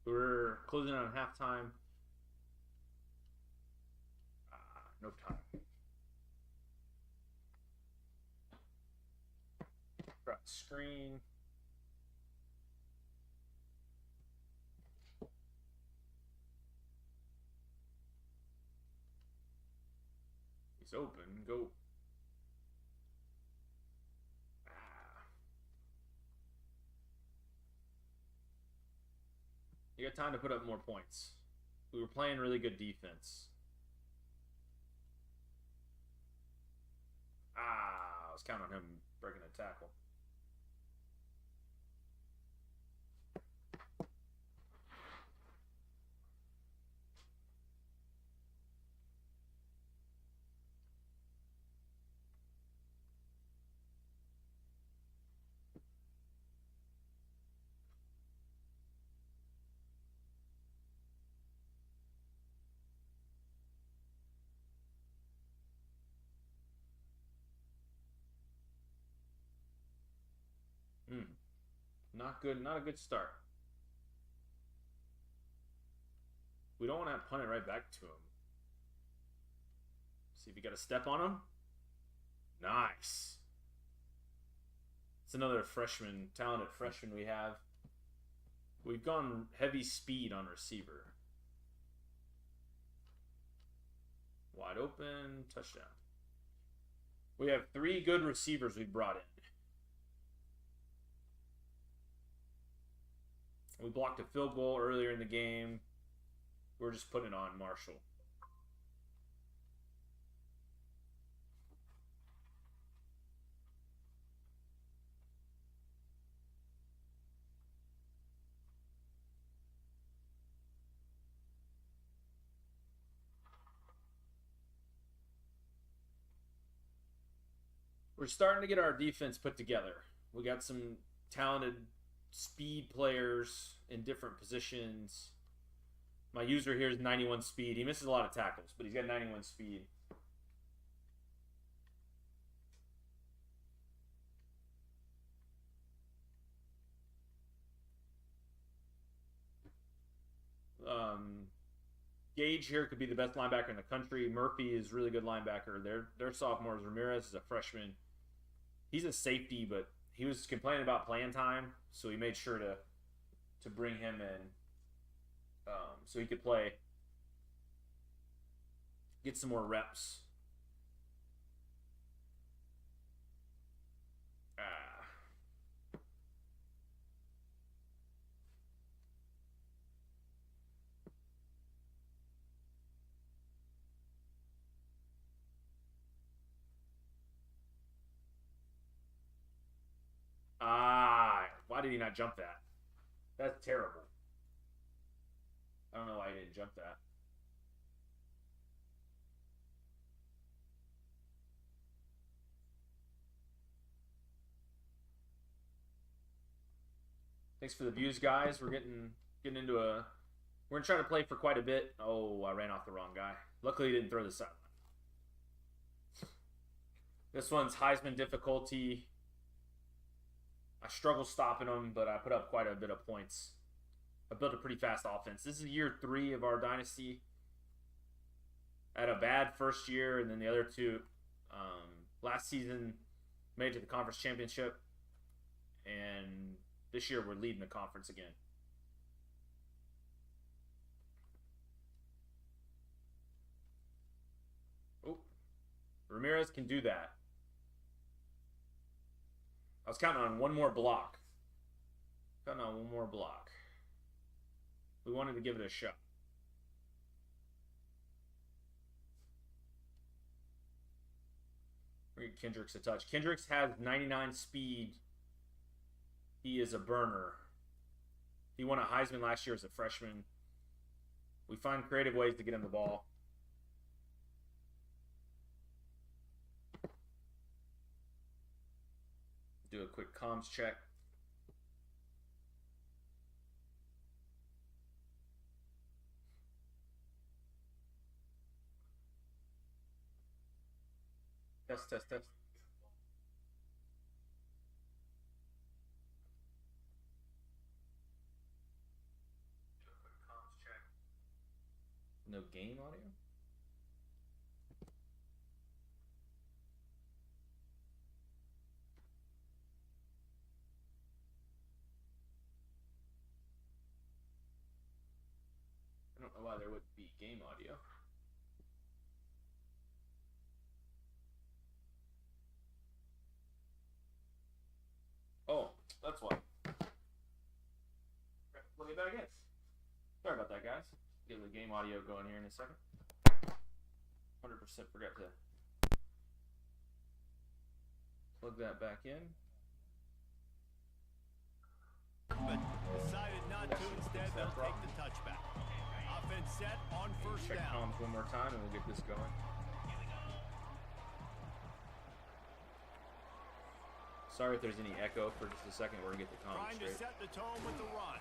We're closing on halftime. No time. Drop screen. He's open. Go. You got time to put up more points. We were playing really good defense. I was counting on him breaking a tackle. Not good. Not a good start. We don't want to punt it right back to him. See if we got a step on him. Nice. It's another freshman, talented freshman we have. We've gone heavy speed on receiver. Wide open, touchdown. We have 3 good receivers we brought in. We blocked a field goal earlier in the game. We're just putting it on Marshall. We're starting to get our defense put together. We got some talented speed players in different positions. My user here is 91 speed. He misses a lot of tackles, but he's got 91 speed. Gage here could be the best linebacker in the country. Murphy is a really good linebacker. Their sophomores. Ramirez is a freshman. He's a safety, but he was complaining about playing time, so he made sure to bring him in so he could play, get some more reps. Why did he not jump that? That's terrible. I don't know why he didn't jump that. Thanks for the views, guys. We're getting into a... We're going to try to play for quite a bit. Oh, I ran off the wrong guy. Luckily, he didn't throw the sideline. This one's Heisman difficulty. I struggle stopping them, but I put up quite a bit of points. I built a pretty fast offense. This is year 3 of our dynasty. I had a bad first year, and then the other 2. Last season, made it to the conference championship. And this year, we're leading the conference again. Oh, Ramirez can do that. I was counting on one more block. Counting on one more block. We wanted to give it a shot. We're going to get Kendricks a touch. Kendricks has 99 speed. He is a burner. He won a Heisman last year as a freshman. We find creative ways to get him the ball. Do a quick comms check. Test. No game audio? I don't know why there would be game audio. Oh, that's why. Plug it back in. Sorry about that, guys. Get the game audio going here in a second. 100% forgot to plug that back in. But decided not to. Instead, they'll take the touchback. Offense set on first Check down. comms one more time and we'll get this going. Sorry if there's any echo for just a second. We're going to get the comms Trying straight. to set the tone with the run.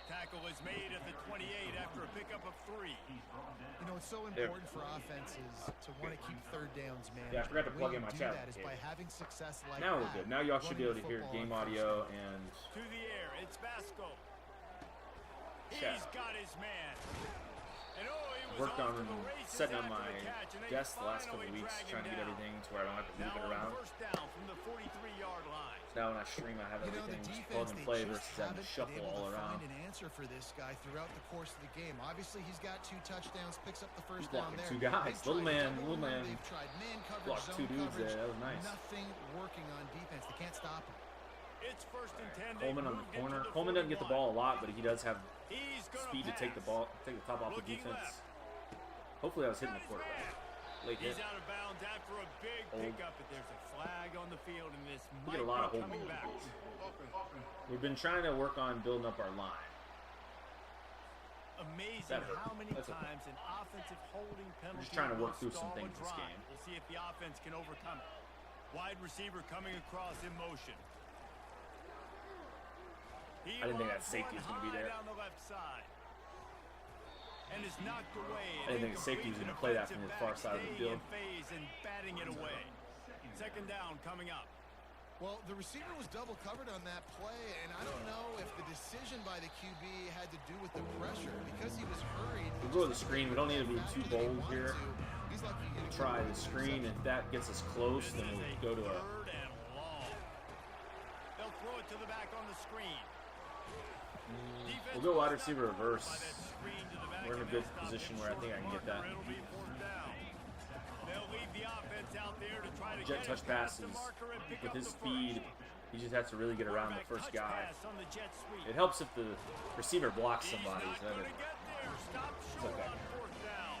Tackle is made at the 28 after a pickup of 3. You know, it's so important for offenses to want to keep third downs, man. Yeah, I forgot to plug in my chat. That is by having success like Now we're that, good. Now y'all should be able to hear game audio and To the air, it's Vasco. chat. He's got his man. And he was Worked off on to the races setting up after my the catch, and they desk the last couple finally of weeks, track him trying to get down. everything to where I don't have to move it Now around. on first down from the 43-yard line. So now when I stream, I have You know, the everything just defense, plug and they play just versus having haven't to shuffle been able all to around. find an answer for this guy throughout the course of the game. Obviously, he's got 2 touchdowns, picks up the first down Blocking there. 2 guys. They've Little tried man, double little run, man. They've tried man coverage, Blocked 2 zone dudes coverage. there. That was nice. Nothing working on defense. They can't stop him. It's first and 10. Coleman on the corner. Coleman doesn't get the ball a lot, but he does have He's gonna speed to take the pass. ball, take the top off the Looking defense. left. Hopefully, I was hitting the quarterback. Late hit. He's out of bounds after a big Old. pickup, but there's a flag on the field, and this We might get a lot of be holding. coming back. We've been trying to work on building up our line. Amazing That hurt. how many That's okay. times an offensive holding penalty just trying to work will through some stall a things this drive. game. We'll see if the offense can overcome it. Wide receiver coming across in motion. I didn't think that safety was gonna be there. Down the left side. And is knocked away. I didn't think the safety was gonna play that from the far side of the field. Phase and batting it away. Second down coming up. Well, the receiver was double covered on that play, and I don't know if the decision by the QB had to do with the pressure because he was hurried. We'll go to the screen. We don't need to be too bold here. He's lucky he didn't Try go the for screen. If that gets us close, then This is we'll a go to a. third and long. They'll throw it to the back on the screen. We'll go wide receiver reverse. By that screen to the back, We're in a and good they'll stop position him where I short think I of can get the that. marker. It'll be fourth down. They'll leave the offense out there to try to Jet get touch it past the passes. marker and pick With up his the speed, first. he just has to really get around the first Quarterback guy. touch pass on the jet sweep. It helps if the receiver blocks He's somebody. not So that gonna it- get there. Stop short okay. on fourth down.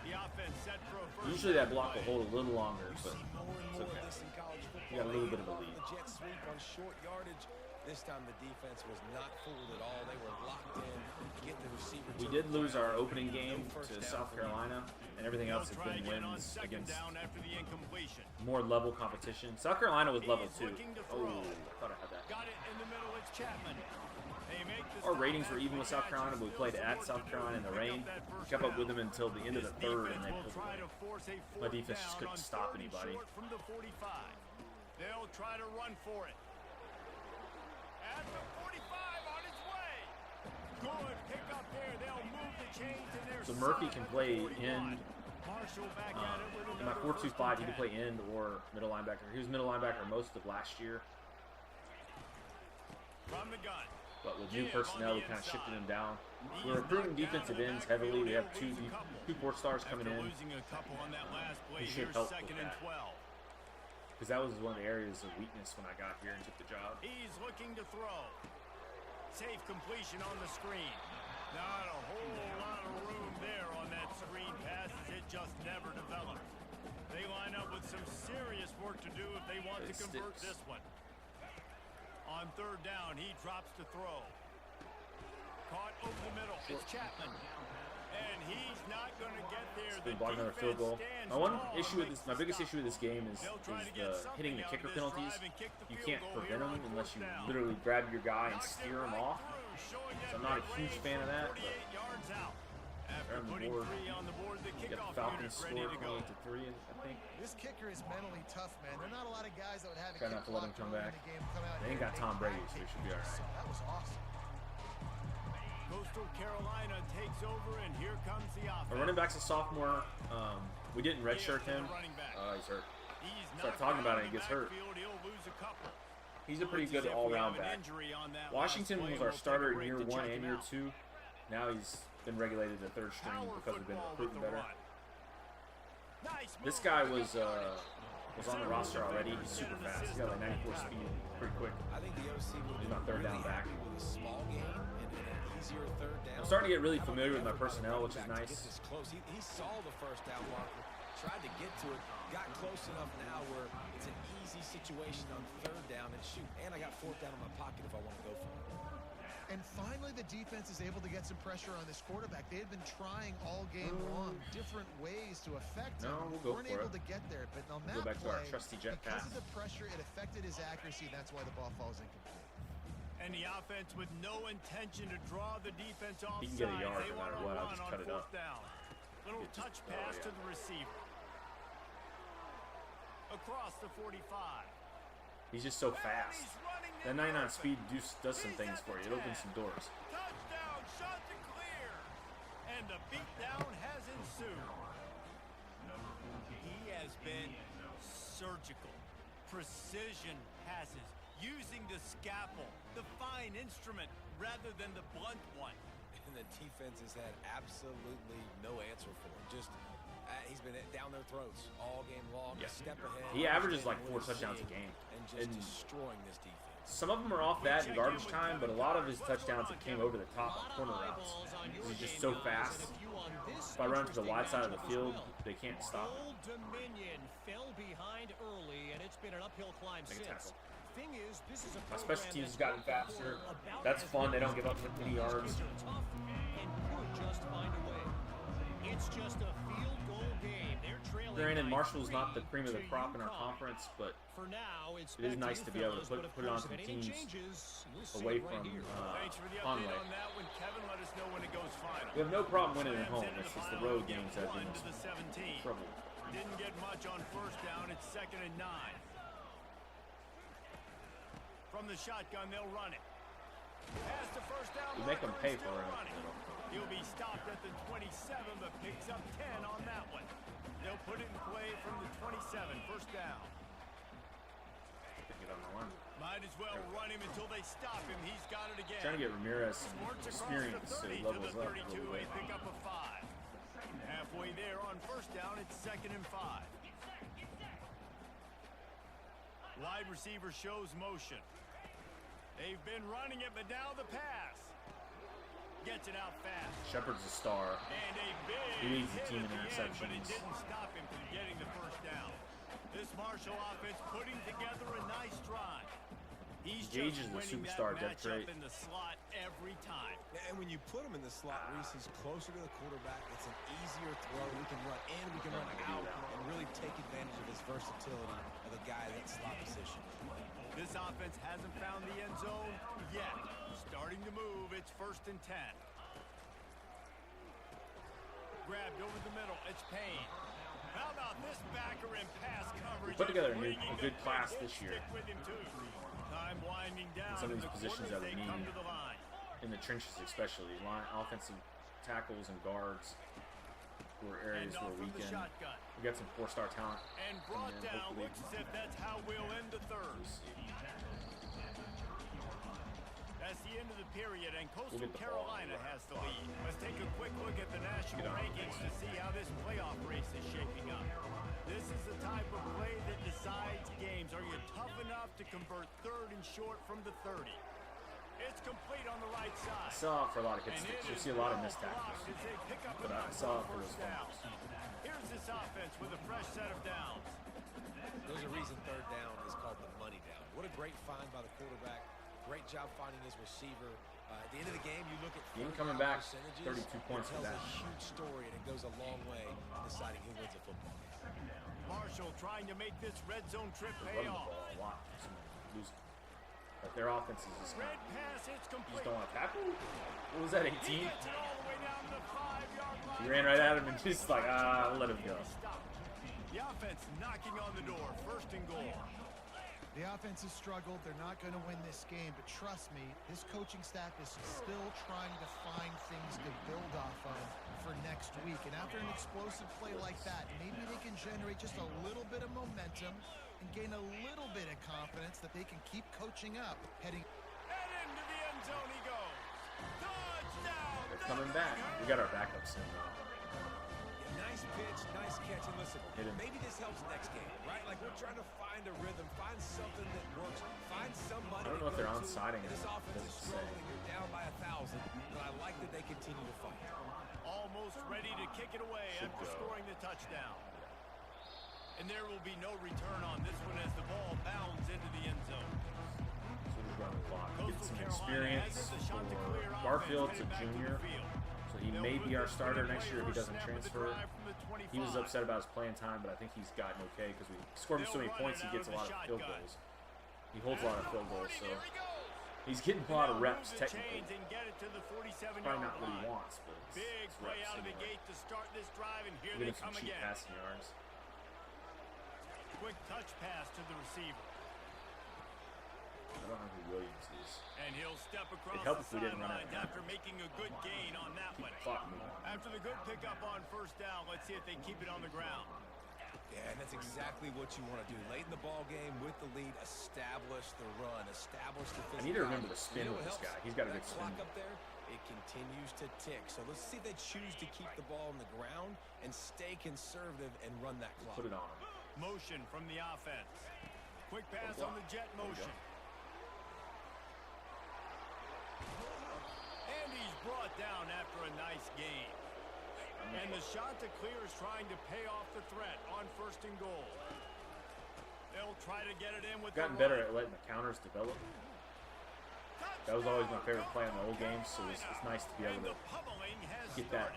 The offense set for a first Usually that down block will play. hold a little longer, You but see more and it's more okay. of this in college football. You got a little bit of a They lead. call the jet sweep on short yardage. This time the defense was not fooled at all. They were locked in. Get the receiver. We to did the lose ground. our opening game No first to down South for them. Carolina, and everything else has They'll try been again on wins second against down after the incompletion. more level competition. South Carolina was level He's 2. looking to Oh, throw. I thought I had that. Got it in the middle. It's Chapman. They make the Our stop ratings were after even with the South catch. Carolina, but we Still played some at work South to do Carolina in to the pick up rain. that first Kept up with down. them until the end of the This third, and defense they will pulled try away. to force a My fourth defense just down couldn't on stop third and anybody. short from the 45. They'll try to run for it. At the 45 on its way. Good pick up there. They'll move the chains in their So Murphy side can of the play 41. end. Marshall back at it with In my another 4-2-5, he could 1st play and 10. end or middle linebacker. He was middle linebacker most of last year, From the gun. but with new personnel, we kind of shifted him down. We're recruiting defensive ends heavily. We have two 4 stars coming After in, losing a couple on that last play, He should here's help second with and that. 12. because that was one of the areas of weakness when I got here and took the job. He's looking to throw. Safe completion on the screen. Not a whole lot of room there on that screen pass as it just never developed. They line up with some serious work to do if they want to It convert sticks. this one. On third down, he drops to throw. Caught over the middle. It's Chapman. And he's not going to get there. Been The blocking another field goal. defense My one stands issue with tall this, and my makes biggest the issue with this game is They'll try to get something hitting the out kicker of this penalties. drive and kick the You field can't goal prevent here them on unless fourth you down. literally grab your guy and Knocked it steer him right off. through, showing So that I'm not a big huge range fan of from that, but 48 yards out. After on the putting board. 3 on the board, the You got kickoff the Falcons unit ready score to go. 28-3, I think. This kicker is mentally tough, man. There are not a lot of guys that would have a Try kick not to let him block come early back. in the game come out They ain't here got and Tom make Brady, that so they kick. should be all right. So that was awesome. Coastal Carolina takes over, and here comes the offense. Our running back's a sophomore. We didn't redshirt him. He's hurt. Start talking about it, he gets hurt. He's a pretty good all-round back. Washington was our starter in year 1 and year 2. Now he's been regulated to third string because we've been recruiting better. This guy was on the roster already. He's super fast. He's got like 94 speed, pretty quick. I think the OC will He's my third down back. with a small game and an easier third down. I'm starting to get really familiar with my personnel, which is nice. He saw the first down marker, tried to get to it, got close enough now where it's an easy situation on third down and shoot. And I got fourth down in my pocket if I want to go for it. And finally, the defense is able to get some pressure on this quarterback. They had been trying all game long different ways to affect him. No, we'll go weren't for able it. to get there, but on that Go back to our play, trusty jet because pass. of the pressure, it affected his accuracy. That's why the ball falls incomplete. And the offense with no intention to draw the defense offside. He can get a yard They no matter want to what. I'll run just on cut it up. fourth down. Little touch pass to the receiver. Across the 45. He's just so fast. That 99 speed does some things for you. It opens some doors. Touchdown, shot to clear. And the beatdown has ensued. He has been surgical. Precision passes. Using the scalpel, the fine instrument, rather than the blunt one. And the defense has had absolutely no answer for him. Just, he's been down their throats all game long. Yeah. A step ahead. He averages like 4 Understanding touchdowns a what he's game. seeing And just And destroying this defense. some of them are off that in garbage time, but a lot of his touchdowns that came over the top on corner routes. He's just so fast. If I run to the wide side of the field, they can't stop him. Old Dominion fell behind early, and it's been an uphill climb Make a since. tackle. Thing is, this is a My special program teams that's gotten faster. That's fun. They don't give up many yards. tough and could just find a way. It's just a field goal game. They're trailing. Granted, by Marshall's not the 3 cream of the to crop in our UConn. conference, but For now, it's it is back nice you to be able to fellas, put but it on of some course, if anything teams changes, we'll see away it right from here. Thanks for the update Conway. on that one, Kevin. Let us know when it goes final. We have no problem winning at Rams home. into It's just the final road with games that have 1 been to the 17. trouble. Didn't get much on first down. It's 2nd and 9. From the shotgun, they'll run it. Pass to first down. We make them marker pay and for still it. running. He'll be stopped at the 27, but picks up 10 on that one. They'll put it in play from the 27. First down. Get on the line. Might as well run him until they stop him. He's got it again. Trying to get Ramirez some March across experience the so 30 he to levels the up. 32. Really They pick up a 5. Halfway there on first down. It's 2nd and 5. Wide receiver shows motion. They've been running it, but now the pass. Gets it out fast. Shepard's a star. And a big He leads the hit team in at the end, but it interceptions. didn't stop him from getting the first down. This Marshall offense putting together a nice drive. He's Gage just is the winning superstar that depth matchup trait. in the slot every time. And when you put him in the slot, Reese, he's closer to the quarterback. It's an easier throw. We can run in, we can run out, and really take advantage of his versatility of a guy in that slot position. This offense hasn't found the end zone yet. Starting to move. It's 1st and 10. Grabbed over the middle. It's Payne. How about this backer in pass coverage? Put together a Bringing good the class whole this year. stick with him too. Time winding down. some of in these the positions quarter that as we they come need. to the line. In the trenches especially. Offensive tackles and guards were areas Hand off where we from the can shotgun. we got some 4-star talent. And brought then down. hopefully- Looks as if that's how we'll end the third. That's the end of the period, and Coastal get the ball. Carolina has the lead. Let's take a quick look at the national rankings to see how this playoff race is shaping up. This is the type of play that decides games. Are you tough enough to convert 3rd and short from the 30? It's complete on the right I side. saw it for a lot of hit And sticks. it You'll is see a lot of well missed tackles. blocked as they pick up But I enough saw it for for a those first down. fumbles. Here's this offense with a fresh set of downs. There's a reason third down is called the money down. What a great find by the quarterback. Great job finding his receiver. At the end of the game, you look at Him third coming down back, percentages, 32 points it for tells that. a huge story, and it goes a long way in deciding who wins a football game. Marshall trying to make this red zone trip They're pay running the off. ball a lot. Losing. But their offense is just Red pass, it's you just complete. don't want to tackle. What was that, He 18? gets it all the way down to the 5-yard line. He ran right at him and just like, let him go. Stop. The offense knocking on the door. 1st and goal. The offense has struggled. They're not going to win this game, but trust me, this coaching staff is still trying to find things to build off of for next week. And after an explosive play like that, maybe they can generate just a little bit of momentum and gain a little bit of confidence that they can keep coaching up heading. And into the end zone he goes. Touchdown! They're coming back. We got our backups in now. Nice pitch, nice catch, and listen, maybe this helps next game, right? Like we're trying to find a rhythm, find something that works, find somebody. I don't know if they're on-siding it. This offense is struggling. You're down by 1,000, but I like that they continue to fight. Almost ready to kick it away after scoring the touchdown. And there will be no return on this one as the ball bounds into the end zone. So we're running the clock. Get some experience for Barfield's a junior. So he may be our starter next year if he doesn't transfer. He was upset about his playing time, but I think he's gotten okay because we scored him so many points. He gets a lot of field goals. He holds a lot of field goals, so he's getting a lot of reps technically. Probably not what he wants, but Big it's play reps out of the anyway. gate to start this drive, and here Get they him some come cheap again. passing yards. Quick touch pass to the receiver. I don't know who Williams is. And he'll step across help the if we didn't run out of sidelines after making a good gain on that one. Clock moving. After the good pickup on first down, let's see if they keep it on the ground. Yeah, and that's exactly what you want to do. Late in the ball game with the lead, establish the run, establish the I need to remember to spin with this guy. He's got a good spin. Clock up there, it continues to tick. So let's see if they choose to keep the ball on the ground and stay conservative and run that clock. Put it on. Motion from the offense. Quick pass on the jet motion. And he's brought down after a nice gain. And the shot to clear is trying to pay off the threat on first and goal. They'll try to get it in with Gotten better at letting the counters develop. That was always my favorite play in the old games, so it's nice to be able to get that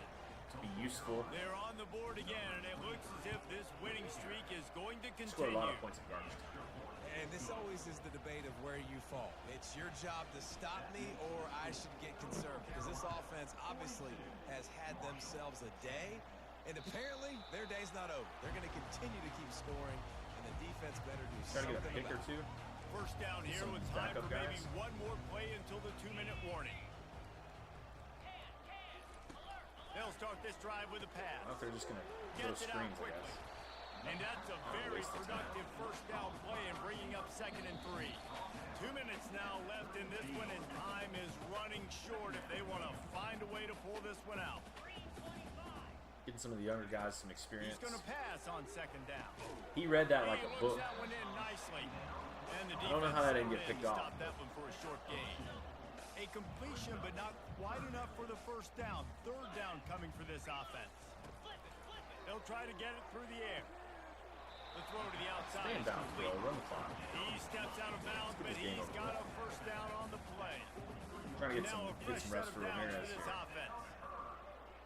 to be useful. They're on the board again, and it looks as if this winning streak is going to continue. Scored a lot of points in garbage. And this always is the debate of where you fall. It's your job to stop me or I should get concerned because this offense obviously has had themselves a day, and apparently their day's not over. They're going to continue to keep scoring, and the defense better do Try to something get a pick or about it. two. First down here Some with time for backup maybe guys. one more play until the 2-minute warning. They'll start this drive with a I don't know pass. if they're just going to throw Gets it out screens, I quickly. guess. And that's a very waste of time. productive first down play and bringing up 2nd and 3. 2 minutes now left in this one, and time is running short if they want to find a way to pull this one out. Getting some of the younger guys some experience. He's going to pass on 2nd down. He read that like He a looks book. that one in nicely. And the I don't know how that didn't get defense picked off. stopped that one for a short gain. A completion, but not quite enough for the first down. 3rd down coming for this offense. They'll try to get it through the air. The throw to the outside Stand is down, complete. bro. Run the clock. He steps out of bounds, but this game he's over got with. a first down on the play. Trying to get Now a some fresh set reps of for downs Ramirez for this here. offense.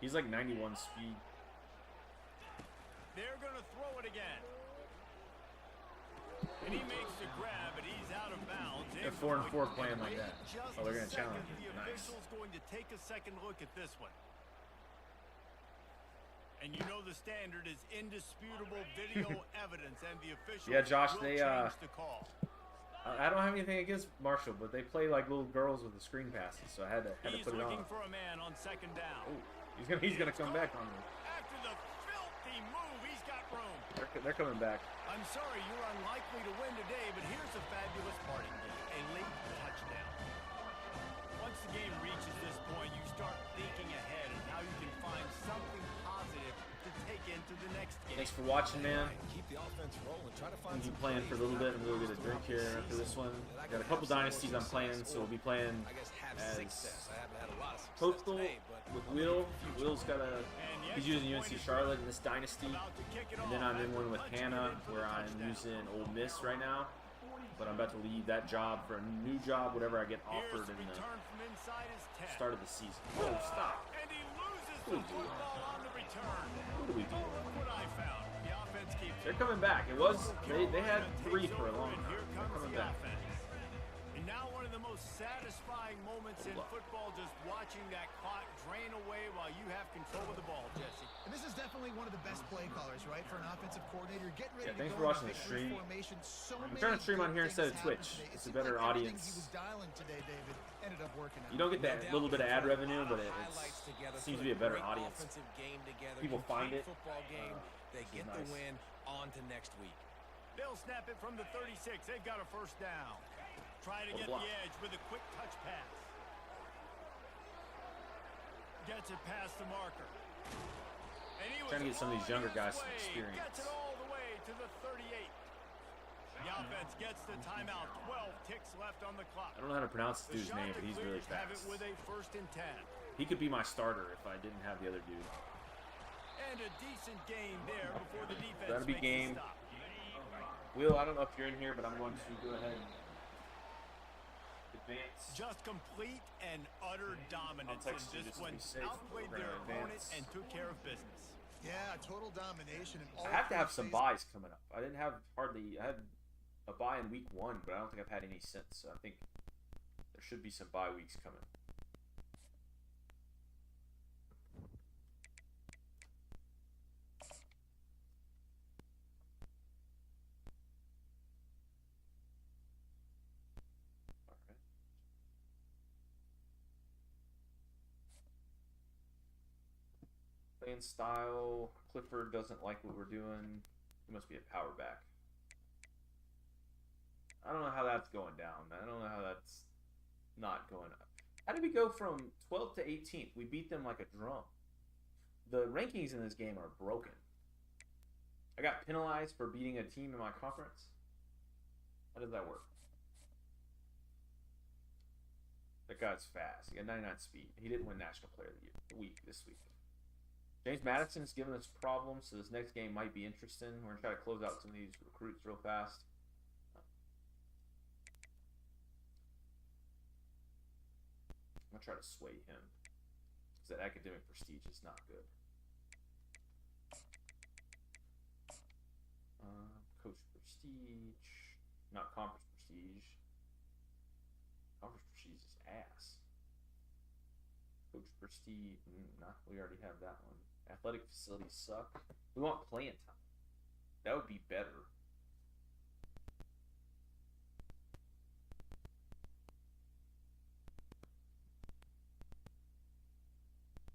He's like 91 speed. They're going to throw it again. And he makes the grab, but he's out of bounds. They're 4 and 4 playing like that. Just Oh, they're going a to challenge second. him. The Nice. official's going to take a second look at this one. And you know the standard is indisputable video evidence, and the official Yeah, Josh, will they, change the call. I don't have anything against Marshall, but they play like little girls with the screen passes, so I had to He's put it looking on. for a man on 2nd down. Oh, he's gonna come back on me. After the filthy move, he's got room. They're coming back. I'm sorry, you're unlikely to win today, but here's a fabulous parting gift, a late touchdown. Once the game reaches this point, you start thinking ahead and how you can find something positive to take into the next game. Thanks for watching, man. Keep the offense rolling. Try to find We'll be some playing for a little bit, and we'll get a drink here throughout after the this one. season that I Got a can couple have some dynasties more I'm playing, success so we'll be or, playing I guess have as success. I haven't had a lot of success Postal today, but with I'll Will. make it in the future. Will's got a. He's using UNC Charlotte in this dynasty, About to kick it and then off I'm in after one with punching it Hannah in for where the I'm touchdown. using Ole Miss right now. But I'm about to leave that job for a new job, whatever I get offered Here's in the return from inside his 10. start of the season. Whoa, stop! And he loses What do the we do? football on the return. What do we do? Look what I found. The offense keeps They're coming back. It was they had 3 for a long time. Here They're comes coming the back. offense. And now one of of the most satisfying moments in football, just watching that clock drain away while you have control of the ball, Jesse. And this is definitely one of the best play callers, right, for an offensive coordinator. Getting ready thanks to for go watching the stream. So I'm trying to stream on here instead of Twitch. It's a better audience. He was dialing today, David, ended up working out. You don't get that little bit of ad revenue, but it seems to be a better audience. People find it. They get the win on to next week. They'll snap it from the 36. They've got a first down. Trying to get the edge with a quick touch pass. Gets it past the marker. And he was trying to get some of these younger guys some experience. Gets it all the way to the 38. The offense gets the timeout. 12 ticks left on the clock. I don't know how to pronounce this dude's name, but he's really have it fast. with a 1st and 10. He could be my starter if I didn't have the other dude. And a decent gain there before the defense That'll be makes game. the stop. Will, I don't know if you're in here, but I'm going to go ahead and advance. Just complete and utter dominance in this one. Outplayed their opponent and took care of business. Yeah, total domination. I have to have some buys coming up. I didn't have hardly. I had a buy in week 1, but I don't think I've had any since. So I think there should be some bye weeks coming. Playing style. Clifford doesn't like what we're doing. He must be a power back. I don't know how that's going down. I don't know how that's not going up. How did we go from 12th to 18th? We beat them like a drum. The rankings in this game are broken. I got penalized for beating a team in my conference. How does that work? That guy's fast. He got 99 speed. He didn't win National Player of the Week this week. James Madison's giving us problems, so this next game might be interesting. We're going to try to close out some of these recruits real fast. I'm going to try to sway him, because that academic prestige is not good. Coach prestige, not conference prestige. Conference prestige is ass. Coach prestige, nah, we already have that one. Athletic facilities suck. We want playing time. That would be better.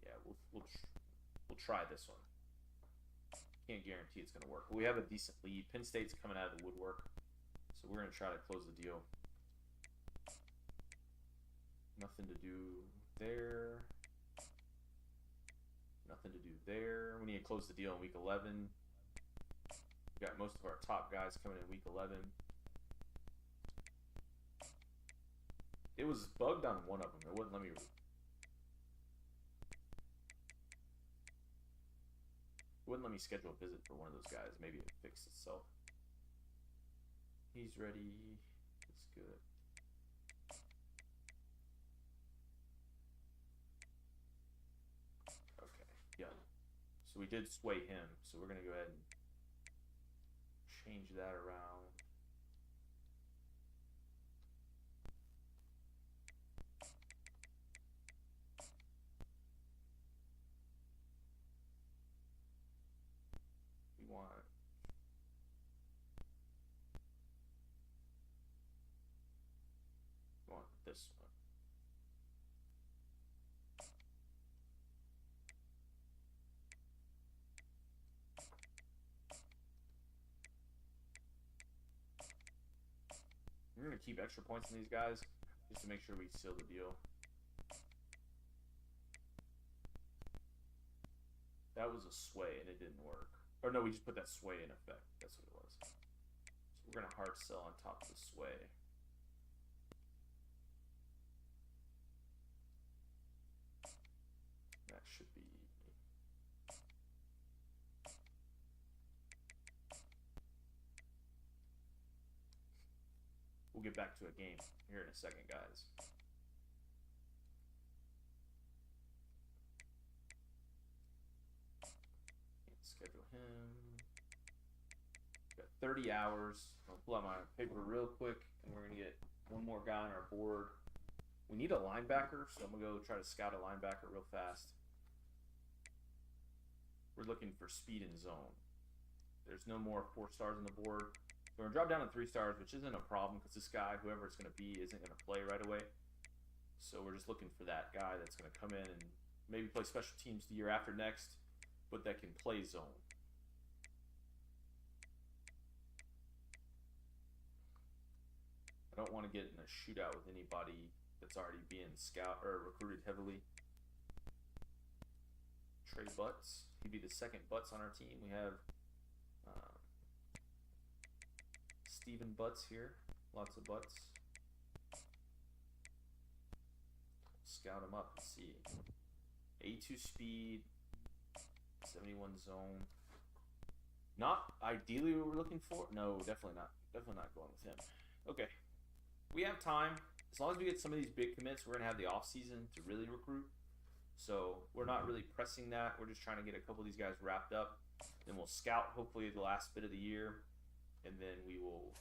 Yeah, we'll try this one. Can't guarantee it's going to work. But we have a decent lead. Penn State's coming out of the woodwork, so we're going to try to close the deal. Nothing to do there. Nothing to do there. We need to close the deal in week 11. We got most of our top guys coming in week 11. It was bugged on one of them. It wouldn't let me. It wouldn't let me schedule a visit for one of those guys. Maybe it fixed itself. He's ready. That's good. Yeah, so we did sway him, so we're going to go ahead and change that around. We want this one. We're going to keep extra points in these guys just to make sure we seal the deal. That was a sway and it didn't work. Or no, we just put that sway in effect. That's what it was. So we're going to hard sell on top of the sway. That should be... We'll get back to a game here in a second, guys. Can't schedule him. Got 30 hours. I'll pull out my paper real quick, and we're going to get one more guy on our board. We need a linebacker, so I'm going to go try to scout a linebacker real fast. We're looking for speed and zone. There's no more 4 stars on the board. So we're going to drop down to 3 stars, which isn't a problem because this guy, whoever it's going to be, isn't going to play right away. So we're just looking for that guy that's going to come in and maybe play special teams the year after next, but that can play zone. I don't want to get in a shootout with anybody that's already being scout or recruited heavily. Trey Butts, he'd be the second Butts on our team. We have Steven Butts here, lots of Butts. Scout him up and see. 82 speed, 71 zone. Not ideally what we're looking for. No, definitely not. Definitely not going with him. Okay. We have time. As long as we get some of these big commits, we're going to have the off season to really recruit. So we're not really pressing that. We're just trying to get a couple of these guys wrapped up. Then we'll scout hopefully the last bit of the year. And then we will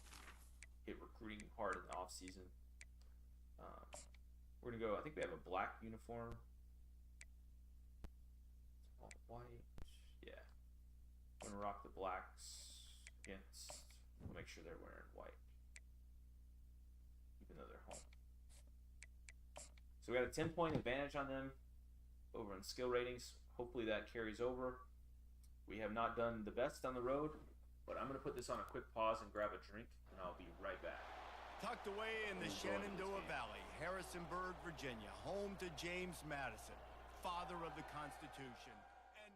hit recruiting hard in the off season. We're going to go, I think we have a black uniform. All white. Yeah. We're going to rock the blacks against, we'll make sure they're wearing white. Even though they're home. So we got a 10-point advantage on them over in skill ratings. Hopefully that carries over. We have not done the best on the road, but I'm going to put this on a quick pause and grab a drink, and I'll be right back. Tucked away in the Shenandoah Valley, Harrisonburg, Virginia, home to James Madison, father of the Constitution. And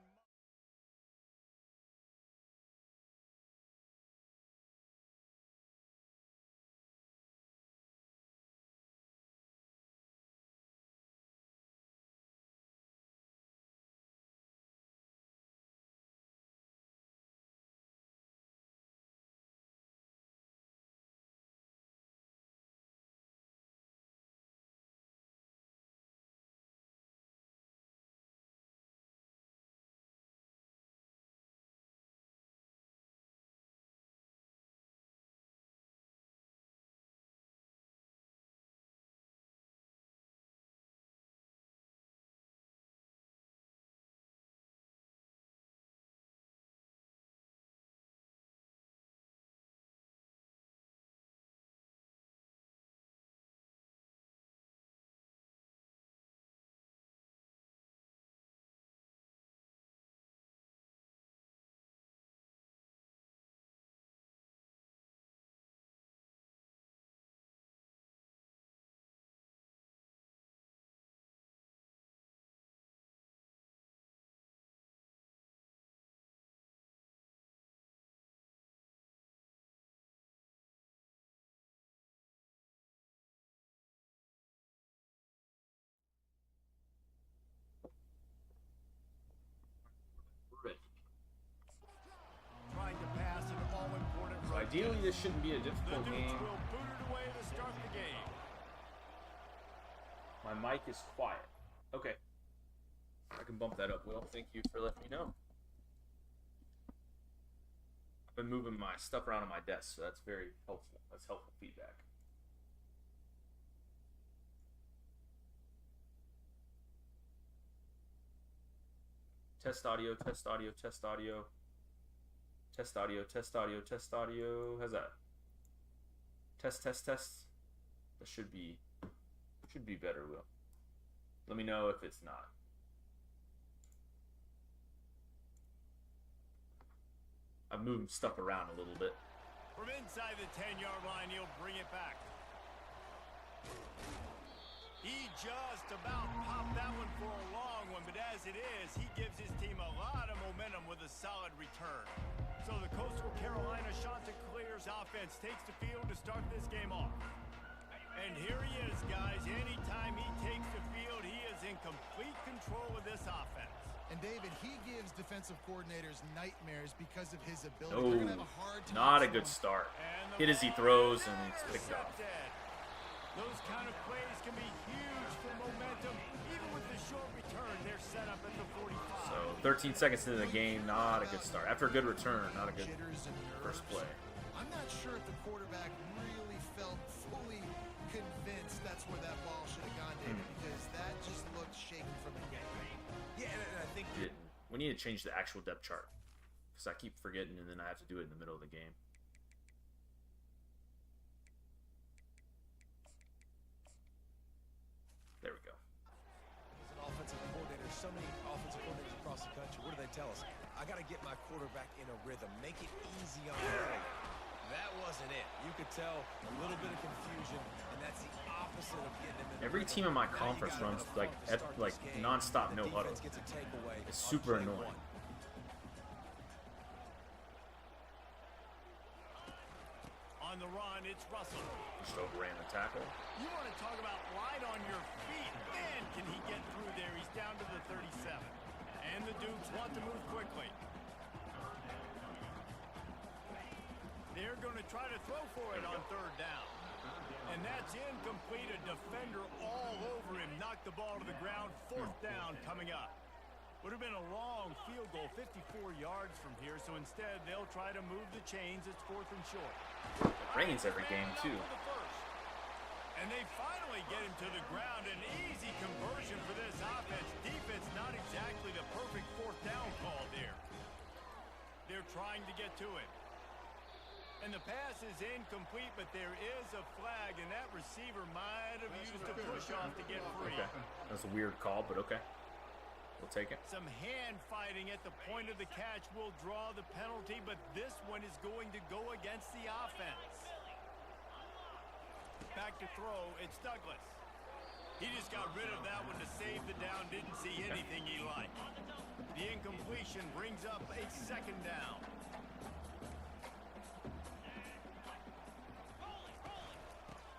trying to pass an all-important So ideally this shouldn't be a difficult the Dukes game. will boot it away to start the game. My mic is quiet. Okay. I can bump that up, Will. Thank you for letting me know. I've been moving my stuff around on my desk, so that's very helpful. That's helpful feedback. Test audio, test audio, test audio. Test audio, test audio, test audio. How's that? Test, test, test. That should be better, Will. Let me know if it's not. I've moved stuff around a little bit. From inside the 10-yard line, he'll bring it back. He just about popped that one for a long one, but as it is, he gives his team a lot of momentum with a solid return. So the Coastal Carolina Chanticleers offense takes the field to start this game off. And here he is, guys. Anytime he takes the field, he is in complete control of this offense. And David, he gives defensive coordinators nightmares because of his ability. Oh, They're gonna have a hard time not a good start. Hit as he throws and it's picked off. Those kind of plays can be huge for momentum. Even with the short return, they're set up at the 45. So 13 seconds into the game, not a good start. After a good return, not a good jitters and nerves. first play. I'm not sure if the quarterback really felt fully convinced that's where that ball should have gone, David, because that just looked shaky from the get-go. Yeah, and I think We need to change the actual depth chart because I keep forgetting, and then I have to do it in the middle of the game. There we go. as an offensive coordinator, so many offensive coordinators across the country, what do they tell us? I got to get my quarterback in a rhythm, make it easy on the play. That wasn't it. You could tell a little bit of confusion, and that's the opposite of getting him in. Every team in my conference runs like non-stop no huddle. It's super annoying. On the run, it's Russell. Just overran the tackle. You want to talk about light on your feet. Man, can he get through there? He's down to the 37. And the Dukes want to move quickly. They're going to try to throw for it on third down. And that's incomplete. A defender all over him. Knocked the ball to the ground. Fourth down coming up. Would have been a long field goal, 54 yards from here. So instead, they'll try to move the chains. It's fourth and short. It rains every game, too. And they finally get him to the ground. An easy conversion for this offense. Defense not exactly the perfect fourth down call there. They're trying to get to it. And the pass is incomplete, but there is a flag, and that receiver might have used a push-off to get free. Okay. That's a weird call, but okay. We'll take it. Some hand fighting at the point of the catch will draw the penalty, but this one is going to go against the offense. Back to throw, it's Douglas. He just got rid of that one to save the down, didn't see anything he liked. The incompletion brings up a second down.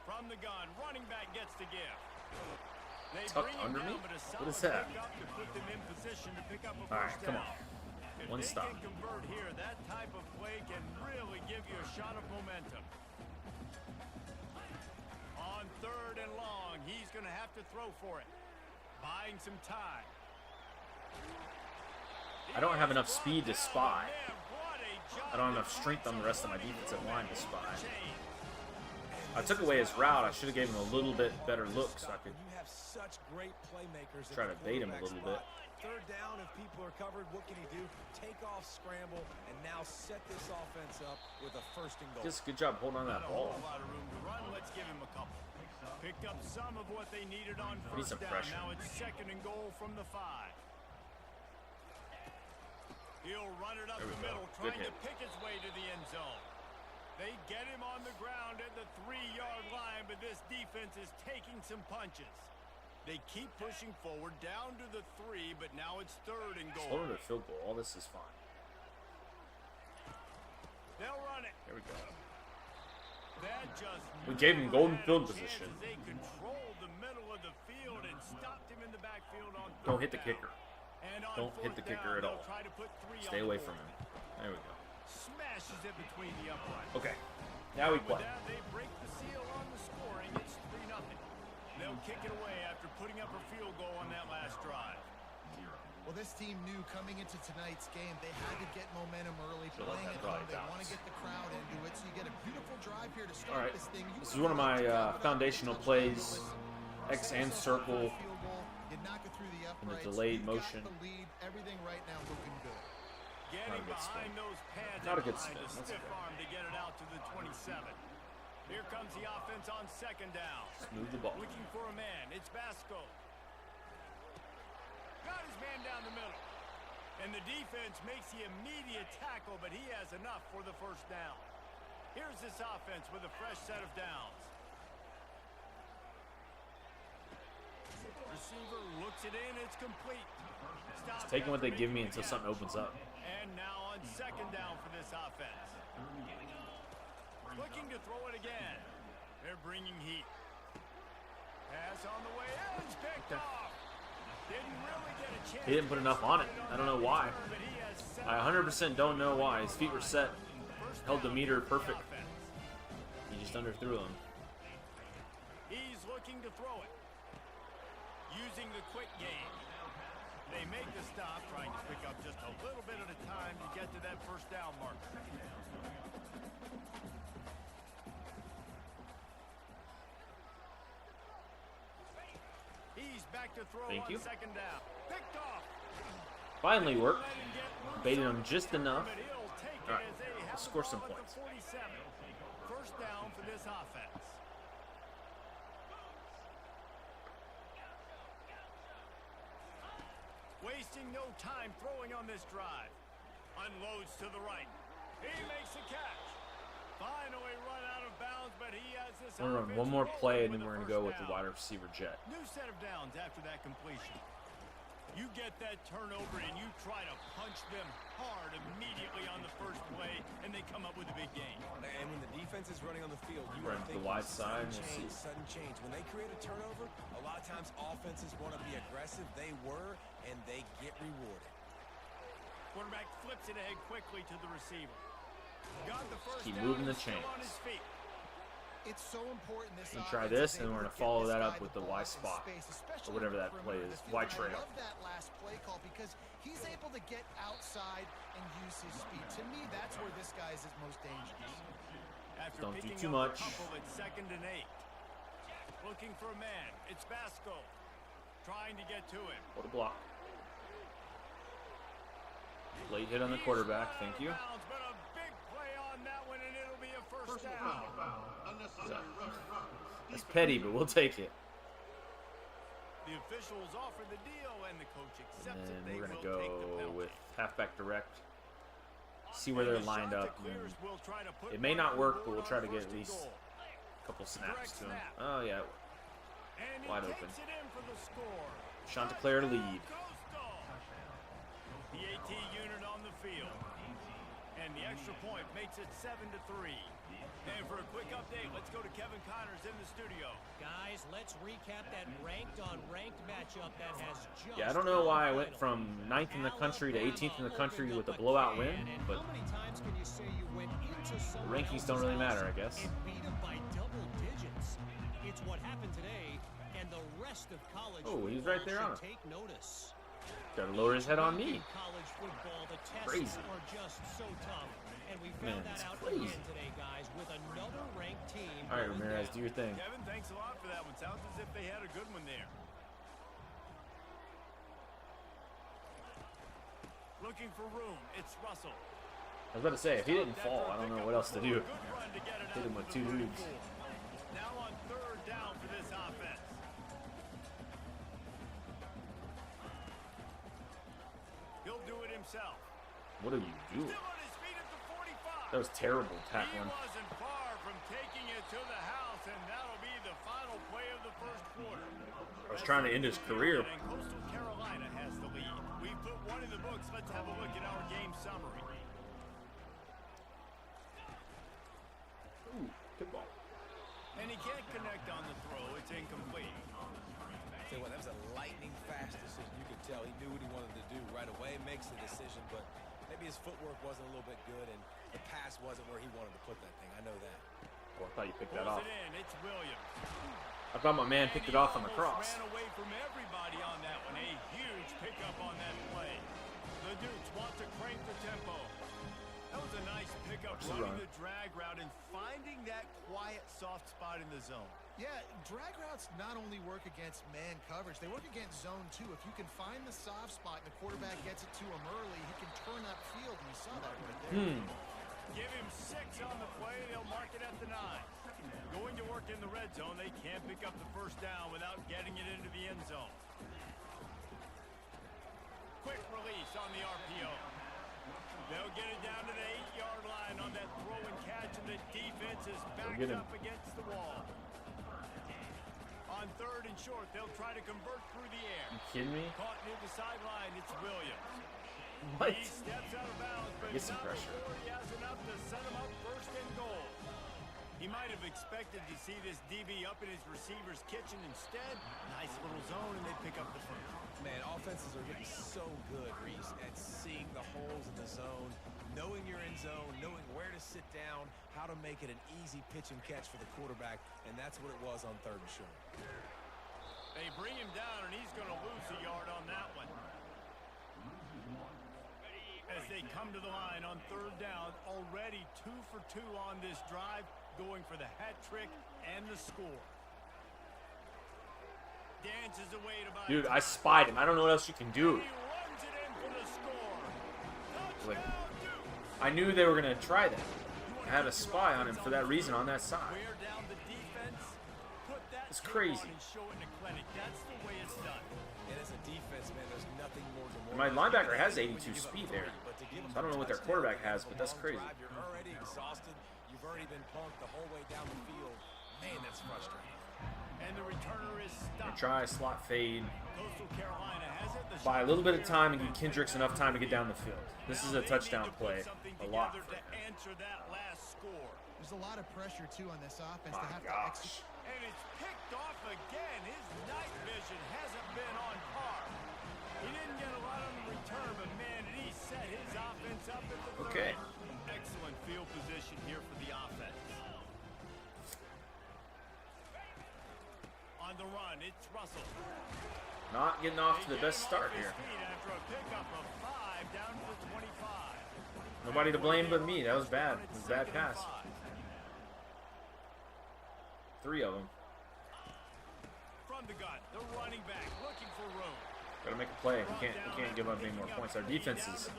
From the gun, running back gets the gift. They Tucked bring him under me? down, but a What is solid that? pickup to put them in position to pick up a All right, first come down. on. If One they stop. can convert here, that type of play can really give you a shot of momentum. On third and long, he's going to have to throw for it. Buying some time. I don't have enough speed to spy. I don't have enough strength on the rest of my defensive line to spy. I took away his route. I should have given him a little bit better look so I could You have such great playmakers try to bait him a little bit. Third down, if people are covered, what can he do? Take off, scramble, and now set this offense up with a first and goal. Just good job holding on that Not a ball. whole lot of room to run. Let's give him a couple. Picked up some of what they needed on Need first some down. pressure. Now it's second and goal from the 5. He'll run it up There we the go. middle, Good trying to hit. pick his way to the end zone. They get him on the ground at the 3-yard line, but this defense is taking some punches. They keep pushing forward down to the 3, but now it's third and goal. Slower to field goal. All this is fine. They'll run it. There we go. That just We gave him never golden had a field chance position. as They controlled the middle of the field and stopped him in the backfield on Don't third hit the down. kicker. And on Don't hit fourth the kicker down, at all. they'll try to put 3 Stay on away the from board. him. There we go. Smashes it between the uprights. Okay. Now we With play. that, they break the seal on the scoring. It's 3-0. They'll kick it away after putting up a field goal on that last drive. Well, this team knew coming into tonight's game they had to get momentum early, Should let playing that at home. drive They want to bounce. get the crowd into it, so you get a beautiful drive here to All start right. this thing. You This is would one of my love to cap it up foundational with a touchdown, plays. but X set and yourself up for circle a field goal, you knock it through the in the uprights, delayed you've got motion. the lead, everything right now looking good. Getting good behind spin. those pads Not a and good behind spin. a That's stiff okay. arm to get it out to the 27. Here comes the offense on second down. Move the ball. Looking for a man. It's Vasco. Got his man down the middle. And the defense makes the immediate tackle, but he has enough for the first down. Here's this offense with a fresh set of downs. Receiver looks it in. It's complete. Stop Taking what after they give me making until the something catch. opens up. And now on second down for this offense. Looking to throw it again. They're bringing heat. Pass on the way in. It's picked off. Didn't really get a chance. He didn't put enough on it. I don't know why. But he has set I 100% don't know why. His feet were set. Held the meter perfect. He just underthrew him. He's looking to throw it. Using the quick game. They make the stop, trying to pick up just a little bit at a time to get to that first down marker. He's back to throw Thank on you. second down. Picked off. Finally worked. Let him get loose Baited on him the just short enough. but he'll take it All right, as they have let's the score ball some at the points. 47. First down for this offense. Wasting no time throwing on this drive. Unloads to the right. He makes the catch. Finally run out of bounds, but he has this We're gonna run offense one more rolling play, and with then a we're gonna first go with the down. wide receiver jet. New set of downs after that completion. You get that turnover and you try to punch them hard immediately on the first play, and they come up with a big gain. And when the defense is running on the field, you Run are to the thinking wide side, sudden we'll see. change, sudden change. When they create a turnover, a lot of times offenses want to be aggressive. They were, and they get rewarded. Quarterback flips it ahead quickly to the receiver. Got the first Keep down moving and the still chains. on his feet. It's so important this You try offense this, is and we're able gonna to follow get that this up guy with the ball Y in spot, space, especially or whatever on the that play perimeter is, of the Y field. trail. I love that last play call because he's able to get outside and use his speed. To me, that's where this guy is his most dangerous. After Don't do picking too up much. a couple at 2nd and 8. Looking for a man. It's Vasco. Trying to get to him. What a block. Late hit on the quarterback. Thank you. Bounds, but a big play on that one, and it'll be a first down. It's petty, but we'll take it. The officials offer the deal, and the coach accepts it. And They we're will gonna take the go penalty. with halfback direct. See where And they're the lined shot up. that clears will try to put It may one not on the work, but board we'll on try to get first at and least goal. a couple snaps Direct to him. snap. Oh yeah, And he wide takes open. it in for the score. Chanticleer to lead. Coastal. The AT unit on the field. And the extra point makes it 7-3. And for a quick update, let's go to Kevin Connors in the studio. Guys, let's recap that ranked-on-ranked matchup that has just Yeah, I don't know why I went final. from 9th in the country to 18th in the country with a blowout win, And but how many times can you say you went into someone rankings else's don't really house matter, I guess. and beat them by double digits? It's what happened today, and the rest of college Oh, he's football right there on should it. take notice. Gotta lower his head on me. College football, the tests Crazy. are just so tough, and we Man, found that it's out crazy. again today, guys, with another ranked team. All right, going Ramirez, down. do your thing. Kevin, thanks a lot for that one. Sounds as if they had a good one there. Looking for room. It's Russell. I was about to say, if he didn't fall, I don't know what else to do. Hit him with two dudes. Now on 3rd down for this offense. He'll do it himself. What are you doing? Still on his feet at the 45. That was terrible He tackling. wasn't far from taking it to the house, and that'll be the final play of the first quarter. I was trying to end his career. And Coastal Carolina has the lead. We've put one in the books. Let's have a look at our game summary. Ooh, good ball. And he can't connect on the throw. It's incomplete. Tell you what, that was a lightning fast decision. You could tell he knew what he wanted to do right away. Makes the decision, but maybe his footwork wasn't a little bit good, and the pass wasn't where he wanted to put that thing. I know that. Oh, I thought you picked that Pulls off. it in. It's Williams. I thought my man picked it off on the cross. Ran away from everybody on that one. A huge pickup on that play. The Dukes want to crank the tempo. That was a nice pickup, running the drag route and finding that quiet, soft spot in the zone. Yeah, drag routes not only work against man coverage, they work against zone too. If you can find the soft spot and the quarterback gets it to him early, he can turn upfield, and you saw that right there. Give him 6 on the play. They'll mark it at the 9. Going to work in the red zone. They can't pick up the first down without getting it into the end zone. Quick release on the RPO. They'll get it down to the 8-yard line on that throw and catch, and the defense is backed up against the wall. On 3rd and short, they'll try to convert through the air. You kidding me? Caught near the sideline. It's Williams. What? He steps out of bounds, but Get some not pressure. before he has enough to set him up 1st and goal. He might have expected to see this DB up in his receiver's kitchen. Instead, nice little zone, and they pick up the first. Man, offenses are getting so good, Reese, at seeing the holes in the zone, knowing you're in zone, knowing where to sit down, how to make it an easy pitch and catch for the quarterback, and that's what it was on 3rd and short. They bring him down, and he's going to lose a yard on that one. As they come to the line on 3rd down, already 2 for 2 on this drive, going for the hat trick and the score. dances away to buy Dude, I time. spied him. I don't know what else you can do. He runs it in for the score. Like, Touchdown, Duke. I knew they were going to try that. I had a spy on him for that reason on that side. Wear down the defense. Put that It's tape crazy. on and show it in the clinic. That's the way it's done. And as a defense, man, there's nothing more demoralizing. My linebacker has when you 82 give up speed three, there. but to give them So I don't know what their touchdown, quarterback has, but that's long crazy. drive, you're already exhausted. You've already been punked the whole way down the field. Man, that's frustrating. And the returner is stopped. Try slot fade. Coastal Carolina has it. The Buy a shot little bit of clear. time and give Kendricks enough time to get down the field. This is Now a they touchdown need to put play. something A lot together for to him. answer that last score. There's a lot of pressure, too, on this offense to My have to execute. gosh. And it's picked off again. His night vision hasn't been on par. He didn't get a lot on the return, but man, did he set his offense up at the 30. Okay. Excellent field position here for the offense. On the run, it's Russell. Not getting off to the best start here. After a pickup of 5 down to the 25. Nobody to blame but me. That was bad. It was a bad pass. 3 of them. From the gun, the running back looking for room. Gotta make a play. We can't give up any more points. Our defense is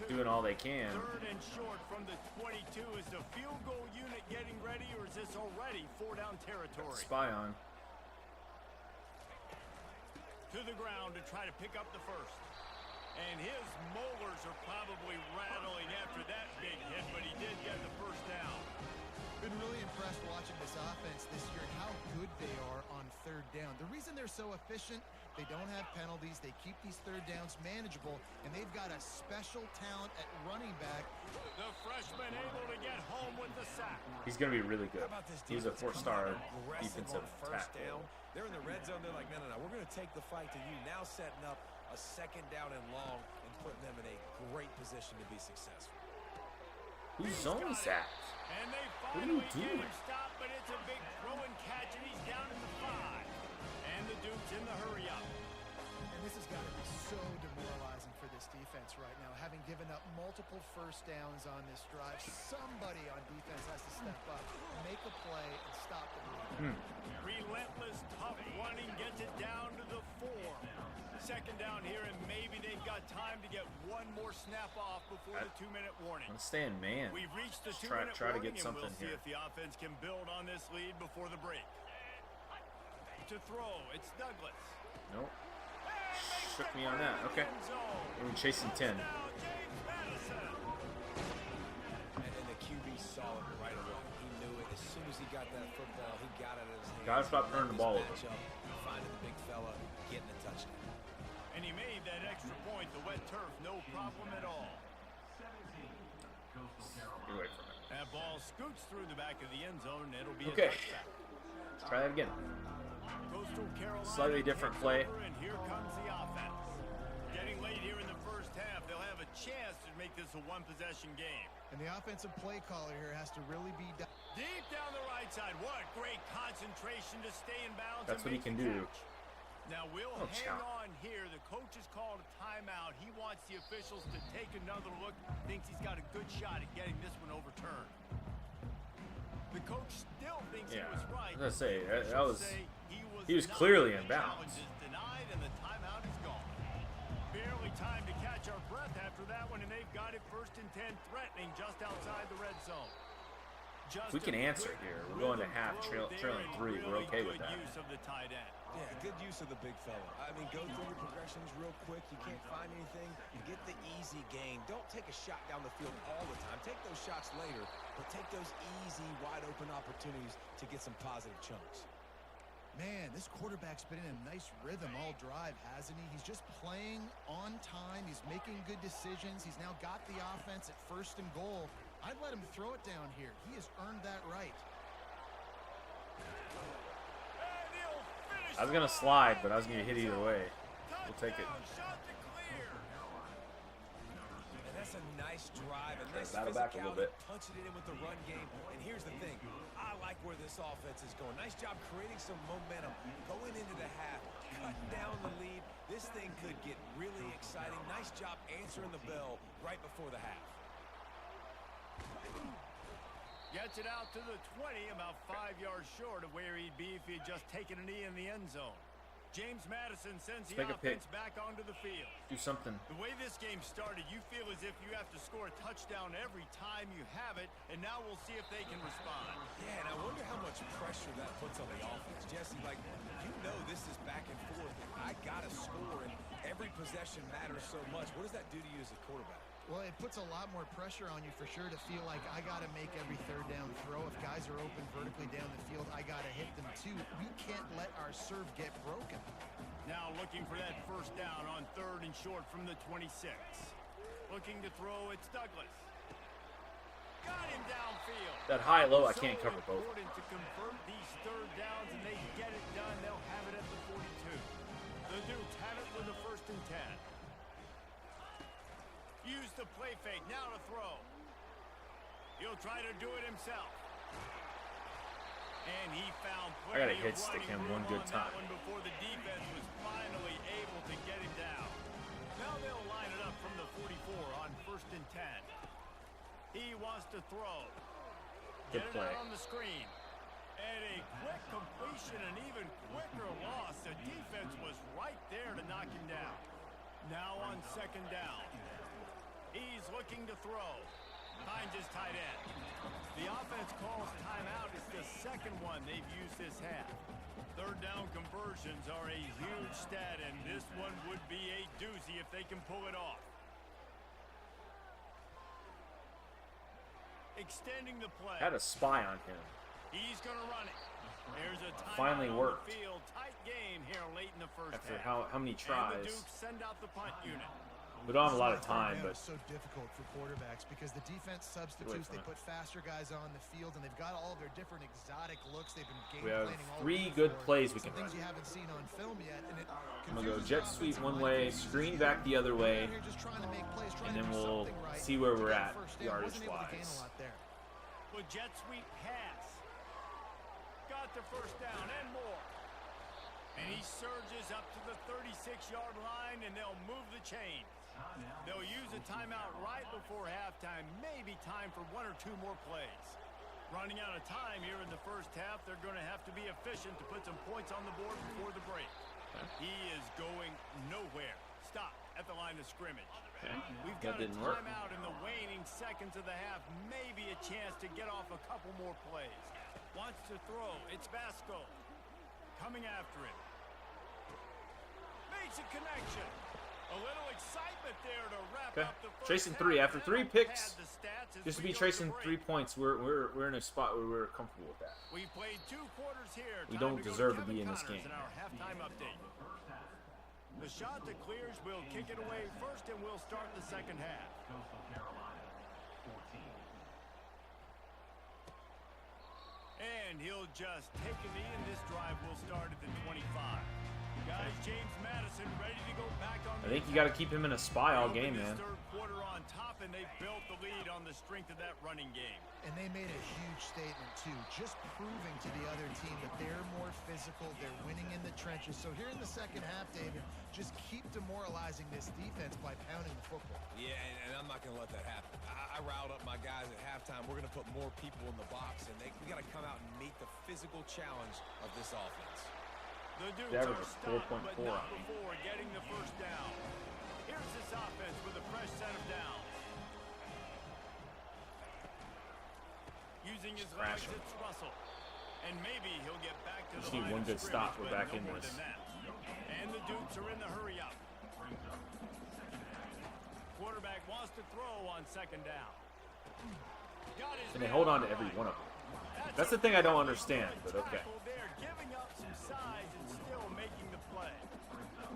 doing all they can. Third and short from the 22. Is the field goal unit getting ready, or is this already 4-down territory? Spy on. To the ground to try to pick up the first. And his molars are probably rattling after that big hit, but he did get the first down. Been really impressed watching this offense this year and how good they are on third down. The reason they're so efficient, they don't have penalties, they keep these third downs manageable, and they've got a special talent at running back. The freshman able to get home with the sack. He's gonna be really good. How about this He's a defense 4-star coming out aggressive defensive on first tackle. down? They're in the red zone. They're like, no, we're going to take the fight to you. Now setting up a second down and long and putting them in a great position to be successful. Whose zone is that? And they What are you finally get doing? him stopped, but it's a big throw and catch, and he's down at the 5. And the Duke's in the hurry up. And this has got to be so demoralizing for this defense right now, having given up multiple first downs on this drive. Somebody on defense has to step up, make a play, and stop the bleeding. Relentless, tough running gets it down to the 4. Second down here, and maybe they've got time to get one more snap off before the 2-minute warning. Let's stay in man. We've reached the Just 2-minute try to warning, get and something we'll see here. if the offense can build on this lead before the break. To throw, it's Douglas. Nope. And makes Shook the me on play that. in the Okay. end zone. We were chasing 10. Now, James Madison. And the QB saw it right away. He knew it. As soon as he got that football, he got it in his hands. Gotta stop turning the ball over. Matchup, finding the big fella, getting a touchdown. And he made that extra point, the wet turf, no problem at all. Get away from it. That ball scoots through the back of the end zone, and it'll be Okay. a touchdown. Let's try that again. Coastal Carolina Slightly different takes play. over, and here comes the offense. Getting late here in the first half, they'll have a chance to make this a one-possession game. And the offensive play caller here has to really be Deep down the right side. What great concentration to stay in bounds. That's and what he make can the do. catch. Now we'll Oh, hang chop. on here. The coach has called a timeout. He wants the officials to take another look. Thinks he's got a good shot at getting this one overturned. The coach still thinks he Yeah, was right. I was gonna say, that Officials was- say he was not. clearly in The bounds. challenge is denied, and the timeout is gone. Barely time to catch our breath after that one, and they've got it 1st and 10, threatening just outside the red zone. Just We can a answer good here. We're going to rhythm half throw there trailing and 3. We're really okay with good that. use of the tight end. Yeah, good use of the big fella. I mean, go through your progressions real quick. You can't find anything. Get the easy gain. Don't take a shot down the field all the time. Take those shots later, but take those easy, wide-open opportunities to get some positive chunks. Man, this quarterback's been in a nice rhythm all drive, hasn't he? He's just playing on time. He's making good decisions. He's now got the offense at 1st and goal. I'd let him throw it down here. He has earned that right. And he'll finish I was gonna the slide, line but I was in gonna the hit end either zone. way. We'll take it. Touchdown, shot to clear. And that's a nice drive, a nice battle back a little physicality, bit. punching it in with the run game. And here's the thing, I like where this offense is going. Nice job creating some momentum, going into the half, cutting down the lead. This thing could get really exciting. Nice job answering the bell right before the half. Gets it out to the 20, about 5 yards short of where he'd be if he had just taken a knee in the end zone. James Madison sends Let's the make a pick. offense back onto the field. Do something. The way this game started, you feel as if you have to score a touchdown every time you have it, and now we'll see if they can respond. Yeah, and I wonder how much pressure that puts on the offense. Jesse, like, you know this is back and forth. I got to score, and every possession matters so much. What does that do to you as a quarterback? Well, it puts a lot more pressure on you for sure to feel like I got to make every third down throw. If guys are open vertically down the field, I got to hit them too. We can't let our serve get broken. Now looking for that first down on 3rd and short from the 26. Looking to throw, it's Douglas. Got him downfield. That high-low, I can't cover both. Important to convert these third downs, and they get it done. They'll have it at the 42. The Dukes have it with a 1st and 10. Use the play fake, now to throw. He'll try to do it himself. And he found I gotta plenty hit of stick him running one room good on that time. one before the defense was finally able to get him down. Now they'll line it up from the 44 on 1st and 10. He wants to throw. Good Get it play. out on the screen. And a quick completion, an even quicker loss. The defense was right there to knock him down. Now on 2nd down. He's looking to throw. Finds his tight end. The offense calls timeout. It's the 2nd one they've used this half. 3rd down conversions are a huge stat, and this one would be a doozy if they can pull it off. Extending the play. Had a spy on him. He's going to run it. There's a timeout Finally on worked. the field. Tight game here late in the first After half. how many And the tries. Dukes send out the punt unit. We don't have a lot of This is why time, third down but is so difficult for quarterbacks because the defense substitutes. They put faster guys on the field, and they've got all of their different exotic looks. They've been game we have planning all 3 week good for. plays we can Some run. things you haven't seen on film yet, and it I'm gonna go confuses jet the sweep offensive one line way, because screen you're back the other way, here just trying to make plays, trying and then to do we'll something right. see where we're Got at first down, wasn't able to gain yardage-wise. a lot there. With jet sweep pass. Got the first down and more. And he surges up to the 36-yard line, and they'll move the chain. They'll use a timeout right before halftime. Maybe time for 1 or 2 more plays. Running out of time here in the first half. They're going to have to be efficient to put some points on the board before the break. He is going nowhere. Stop at the line of scrimmage. Okay. We've That got a didn't work. timeout in the waning seconds of the half. Maybe a chance to get off a couple more plays. Wants to throw. It's Vasco. Coming after him. Makes a connection. A little excitement there to wrap Okay. up the first Chasing half. 3 after And 3 I'll picks. pad the stats as Just to we be go chasing break. 3 points, we're in a spot where we're comfortable with that. We played 2 quarters here. We Time don't to go deserve to Kevin be in this Connors game. In our halftime update. The shot that clears will kick it away first, and we'll start the second half. And he'll just take a knee, and this drive will start at the 25. Guys, James Madison ready to go back on the I think you got to keep him in a spy all game, man. Third quarter on top, and they built the lead on the strength of that running game. And they made a huge statement, too, just proving to the other team that they're more physical, they're winning in the trenches. So here in the second half, David, just keep demoralizing this defense by pounding the football. Yeah, and I'm not going to let that happen. I riled up my guys at halftime. We're going to put more people in the box, and we got to come out and meet the physical challenge of this offense. The Dukes That are was a stopped, but 4.4 not on me. before getting the first down. Here's this offense with a fresh set of downs. Using his legs, Crash him. it's Russell. And maybe he'll get back to Just the need line one of good stop. scrimmage, We're but back no in more this. than that. And the Dukes are in the hurry up. Quarterback wants to throw on 2nd down. Got his And they man hold on to the every line. one of them. That's the thing I don't understand, but okay. Tackle there, giving up some size and still making the play.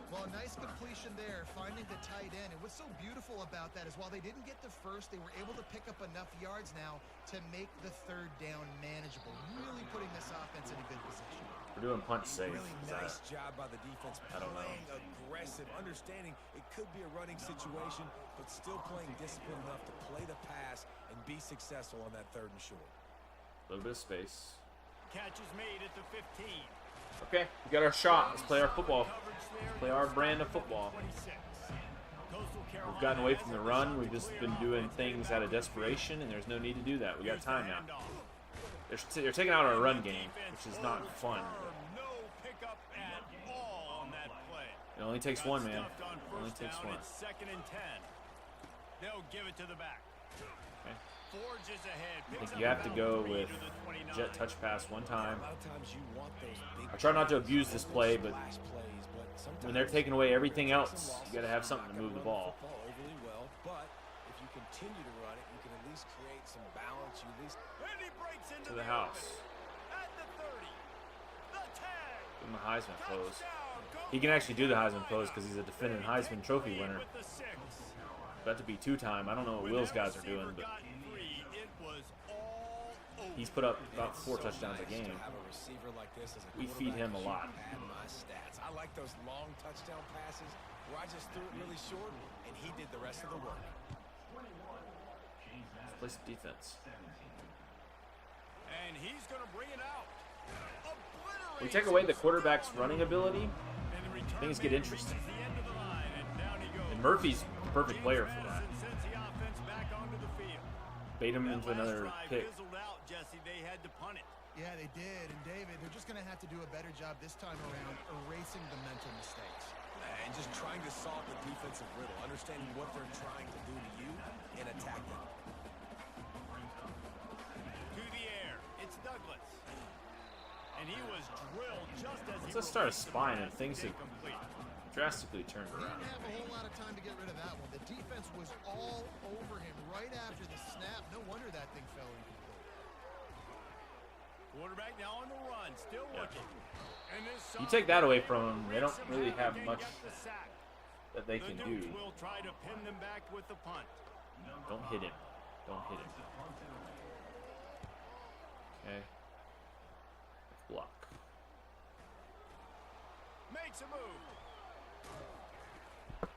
Well, a nice completion there, finding the tight end. And what's so beautiful about that is while they didn't get the first, they were able to pick up enough yards now to make the 3rd down manageable, really putting this offense in a good position. We're doing punch safe. Really nice job by the defense, I don't know. playing aggressive, understanding it could be a running situation, but still playing disciplined enough to play the pass and be successful on that 3rd and short. A little bit of space. Catch is made at the 15. Okay, we got our shot. Let's play our football. Play our brand of football. We've gotten away from the run. We've just been doing things out of desperation, and there's no need to do that. We got time now. They're taking out our run game, which is not fun. No pickup at all on that only takes one, man. Stuffed on It only first takes down. one. It's 2nd and 10. They'll give it to the back. Okay. Forges ahead. I Picks think you up have to about go 3 with to the 29. jet touch pass one time. A lot of times you want those big I try not to abuse this play, but splash plays, but when they're sometimes taking away everything you're gonna take else, some you got to losses. have You're something to not move the gonna run ball. football overly well, but if you continue to run it, you can at least create some balance. You at least And he breaks into To the house. At the 30. The 10. Give him the Heisman pose. Touchdown. He can actually do the Heisman pose because he's a defending Heisman Trophy winner. With the 6. About to be 2-time. I don't know what Will's guys are doing, but It was all over. he's put up about 4 touchdowns a nice game. to have a receiver like this as a We feed him a quarterback. lot. You pad my stats. I like those long touchdown passes where I just threw it really short and he did the rest of the work. Let's play some defense. And he's going to bring it out. We take away the quarterback's running ability, things get interesting. And Murphy's the perfect player for that. Bait him into another pick. Yeah, they did. And David, they're just going to have to do a better job this time around erasing the mental mistakes. And just trying to solve the defensive riddle, understanding what they're trying to do to you and attack them. To the air, it's Douglas. And he was drilled just as Let's just start a spine and things have drastically turned He around. didn't have a whole lot of time to get rid of that one. The defense was all over him right after the snap. No wonder that thing fell incomplete. Quarterback now on the run, still looking. And this You take that away from them, they don't really have much Get the sack. that they The can Dukes do. will try to pin them back with the punt. Don't hit him. Don't hit him. Okay. Let's block. Makes a move.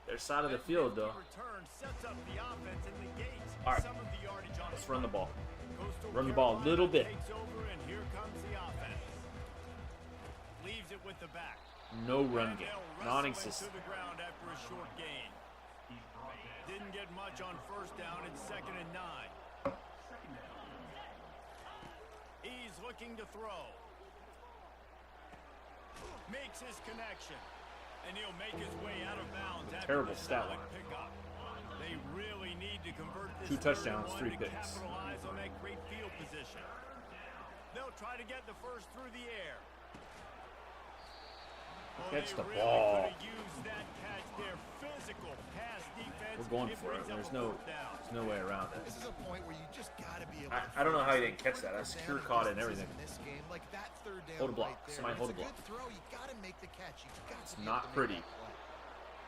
Their side of the field, though. Return sets up the offense and negates All right. some of the yardage on Let's the run the ball. Coastal Run the ball a little bit. Takes over and here comes the offense. Leaves it with the back. No run And game. they'll wrestle Non-existent. into the ground after a short gain. Didn't get much on first down. It's 2nd and 9. He's looking to throw. Makes his connection. And he'll make his way out of bounds. After Terrible the stat solid line. pickup. They really need to convert this 2 touchdowns, third 3 and 1 to picks. capitalize on that great field position. They'll try to get the first through the air. Catch the They ball. really could've used that catch. Their physical pass defense. We're going for it. brings up There's a no, fourth down. there's no way around This it. is a point where you just got to be able to I don't know how he didn't catch that. I critical secure down caught it and distances everything. in this game, like that third down Hold a block. right there. Somebody When hold it's a block. good throw, you got to make the catch. You got to be not able to pretty. make that play.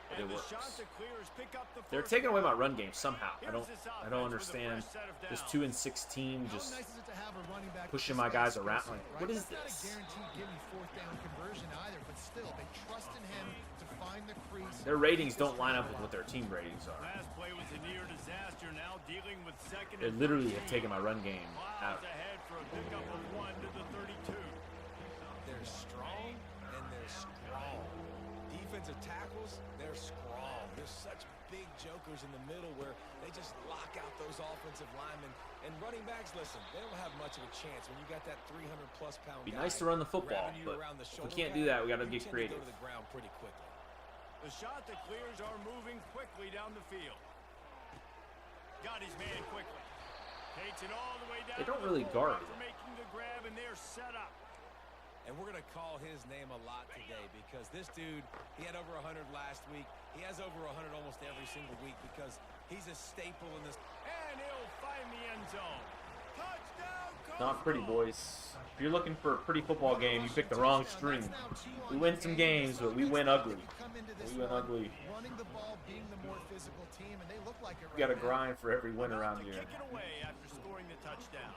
But it And the works. Chanticleers pick up the They're first taking away my down. run game somehow. I don't understand this 2 and 6 team How just nice is it to have a running back pushing with my this guys skill around. set, Like, right? what is That's this? not a guaranteed gimme fourth down conversion either, but still, they trust in him to find the crease. Their ratings don't line up with what their team ratings are. Last play was a near disaster. Now dealing with 2nd They and literally 13. have taken my run game Miles out. ahead for a pickup of 1 to the 32. They're strong and they're strong. Defensive tackles, they're strong. There's such big jokers in the middle where they just lock out those offensive linemen. And running backs, listen, they don't have much of a chance when you got that 300-plus pound Be guy nice to run the football, grabbing you but around the if we shoulder can't do pad, that, we got to you get tend creative. to go to the ground pretty quickly. The Chanticleers are moving quickly down the field. Got his man quickly. Takes it all the way down. They don't to the really fullback guard. for making the grab, and they're set up. And we're going to call his name a lot today because this dude, he had over 100 last week. He has over 100 almost every single week because he's a staple in this. And he'll find the end zone. Touchdown, Not pretty, Coastal. boys. If you're looking for a pretty football game, you picked the wrong string. We win some games, but we win ugly. We win ugly. Running the ball, being the more physical team, and they look like it We got to right now. grind for every win About around to here. kick it away after scoring the touchdown.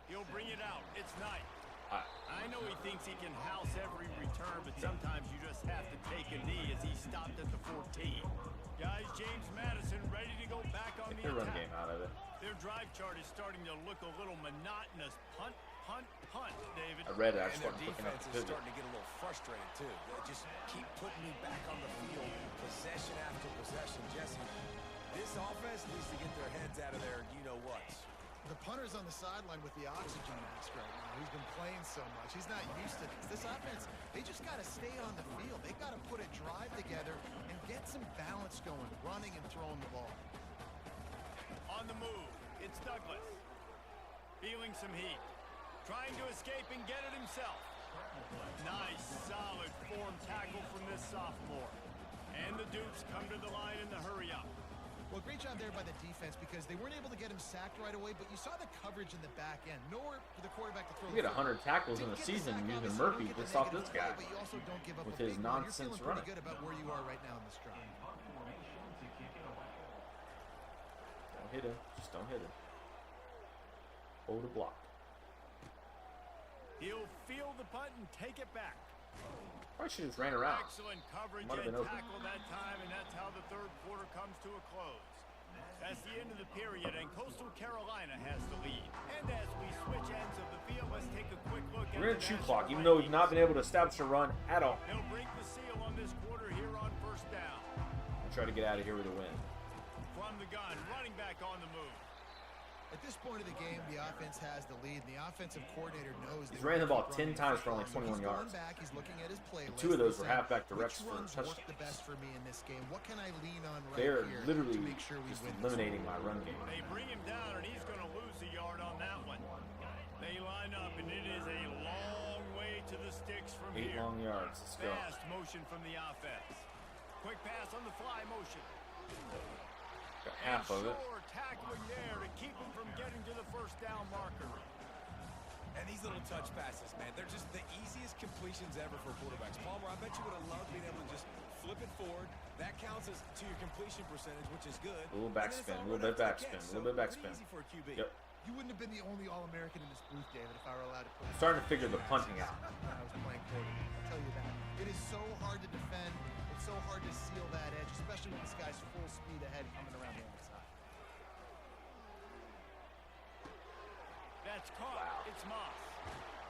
He'll bring it out. It's Knight. I know he thinks he can house every return, but sometimes you just have to take a knee as he stopped at the 14. Guys, James Madison ready to go back on Get the their run attack. game out of it. Their drive chart is starting to look a little monotonous. Punt, punt, punt, David. I read it. I And just their wasn't quick enough defense to is pivot. starting to get a little frustrated, too. They just keep putting me back on the field, possession after possession. Jesse, this offense needs to get their heads out of their you-know-whats. The punter's on the sideline with the oxygen mask right now. He's been playing so much. He's not used to this. This offense, they just got to stay on the field. They've got to put a drive together and get some balance going, running and throwing the ball. On the move, it's Douglas. Feeling some heat. Trying to escape and get it himself. Nice, solid form tackle from this sophomore. And the Dukes come to the line in the hurry-up. Well, great job there by the defense because they weren't able to get him sacked right away, but you saw the coverage in the back end. Nowhere for the quarterback to throw. We get 100 tackles in a season using Murphy to stop this guy but you also don't give up with a his big one. nonsense You're feeling running. pretty good about where you are right now in this drive. Don't hit him. Just don't hit him. Hold the block. He'll field the punt and take it back. Probably should have just ran around. Excellent coverage Might have and been open. tackle that time, and that's how the third quarter comes to a close. That's the end of the period, and Coastal Carolina has the lead. And as we switch ends of the field, let's take a quick look at We're in the shoot national clock, even though we've rankings. not been able to establish a run at all. He'll break the seal on this quarter here on first down. We'll try to get out of here with a win. From the gun, running back on the move. At this point of the game, the offense has the lead, and the offensive coordinator knows He's they ran the want ball to 10 keep times running for only the ball. So 21 he's yards. going back, he's looking at his play And list, 2 of those he's were saying, halfback directs which for runs work touchdowns. the best for me in this game? What can I lean on right They're here literally to make sure we just win this eliminating one? my run game. They bring him down, and he's going to lose a yard on that one. They line up, and it is a long way to the sticks from 8 here. long yards. Let's go. Fast motion from the offense. Quick pass on the fly motion. Got half of it. Sure tackling there to keep him from getting to the first down marker. And these little touch passes, man, they're just the easiest completions ever for quarterbacks. Palmer, I bet you would have loved being able to just flip it forward. That counts as to your completion percentage, which is good. A little And then it's backspin, all a little right bit up to the backspin, catch, a little bit so backspin. pretty easy for a QB. Yep. You wouldn't have been the only All-American in this booth, David, if I were allowed to put I'm starting to figure the punting out. when I was playing quarterback. I'll tell you that. It is so hard to defend. It's so hard to seal that edge, especially with this guy's full speed ahead coming around the outside. That's caught. It's Moss.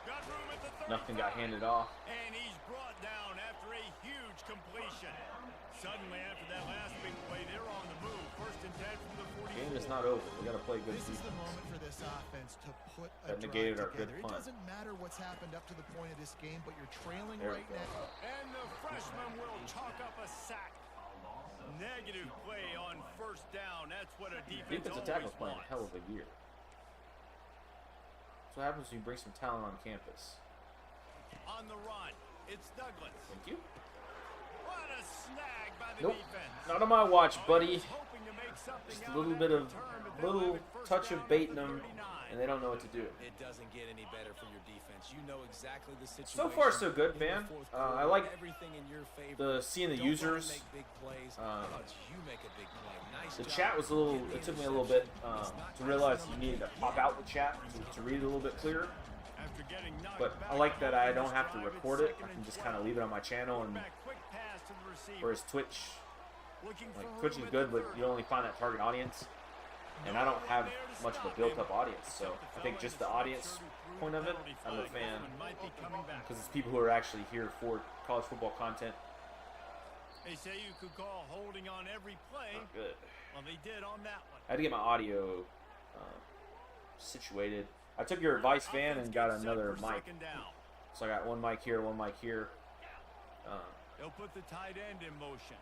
Got room at the 35. Nothing got handed off. And he's brought down after a huge completion. Suddenly, after that last big play, they're on the move. First and 10 from the 44. Game is not over. We got to play good This is the defense. moment for this offense to put a That drive negated our good together. It punt. doesn't matter what's happened up to the point of this game, but you're trailing There we right go. now. And the freshman will chalk up a sack. Negative play on first down. That's what a defense Defensive always tackle's playing a wants. hell of a year. That's what happens when you bring some talent on campus. On the run, it's Douglas. Thank you. What a snag by the Nope. defense. Not on my watch, buddy. Always hoping to make something Just a out little of bit that of return, but they'll little have it first touch down of at baiting the them, 39. and they don't know what to do. It doesn't get any better for your defense. You know exactly the situation. So far, so good, in the man. fourth I quarter. like everything in your favor. seeing the Don't let them users. make big plays. Uh, How about you make a big play? Nice The job. chat was a little. Get the It took me a little bit interception. It's not to realize just you another needed to kick. pop out the chat to read it a little bit clearer. After getting knocked But I back like that I on don't this have to drive, it's record it. second I can and just 12. kind of leave it on my channel, and Quarterback, quick pass to the receiver. whereas Twitch, Looking for like Twitch room is at good, the but 30. you only find that target audience, and I don't have much of a built-up audience. So I think just the audience point of it, I'm a fan Might be coming back. because it's people who are actually here for college football content. They say you could call holding on every play. Not good. Well, they did on that one. I had to get my audio situated. I took your advice, Van, and got another mic. Second down. So I got one mic here, one mic here. They'll put the tight end in motion.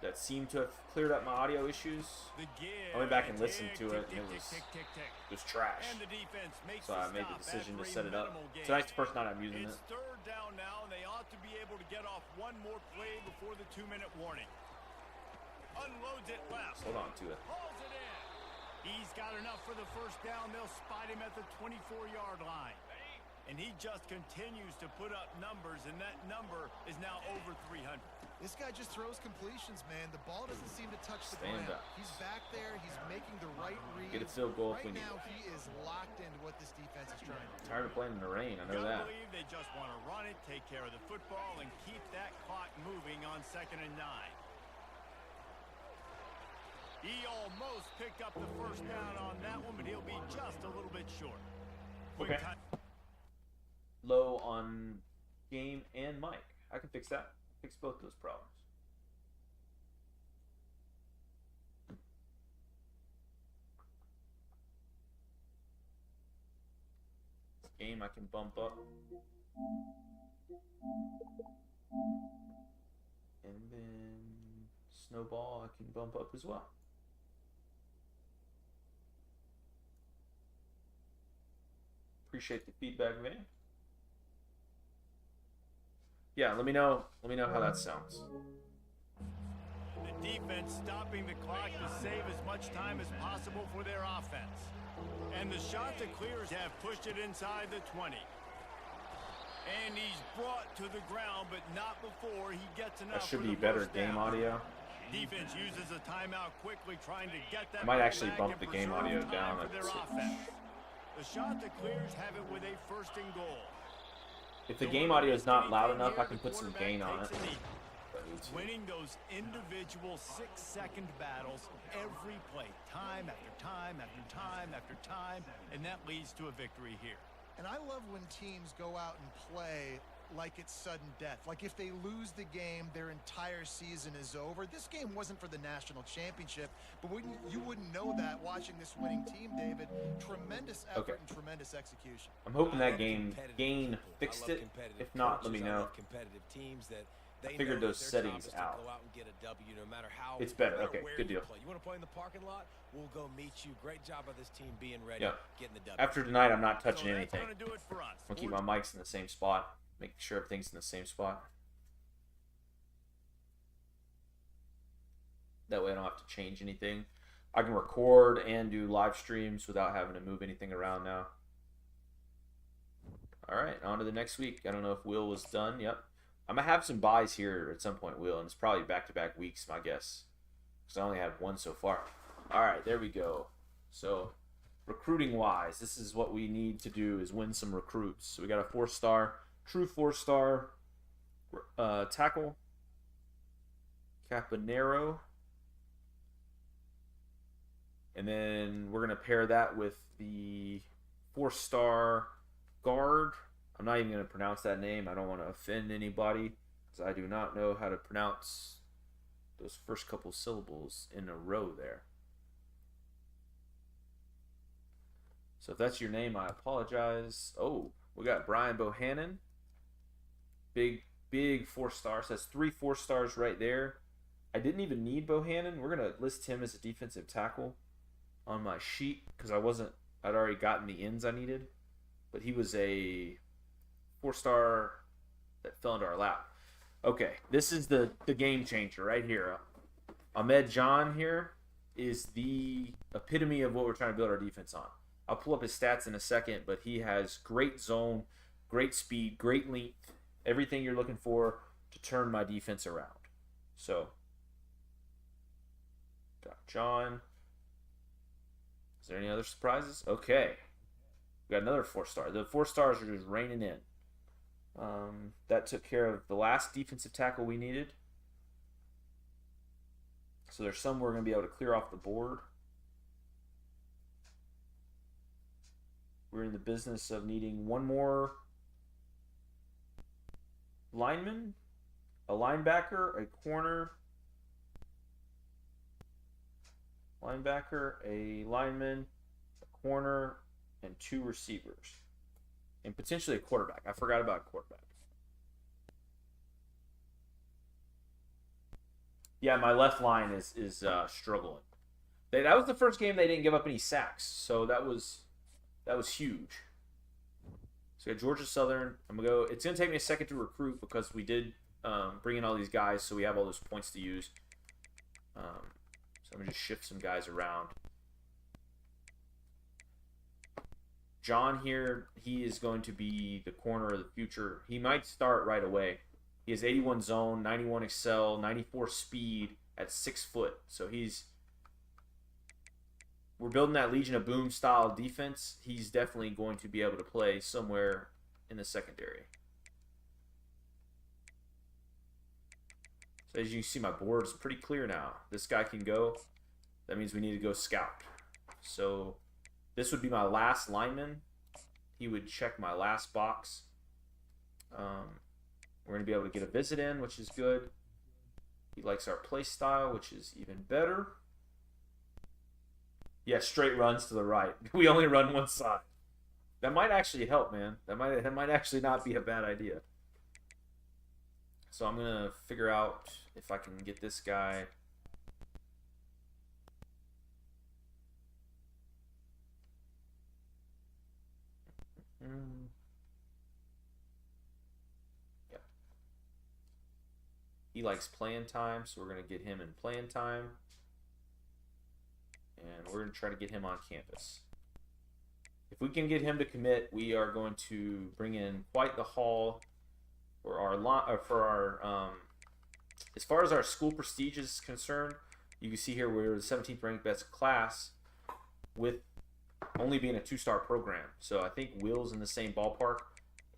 That seemed to have cleared up my audio issues. The give. I went back and listened tick, to it, tick, and it tick, was- tick, tick, tick. It was trash. And the defense makes So I made the decision to set it up. Tonight's the first night I'm using it. It's third down now, and they ought to be able to get off one more play before the 2-minute warning. Unloads it left. Hold on to it. Hauls it in. He's got enough for the first down. They'll spot him at the 24-yard line. And he just continues to put up numbers, and that number is now over 300. This guy just throws completions, man. The ball doesn't seem to touch the Stand ground. up. He's back there. He's making the right read. Get a field goal if right we need now, it. he is locked into what this defense is trying to do. Tired of playing in the rain, I know Gotta that. believe they just want to run it, take care of the football, and keep that clock moving on 2nd and 9. He almost picked up the first down on that one, but he'll be just a little bit short. Quick Okay. time. Low on game and mic. I can fix that. Fix both those problems. This game I can bump up. snowball I can bump up as well. Appreciate the feedback, man. Yeah, let me know how that sounds. The defense stopping the clock to save as much time as possible for their offense. And the shot to clears have pushed it inside the 20. And he's brought to the ground, but not before he gets enough. That should be better game audio. Defense uses a timeout quickly, trying to get that. I might actually bump the game audio down. The shot to clears have it with a first and goal. If the game audio is not loud enough, I can put some gain on it. Winning those individual 6-second battles every play, time after time after time after time, and that leads to a victory here. And I love when teams go out and play like it's sudden death. Like if they lose the game, their entire season is over. This game wasn't for the national championship, but you wouldn't know that watching this winning team, David. Tremendous effort and tremendous execution. I'm hoping that gain fixed it. If not, let me know. I figured those settings out. It's better. Okay, good deal. You want to play in the parking lot? We'll go meet you. Great job by this team being ready. Yeah. Getting the W. After tonight, I'm not touching So anything. that's gonna do it for us. I'll keep my mics in the same spot. Making sure everything's in the same spot. That way I don't have to change anything. I can record and do live streams without having to move anything around now. All right, on to the next week. I don't know if Will was done. Yep. I'm going to have some buys here at some point, Will, and it's probably back-to-back weeks, my guess. Because I only had one so far. All right, there we go. So, recruiting-wise, this is what we need to do is win some recruits. So we got a 4-star, true 4-star tackle, Caponero. And then we're going to pair that with the 4-star guard. I'm not even going to pronounce that name. I don't want to offend anybody because I do not know how to pronounce those first couple syllables in a row there. So if that's your name, I apologize. Oh, we got Brian Bohannon. Big 4-stars. That's 3 4-stars right there. I didn't even need Bohannon. We're going to list him as a defensive tackle on my sheet because I'd already gotten the ends I needed. But he was a 4-star that fell into our lap. Okay, this is the game changer right here. Ahmed John here is the epitome of what we're trying to build our defense on. I'll pull up his stats in a second, but he has great zone, great speed, great length, everything you're looking for to turn my defense around. So, got John. Is there any other surprises? Okay. We got another 4-star. The 4-stars are just raining in. That took care of the last defensive tackle we needed. So there's some we're going to be able to clear off the board. We're in the business of needing one more lineman, a linebacker, a corner, linebacker, a lineman, a corner, and 2 receivers. And potentially a quarterback. I forgot about a quarterback. Yeah, my left line is struggling. That was the first game they didn't give up any sacks, so that was huge. So we got Georgia Southern. I'm gonna go. It's gonna take me a second to recruit because we did bring in all these guys, so we have all those points to use. So I'm gonna just shift some guys around. John here, he is going to be the corner of the future. He might start right away. He has 81 zone, 91 excel, 94 speed at 6 foot. So we're building that Legion of Boom style defense. He's definitely going to be able to play somewhere in the secondary. So as you can see, my board is pretty clear now. This guy can go. That means we need to go scout. So this would be my last lineman. He would check my last box. We're going to be able to get a visit in, which is good. He likes our play style, which is even better. Yeah, straight runs to the right. We only run one side. That might actually help, man. That might actually not be a bad idea. So I'm going to figure out if I can get this guy Yeah. He likes playing time, so we're going to get him in playing time. And we're going to try to get him on campus. If we can get him to commit, we are going to bring in quite the haul for our as far as our school prestige is concerned. You can see here we're the 17th ranked best class with only being a 2-star program. So I think Will's in the same ballpark,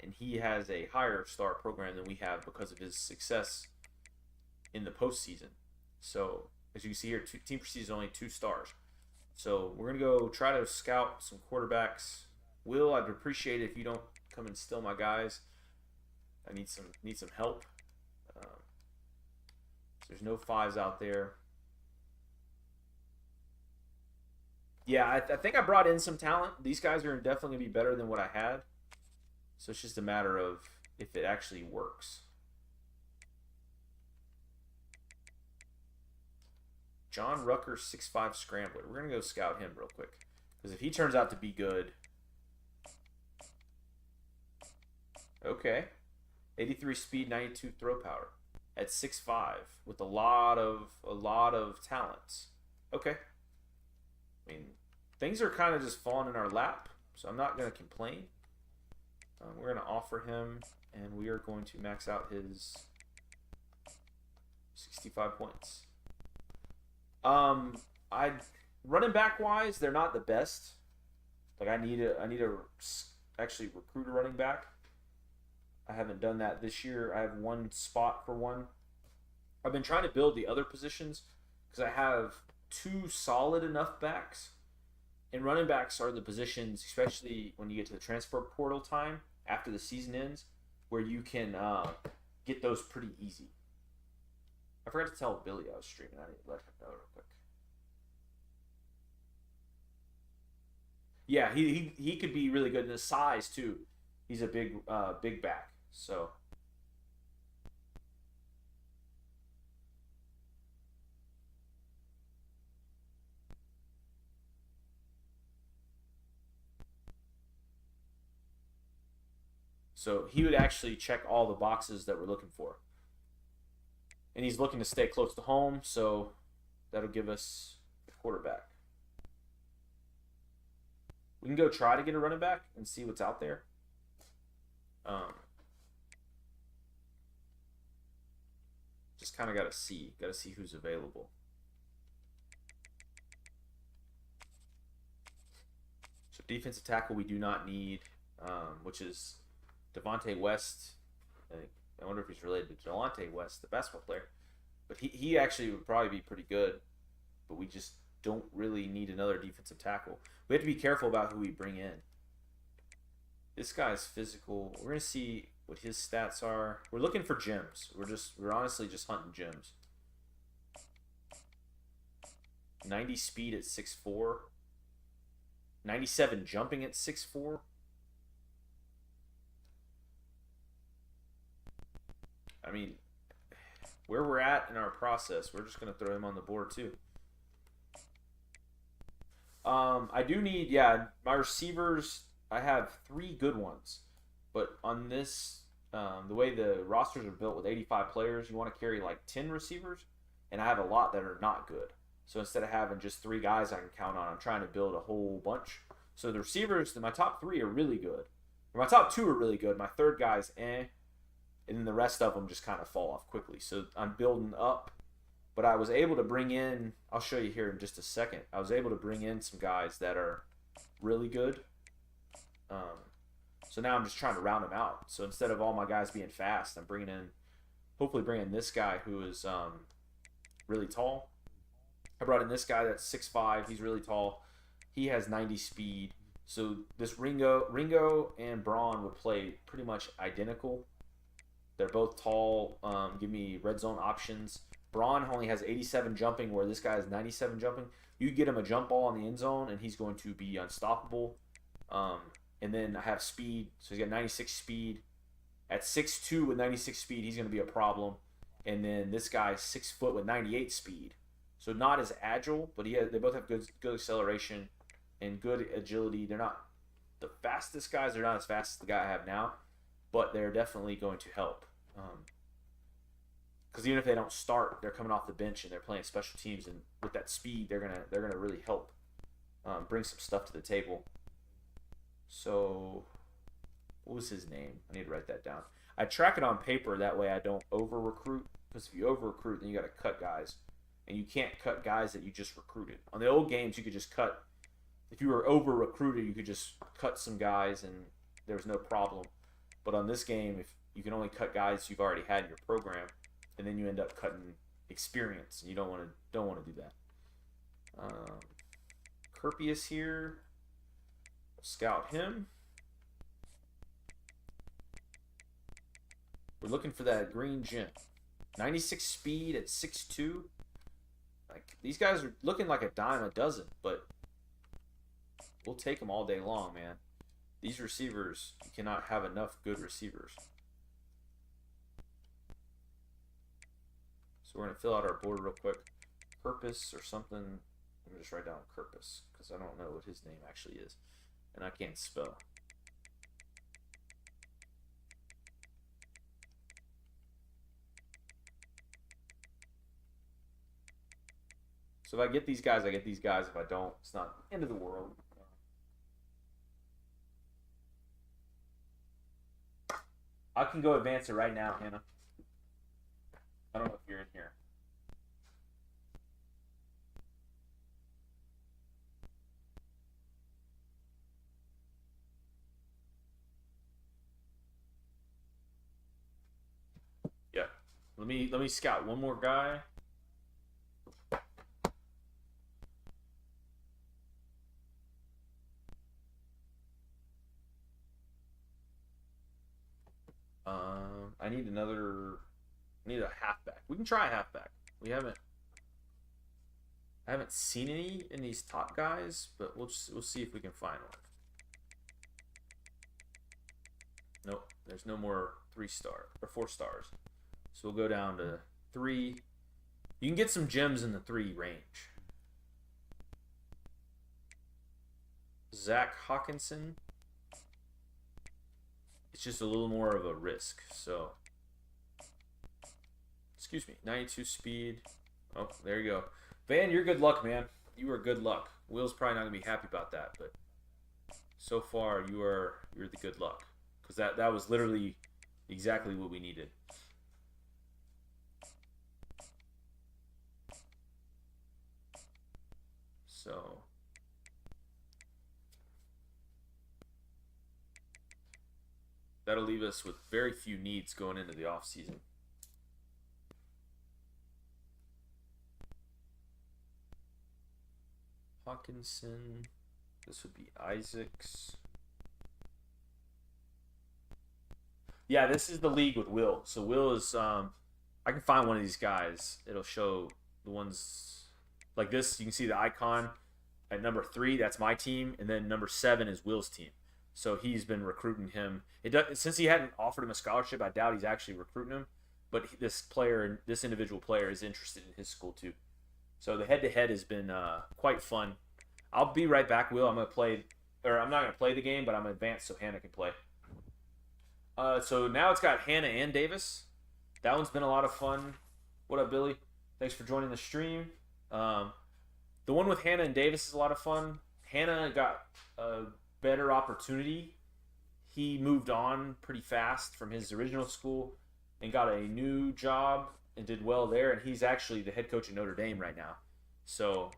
and he has a higher star program than we have because of his success in the postseason. So as you can see here, team prestige is only 2 stars. So we're going to go try to scout some quarterbacks. Will, I'd appreciate it if you don't come and steal my guys. I need some help. There's no 5s out there. Yeah, I think I brought in some talent. These guys are definitely going to be better than what I had. So it's just a matter of if it actually works. John Rucker, 6'5" scrambler. We're going to go scout him real quick. Because if he turns out to be good... Okay. 83 speed, 92 throw power. At 6'5", with a lot of talents. Okay. I mean, things are kind of just falling in our lap, so I'm not going to complain. We're going to offer him, and we are going to max out his 65 points. Running back wise, they're not the best. Like I need to actually recruit a running back. I haven't done that this year. I have one spot for one. I've been trying to build the other positions because I have 2 solid enough backs. And running backs are the positions, especially when you get to the transfer portal time after the season ends, where you can get those pretty easy. I forgot to tell Billy I was streaming. I need to let him know real quick. Yeah, he could be really good in his size too. He's a big back. So he would actually check all the boxes that we're looking for. And he's looking to stay close to home, so that'll give us a quarterback. We can go try to get a running back and see what's out there. Just kind of got to see who's available. So defensive tackle we do not need, which is Devontae West. I wonder if he's related to Delonte West, the basketball player. But he actually would probably be pretty good. But we just don't really need another defensive tackle. We have to be careful about who we bring in. This guy's physical. We're going to see what his stats are. We're looking for gems. We're honestly just hunting gems. 90 speed at 6'4". 97 jumping at 6'4". I mean, where we're at in our process, we're just going to throw him on the board too. I do need, my receivers, I have 3 good ones. But on this, the way the rosters are built with 85 players, you want to carry like 10 receivers. And I have a lot that are not good. So instead of having just 3 guys I can count on, I'm trying to build a whole bunch. So the receivers, my top 3 are really good. My top 2 are really good. My third guy's eh. And then the rest of them just kind of fall off quickly. So I'm building up. But I was able to bring in, I'll show you here in just a second. I was able to bring in some guys that are really good. So now I'm just trying to round them out. So instead of all my guys being fast, I'm hopefully bringing this guy who is really tall. I brought in this guy that's 6'5". He's really tall. He has 90 speed. So this Ringo and Braun would play pretty much identical. They're both tall, give me red zone options. Braun only has 87 jumping, where this guy has 97 jumping. You get him a jump ball in the end zone, and he's going to be unstoppable. And then I have speed, so he's got 96 speed. At 6'2" with 96 speed, he's going to be a problem. And then this guy's 6 foot with 98 speed. So not as agile, but they both have good acceleration and good agility. They're not the fastest guys. They're not as fast as the guy I have now, but they're definitely going to help. Because even if they don't start, they're coming off the bench and they're playing special teams, and with that speed, they're gonna really help bring some stuff to the table. So, what was his name? I need to write that down. I track it on paper, that way I don't over-recruit, because if you over-recruit, then you got to cut guys, and you can't cut guys that you just recruited. On the old games, you could just cut. If you were over-recruited, you could just cut some guys, and there was no problem. But on this game, if you can only cut guys you've already had in your program, and then you end up cutting experience, and you don't want to do that. Kirpius here. Scout him. We're looking for that green gem. 96 speed at 6'2". Like, these guys are looking like a dime a dozen, but we'll take them all day long, man. These receivers, you cannot have enough good receivers. So we're going to fill out our board real quick. Purpose or something. Let me just write down Purpose, because I don't know what his name actually is. And I can't spell. So if I get these guys, I get these guys. If I don't, it's not the end of the world. I can go advance it right now, Hannah. I don't know if you're in here. Yeah. Let me scout one more guy. I need a halfback. We can try a halfback. I haven't seen any in these top guys, but we'll see if we can find one. Nope, there's no more 3-star or 4 stars. So we'll go down to 3. You can get some gems in the 3 range. Zach Hawkinson. It's just a little more of a risk. So, excuse me, 92 speed. Oh, there you go. Van, you're good luck, man. You are good luck. Will's probably not gonna be happy about that, but so far you're the good luck, because that was literally exactly what we needed. So. That'll leave us with very few needs going into the offseason. Hawkinson. This would be Isaacs. Yeah, this is the league with Will. So Will is, I can find one of these guys. It'll show the ones like this. You can see the icon at number 3. That's my team. And then number 7 is Will's team. So he's been recruiting him. Since he hadn't offered him a scholarship, I doubt he's actually recruiting him. But this individual player is interested in his school too. So the head-to-head has been quite fun. I'll be right back, Will. I'm not going to play the game, but I'm going to advance so Hannah can play. So now it's got Hannah and Davis. That one's been a lot of fun. What up, Billy? Thanks for joining the stream. The one with Hannah and Davis is a lot of fun. Hannah got a better opportunity. He moved on pretty fast from his original school and got a new job and did well there, and he's actually the head coach at Notre Dame right now. So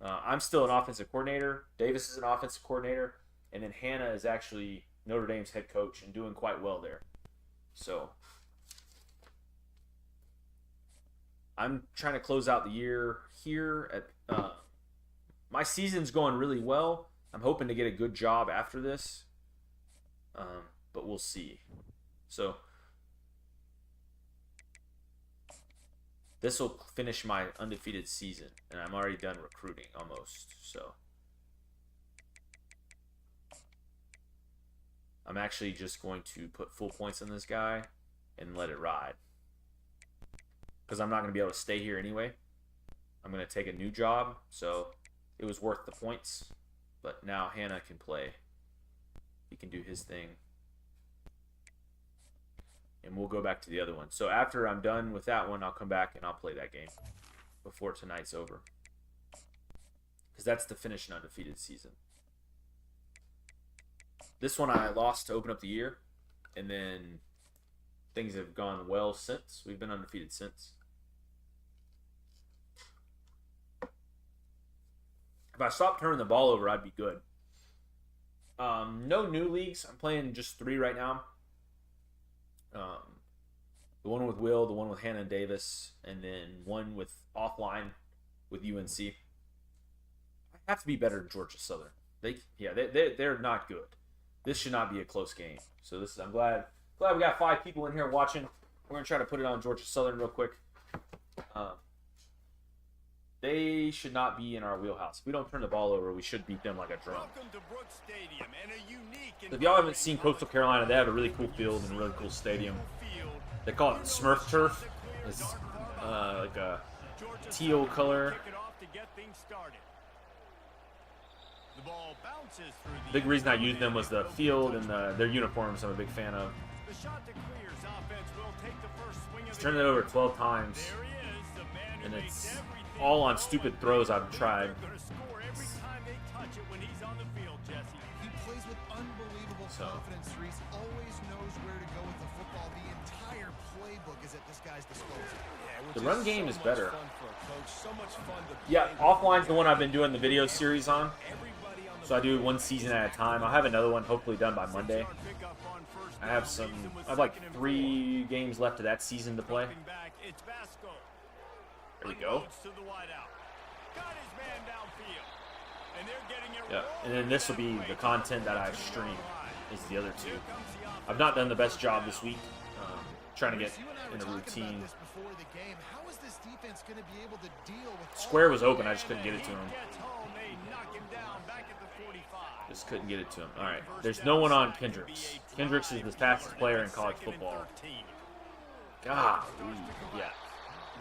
I'm still an offensive coordinator. Davis is an offensive coordinator, and then Hannah is actually Notre Dame's head coach and doing quite well there. So I'm trying to close out the year here. My season's going really well. I'm hoping to get a good job after this, but we'll see. So this will finish my undefeated season, and I'm already done recruiting almost. So I'm actually just going to put full points on this guy and let it ride, because I'm not going to be able to stay here anyway. I'm going to take a new job, so it was worth the points. But now Hannah can play. can do his thing. And we'll go back to the other one. So after I'm done with that one, I'll come back and I'll play that game before tonight's over. Because that's to finish an undefeated season. This one I lost to open up the year. And then things have gone well since. We've been undefeated since. If I stopped turning the ball over, I'd be good. No new leagues. I'm playing just 3 right now. The one with Will, the one with Hannah and Davis, and then one with offline with UNC. I have to be better than Georgia Southern. They're not good. This should not be a close game. So I'm glad we got 5 people in here watching. We're gonna try to put it on Georgia Southern real quick. They should not be in our wheelhouse. If we don't turn the ball over, we should beat them like a drum. If y'all haven't seen Coastal Carolina, they have a really cool field and a really cool stadium. They call it Smurf Turf. It's like a teal color. Big reason I used them was the field and their uniforms I'm a big fan of. He's turned it over 12 times. And it's all on stupid throws I've tried. He plays with unbelievable confidence. Reese always knows where to go with the football. The entire playbook is at this guy's disposal. The run game is better. Yeah, offline's the one I've been doing the video series on. So I do 1 season at a time. I'll have another one hopefully done by Monday. I have like 3 games left of that season to play. There we go. Yeah, and then this will be the content that I stream. Is the other 2. I've not done the best job this week. Trying to get in a routine. Square was open. I just couldn't get it to him. Just couldn't get it to him. All right. There's no one on Kendricks. Kendricks is the fastest player in college football. God, yeah.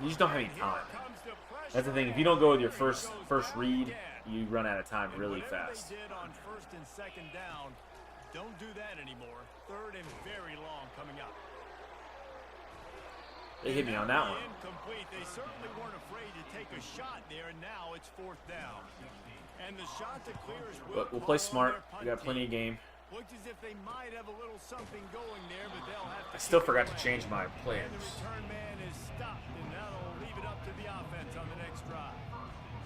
You just don't have any time. That's the thing. If you don't go with your first read, you run out of time really fast. Don't do that anymore. 3rd and very long coming up. They hit me on that one. They certainly weren't afraid to take a shot there, and now it's 4th down. And the shot to clear is But we'll play smart. We got plenty of game. Looks as if they might have a little something going there, but they'll have to. I still forgot to change my players. And the return man is stopped, and that'll leave it up to the offense on the next drive.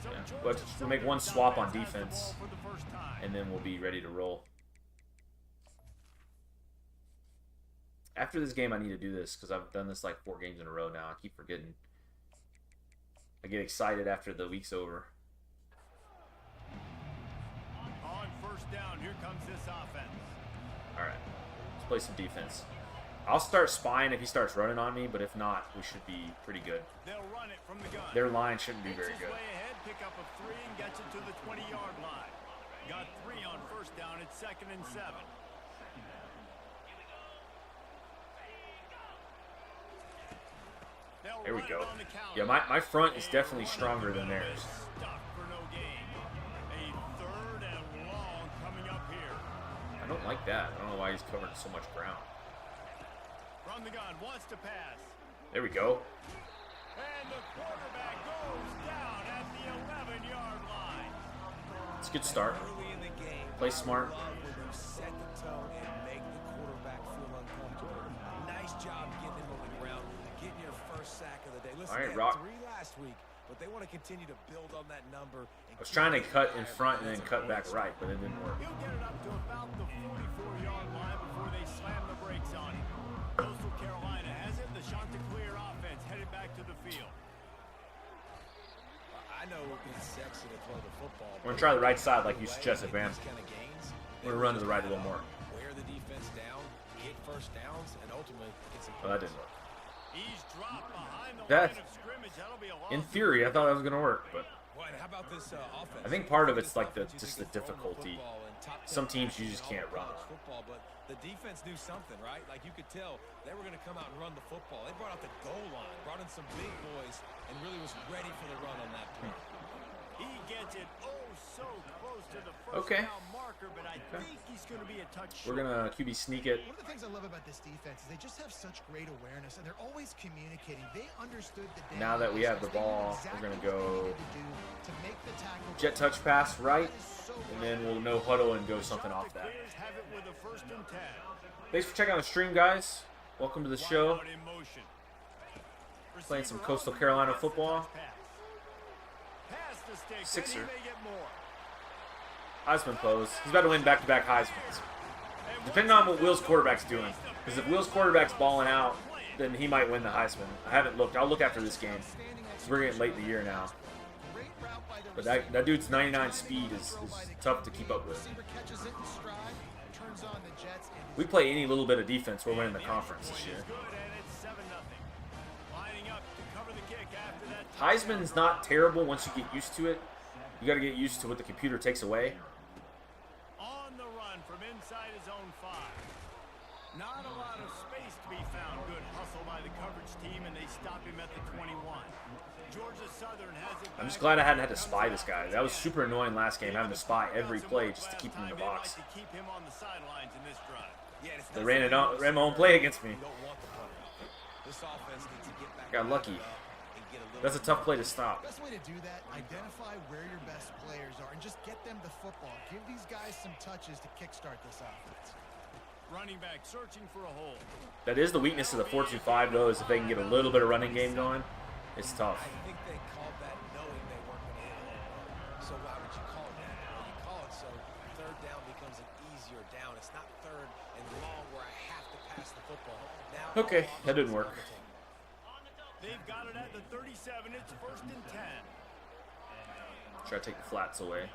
So But we'll make one swap on defense, and then we'll be ready to roll. After this game, I need to do this because I've done this like 4 games in a row now. I keep forgetting. I get excited after the week's over. On 1st down, here comes this offense. All right, let's play some defense. I'll start spying if he starts running on me, but if not, we should be pretty good. They'll run it from the gun. Their line shouldn't be very good. Way ahead, pick up a 3 and gets it to the 20-yard line. Got 3 on 1st down. It's 2nd and 7. There we go. Yeah, my front is definitely stronger than theirs. I don't like that. I don't know why he's covering so much ground. From the gun, wants to pass. There we go. And the quarterback goes down at the 11-yard line. It's a good start. Play smart. Set the tone and make the quarterback feel uncomfortable. Nice job getting him on the ground, getting your first sack of the day. Listen, all right, they had Rock. 3 last week, but they want to continue to build on that number. I was trying to cut in front and then cut back right, but it didn't work. He'll get it up to about the 44-yard line before they slam the brakes on him. Coastal Carolina has it. The Chanticleer offense headed back to the field. I know it's sexy to throw the football. We're going to try the right side like you suggested, man. We're going to run to the right a little more. Wear the defense down, get 1st downs, and ultimately get some. Well, that didn't work. He's dropped behind the That, line of scrimmage. That'll be a loss. in theory, I thought that was going to work, but How about this offense? I think part of it's like just the difficulty. Some teams you just can't run. Football, but the defense knew something, right? Like you could tell they were going to come out and run the football. They brought out the goal line, brought in some big boys, and really was ready for the run on that play. He gets it so close to the first Okay. down marker, but I think he's going to be a touch We're short. gonna QB sneak it. One of the things I love about this defense is they just have such great awareness, and they're always communicating. They understood the Now that we have the ball, we're gonna go to make the tackle. jet touch pass right, and then we'll no huddle and go something off that. Clears have it with a 1st and 10. Thanks for checking out the stream, guys. Welcome to the show. Wide out in motion. Playing some Receiver Coastal open, Carolina gets the football. touch pass. Pass the sticks, Sixer. and he may get more. Heisman pose. He's about to win back-to-back Heismans. Depending on what Will's quarterback's doing. Because if Will's quarterback's balling out, then he might win the Heisman. I haven't looked. I'll look after this game. We're getting late in the year now. But that dude's 99 speed is tough to keep up with. We play any little bit of defense, we're winning the conference this year. Good, and it's 7-0. Lining up to cover the kick after that. Heisman's not terrible once you get used to it. You got to get used to what the computer takes away. On the run from inside his own 5. Not a lot of space to be found. Good hustle by the coverage team, and they stop him at the 21. Georgia Southern has it. I'm just glad I hadn't had to spy this guy. That was super annoying last game, having to spy every play just to keep him in the box. To keep him on the sidelines in this drive. They ran my own play against me. You don't want the punter. This offense needs to get back Got lucky. and get a little That's a tough play to stop. Best way to do that, identify where your best players are and just get them the football. Give these guys some touches to kickstart this offense. Running back searching for a hole. That is the weakness of the 4-2-5, though, is if they can get a little bit of running game going, it's tough. I think they called that knowing they weren't going to hit a home run. So why would you call it that? Well, you call it so 3rd down becomes an easier down. It's not 3rd and long where I have to pass the football. Now, Okay, that didn't work. They've got it at the 37. It's 1st and 10. Try to take the flats away.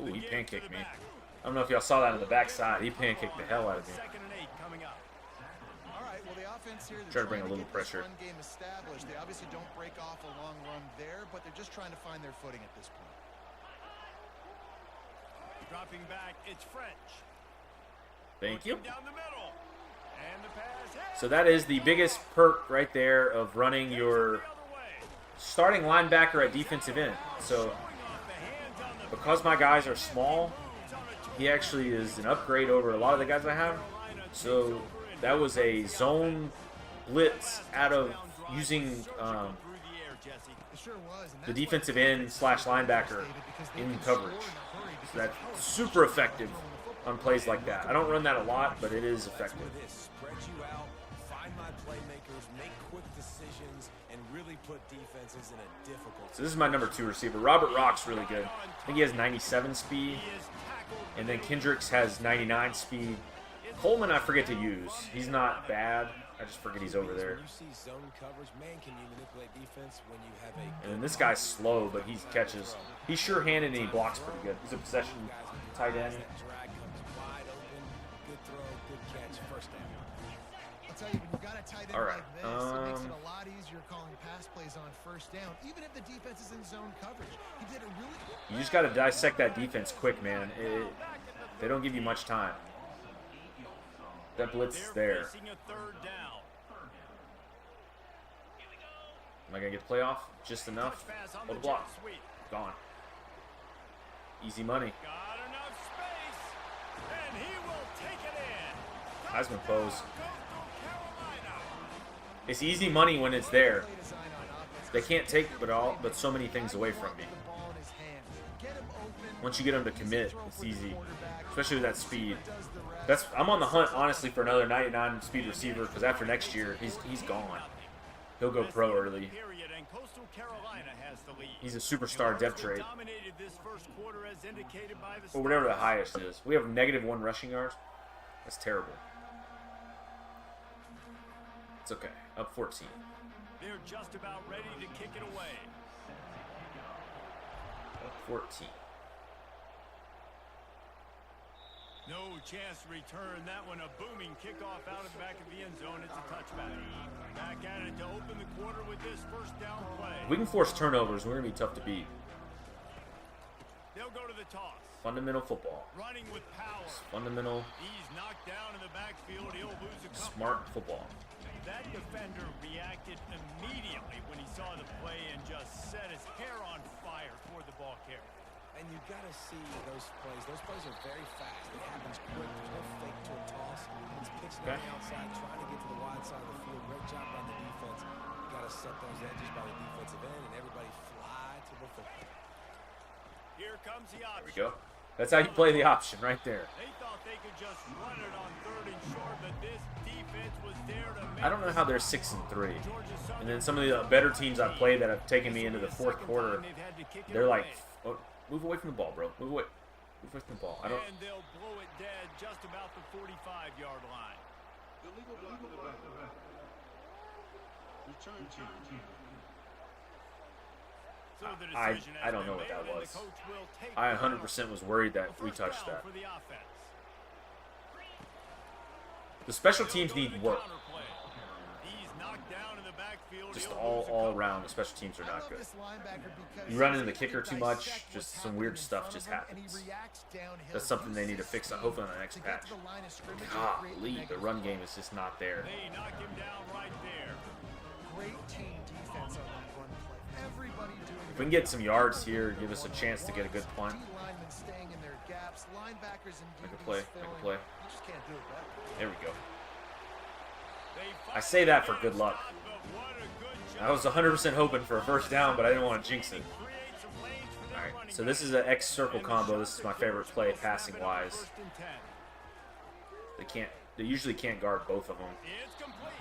Ooh, he pancaked me. I don't know if y'all saw that on the backside. He pancaked the hell out of me. 2nd and 8 coming up. All right, well, the offense here, Try to bring a little get this pressure. run game established. They obviously don't break off a long run there, but they're just trying to find their footing at this point. Dropping back, it's French. Thank you. Down the middle. And the pass hit. So that is the biggest perk right there of running your The other way. starting linebacker at defensive end. So Showing off the hands on the because my guys are small, he actually is an upgrade over a lot of the guys I have. So that was a zone blitz out of using through the air, Jesse. It sure was. And the that's defensive why end slash linebacker because they in can coverage. score in a hurry So because that's super effective on plays like that. I don't run that a lot, but it is effective. with this, spread you out, find my playmakers, make quick decisions, and really put defenses in a difficult So this is my number 2 receiver. Robert Rock's really good. I think he has 97 speed, and then Kendricks has 99 speed. Coleman I forget to use. He's not bad. I just forget he's over there. When you see zone coverage, man, can you manipulate defense when you have a And then this guy's slow, but he catches. He's sure-handed and he blocks pretty good. He's a possession tight end. that drag comes wide open, good throw, good catch, 1st down. I'll tell you, when you've got a tight end All right, like this, it makes it a lot easier calling pass plays on 1st down, even if the defense is in zone coverage. He did a really good You just got to dissect that defense quick, man. They don't give you much time. That blitz is there. Facing a 3rd down. Am I going to get the playoff? Just enough. Pass on Hold the the block. jet sweep. Gone. Easy money. Got enough space, and he will take it in. Heisman pose. Coastal Carolina. It's easy money when it's there. play design on offense. They can't take but so many things away from me. The ball in his hand. Get him open. Once you get them to commit, it's easy. Quarterback. Especially with that speed. Does the rest. I'm on the hunt, honestly, for another 99 speed receiver because after next year, he's gone. He'll go pro early. Period, and Coastal Carolina has the lead. He's a superstar depth Hurston trade. dominated this 1st quarter as indicated by the Or whatever the stats. highest is. We have -1 rushing yards. That's terrible. It's okay. Up 14. They're just about ready to kick it away. Up 14. No chance to return that one. A booming kickoff out of the back of the end zone. It's a touchback. Back at it to open the quarter with this 1st down play. If we can force turnovers, we're going to be tough to beat. They'll go to the toss. Fundamental football. Running with power. Fundamental, He's knocked down in the backfield. He'll lose a couple. smart football. That defender reacted immediately when he saw the play and just set his hair on fire toward the ball carrier. And you got to see those plays. Those plays are very fast. It happens quick. There's no fake to a toss. It's pitching on the outside, trying to get to the wide side of the field. Great job by the defense. You got to set those edges by the defensive end, and everybody fly to the football. Here comes the option. There we go. That's how you play the option right there. They thought they could just run it on 3rd and short, but this defense was there to make. I don't know how they're 6-3. And then some of the better teams I've played that have taken me into the 4th quarter, they're like, oh, move away from the ball, bro. Move away. Move away from the ball. I don't. And they'll blow it dead just about the 45-yard line. So the decision I don't has know been what that made, and was. the coach will take I the 100% was worried that we first touched down that. for the offense. The special teams need work. He's knocked down in the backfield. Just He'll lose a all couple. around, the special teams are I not love good. this linebacker because You run he's into the able to kicker too much, dissect just what's some weird happening in stuff front just of him, and he happens. reacts downhill. That's something they need to Uses fix, speed hopefully on the next to get patch. to the line of scrimmage and create Golly, the negative run play. game is just not there. They knock him down right there. Great team defense on that run play. Everybody doing If we can get some yards here, give us a chance to get a good punt. D linemen staying in their gaps, linebackers and Make a DBs play, filling. make a play. You just can't do it better. There we go. They I say that for good luck. but what a good I was 100% hoping for a first down, but I didn't want to jinx it. create some lanes for their Alright, running so this back. is an X circle combo. This is my favorite play passing wise. 1st and 10. They usually can't guard both of them. It's complete.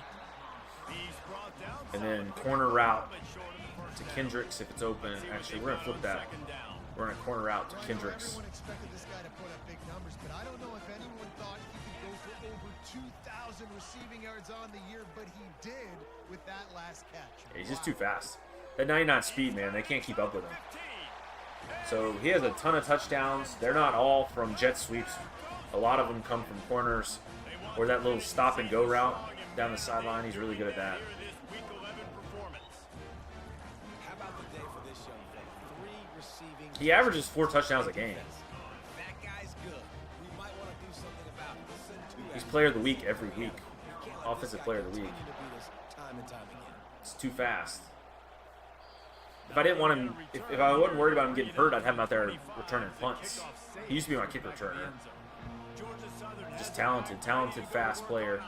He's brought down And then solid, corner route but short of the first to down. Kendricks if it's open. See what Actually, they we're gonna found flip on that. 2nd down. We're gonna corner out to Well, I know Kendricks. everyone expected this guy to put up big numbers, but I don't know if anyone thought he could go for over 2,000 receiving yards on the year, but he did with that last catch. Yeah, he's just Wow. too fast. That 99 speed, man, they can't keep up with him. So he has a ton of touchdowns. They're not all from jet sweeps. A lot of them come from corners or that little stop and go route down the sideline. He's really good at that. Here this week 11 performance. How about the day for this young fella? 3 receiving. He averages 4 touchdowns a game. That guy's good. We might want to do something about it. We'll send 2 He's out. player of the week every week. You can't let Offensive this guy player of the week. continue to beat us time and time again. It's too fast. If I didn't want him, if I wasn't worried about him getting hurt, I'd have him out there returning punts. He used to be my kick returner. Georgia Southern Just has talented, fast player.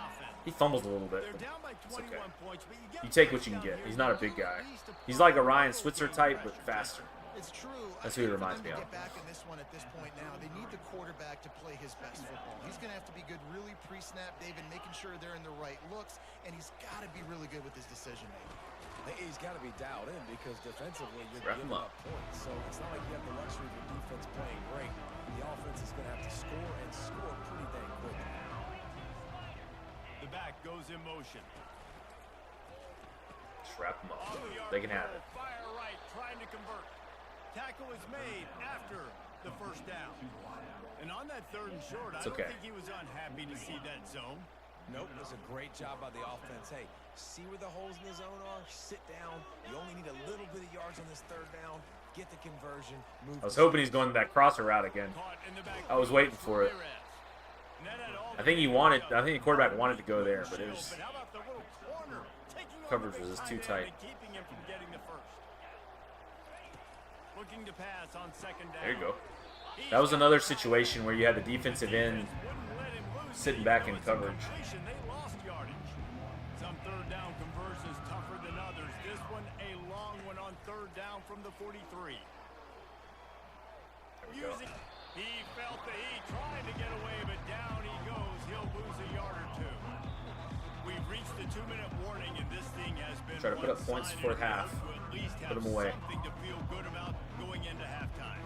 He fumbles a little bit, They're but down by it's 21 okay. points, but you You take what you can get. He's not a big guy. He's like a Ryan Switzer type, but faster. It's true. That's I who he think for reminds them me to of. Get back in this one at this point now. They need the quarterback to play his best football. He's going to have to be good, really pre-snap, David, making sure they're in the right looks, and he's got to be really good with his decision making. He's got to be dialed in because defensively you're Wrap him giving up. up points. So it's not like you have the luxury of your defense playing great. The offense is going to have to score and score pretty dang quick. The back goes in motion. Just wrap him up. On the arc They can have roll, it. Fire right, trying to convert. Tackle is made after the first down. And on that 3rd and short, I It's don't okay. think he was unhappy to see that zone. Nope, that's a great job by the offense. Hey, see where the holes in the zone are, sit down. You only need a little bit of yards on this 3rd down. Get the conversion, move. I was hoping he's going that crosser route again. Caught in the back I was waiting for it. And that had all I think the quarterback wanted to go there, but it was But how about the little corner taking over coverage big was just time too end tight. and keeping him from getting the first. Looking to pass on 2nd down. There you go. That was another situation where you had the defensive end Wouldn't let him loose. sitting back in Even though it's a coverage. completion, they lost yardage. Some 3rd down conversions tougher than others. This one a long one on 3rd down from the 43. There we go. He felt the heat, trying to get away, but down he goes. He'll lose a yard or 2. We've reached the 2-minute warning, and this thing has been Try to put up points one-sided. before half. We have to at least Put have 'em away. something to feel good about going into halftime.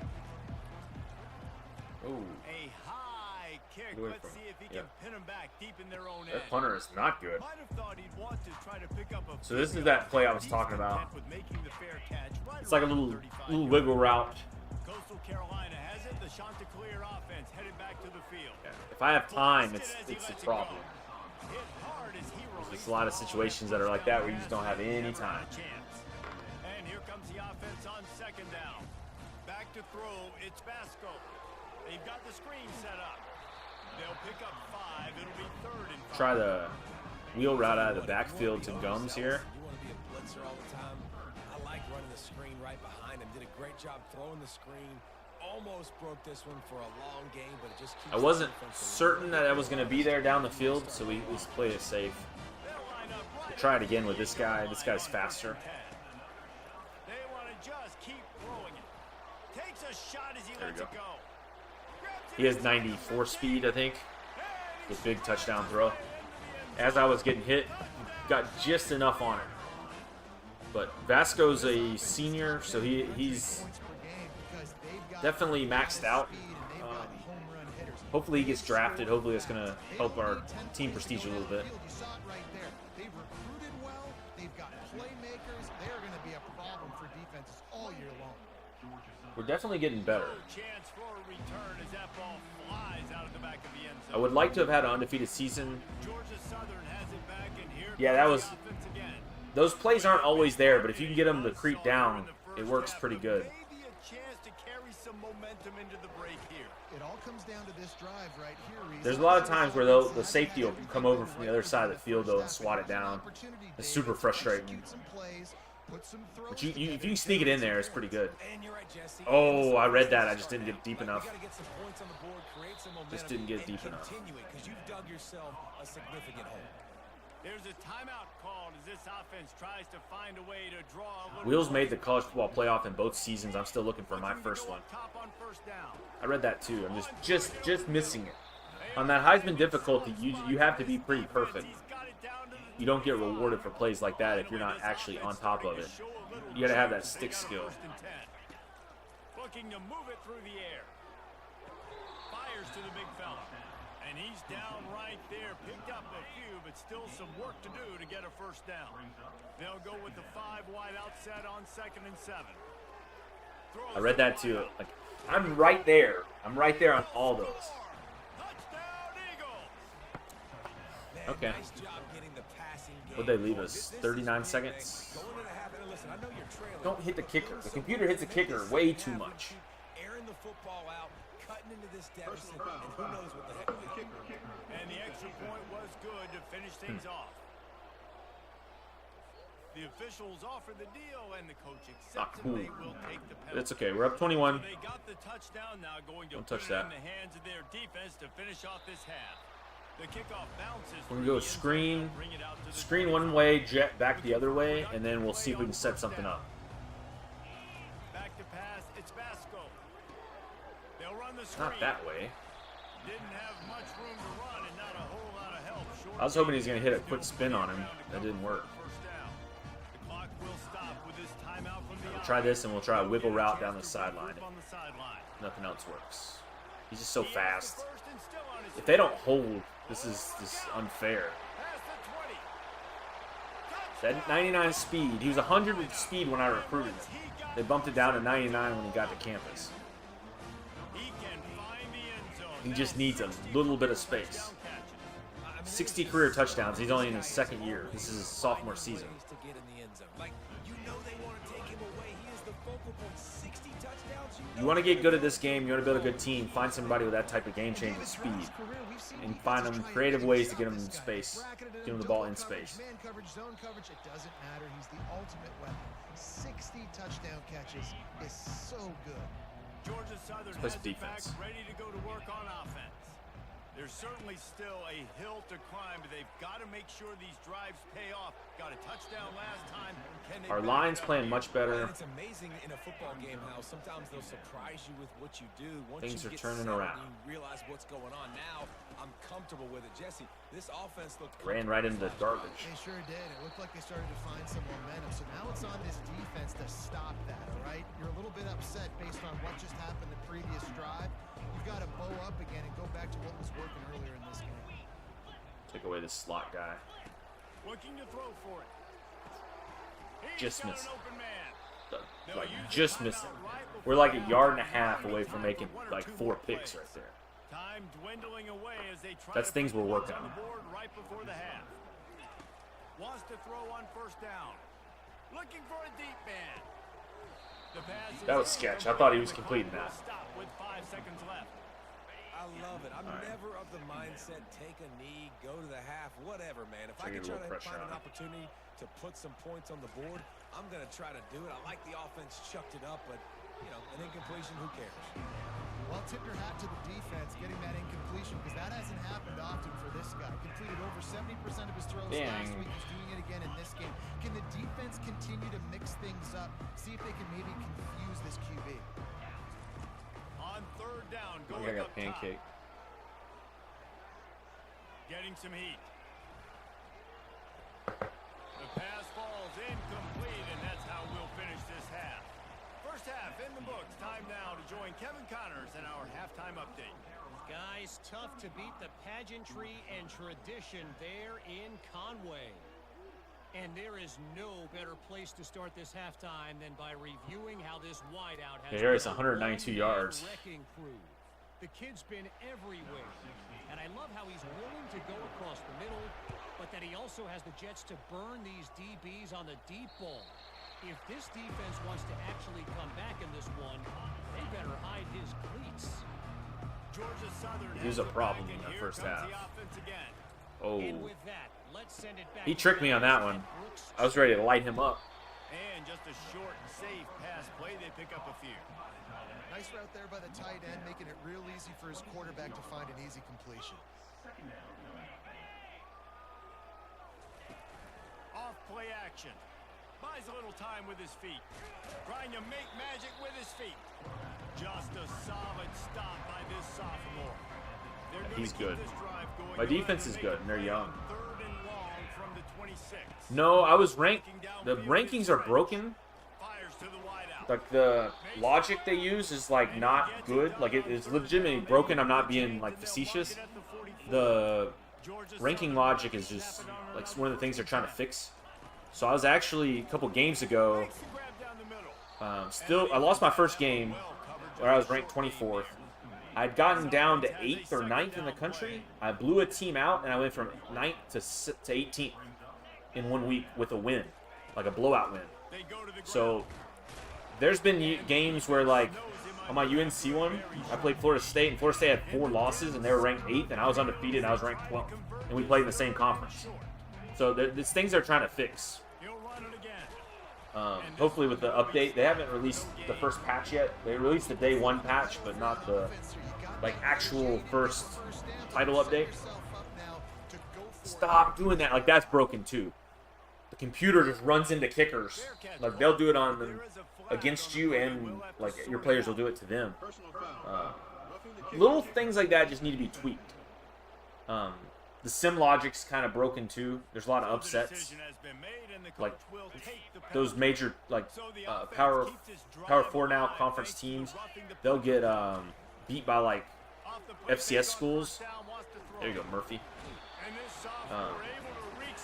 Ooh, A high kick. Get away Let's from see him. if he Yeah. can pin him back deep in their own that end. punter is not good. Might have thought he'd want to try to pick up a So this is field that goal, play I but was he's talking about. content with making the fair catch right It's like a around little 35 little yards. wiggle route. Coastal Carolina has it. The Chanticleer offense headed back to the field. Yeah. If I have time, Blasted as he it's a lets it go. problem. Hit hard as he There's released a lot of the ball. situations that are like that where you just don't have any Never time. had a chance. And here comes the offense on 2nd down. Back to throw. It's Basco. They've got the screen set up. They'll pick up 5. It'll be 3rd and 5. Try the wheel route out of the backfield to Gums here. You want to be a blitzer all the time. I like running the screen right behind him. Did a great job throwing the screen. Almost broke this one for a long game, but it just keeps I wasn't certain that I was going to be there down the field, so we played it safe. We'll try it again with this guy. This guy's faster. They want to just keep throwing it. Takes a shot as he lets it go. He has 94 speed, I think, with big touchdown throw. As I was getting hit, got just enough on it. But Vasco's a senior, so he's definitely maxed out. Hopefully he gets drafted. Hopefully that's going to help our team prestige a little bit. They've recruited well. They've got playmakers. They're going to be a problem for defenses all year long. We're definitely getting better. Chance for a return as that ball flies out of the back of the end zone. I would like to have had an undefeated season. Georgia Southern has it back, and here Yeah, that was... comes the offense again. Those plays aren't always there, but if you can get them to creep down, it works pretty good. Maybe a chance to carry some momentum into the break here. It all comes down to this drive right here, Reese. There's a lot of times where the safety will come over from the other side of the field, though, and swat it down. It's super frustrating. But if you can sneak it in there, it's pretty good. Oh, I read that. I just didn't get deep enough. Just didn't get deep enough. There's a timeout called as this offense tries to find a way to draw a little. Wheels made the college football playoff in both seasons. I'm still looking for my first one. Top on first down. I read that too. I'm just missing it. On that Heisman difficulty, you have to be pretty perfect. You don't get rewarded for plays like that if you're not actually on top of it. You got to have that stick skill. Looking to move it through the air. Fires to the big fella. And he's down right there. Picked up a few, but still some work to do to get a first down. They'll go with the 5 wide outset on 2nd and 7. I read that too. Like, I'm right there. I'm right there on all those. Okay. What'd they leave us? 39 seconds? Don't hit the kicker. The computer hits the kicker way too much. Airing the football out, cutting into this deficit, and who knows what the heck will kick. And the extra point was good to finish things off. The officials offer the deal, and the coach accepts it. They will take the penalty. It's okay. We're up 21. So they got the touchdown now, going to Don't put touch it that. in the hands of their defense to finish off this half. The kickoff bounces. We're gonna go screen one way, jet back the other way, and then we'll see if we can set something up. Back to pass, it's Vasco. They'll run the screen. Not that way. Didn't have much room to run and not a whole lot of help. I was hoping he was gonna hit a quick spin on him. That didn't work. First down. The clock will stop with this timeout from the We'll try this, and we'll try a wiggle route down the sideline. on the sideline. Nothing else works. He's just so fast. First and still on his If they don't hold, this is unfair. past the 20. That 99 speed, he was 100 with speed when I recruited him. They bumped it down to 99 when he got to campus. He can find the end zone. He just needs a little bit of space. 60 career touchdowns. He's only in his second year. This is his sophomore season. You want to get good at this game, you want to build a good team, find somebody with that type of game-changing speed. And find them creative ways to get them in space. Get them the ball in space. Man coverage, zone coverage, it doesn't matter. He's the ultimate weapon. 60 touchdown catches is so good. Georgia Southern Let's has play it back, defense. ready to go to work on offense. There's certainly still a hill to climb, but they've got to make sure these drives pay off. Got a touchdown last time. Can they Our back line's it up playing here? much better. It's amazing in a football game how sometimes they'll surprise you with what you do. Once Things you are get turning settled around. and you realize what's going on now, I'm comfortable with it. Jesse, this offense looked Ran right into the garbage. They sure did. It looked like they started to find some momentum. So now it's on this defense to stop that, all right? You're a little bit upset based on what just happened the previous drive. You've got to bow up again and go back to what was working earlier in this game. Take away this slot guy. Looking to throw for it. He's Just got missing. an open man. Like, just missing. We're like a yard and a half away from making like 4 picks right there. Time dwindling away as they try That's to things put we're working points on. the board right before the half. Wants to throw on first down. Looking for a deep man. The pass That was is sketch. in. I thought he was completing that. Stop with 5 seconds left. I love it. I'm never of the mindset, take a knee, go to the half, whatever, man. If I can try to find an opportunity to put some points on the board, I'm going to try to do it. I like the offense chucked it up, but, you know, an incompletion, who cares? Well, tip your hat to the defense getting that incompletion, because that hasn't happened often for this guy. Completed over 70% of his throws last week. He's doing it again in this game. Can the defense continue to mix things up? See if they can maybe confuse this QB. On third down, I going got up pancake. top. Getting some heat. The pass falls incomplete, and that's how we'll finish this half. First half in the books. Time now to join Kevin Connors in our halftime update. Guys, tough to beat the pageantry and tradition there in Conway. And there is no better place to start this halftime than by reviewing how this wideout has Here it's been a 192 yards. wrecking crew. The kid's been everywhere, and I love how he's willing to go across the middle, but that he also has the jets to burn these DBs on the deep ball. If this defense wants to actually come back in this one, they better hide his cleats. Georgia Southern He was a problem in the first half. Oh, And with that, let's send it back he tricked me on that one. I was ready to light him up. And just a short and safe pass play, they pick up a few. Nice route there by the tight end, making it real easy for his quarterback to find an easy completion. Off play action. Buys a little time with his feet. Trying to make magic with his feet. Just a solid stop by this sophomore. He's good. My defense is good, and they're young. Third and long from the 26. No, I was ranked. The rankings are broken. Fires to the wide out. Like the logic they use is like not good. Like it is legitimately broken. I'm not being like facetious. The ranking logic is just like one of the things they're trying to fix. So I was actually a couple games ago. I lost my first game where I was ranked 24th. I'd gotten down to 8th or 9th in the country. I blew a team out, and I went from 9th to 18th in 1 week with a win, like a blowout win. So there's been games where, like, on my UNC one, I played Florida State, and Florida State had 4 losses, and they were ranked 8th, and I was undefeated, and I was ranked 12th. And we played in the same conference. So there's things they're trying to fix. Hopefully with the update, they haven't released the first patch yet. They released the day 1 patch, but not the like actual first title update. Stop doing that. Like that's broken too. The computer just runs into kickers. Like they'll do it on them against you, and like your players will do it to them. Little things like that just need to be tweaked. The sim logic's kind of broken too. There's a lot of upsets. Like those major like Power 4 now conference teams, they'll get beat by like FCS schools. There you go, Murphy.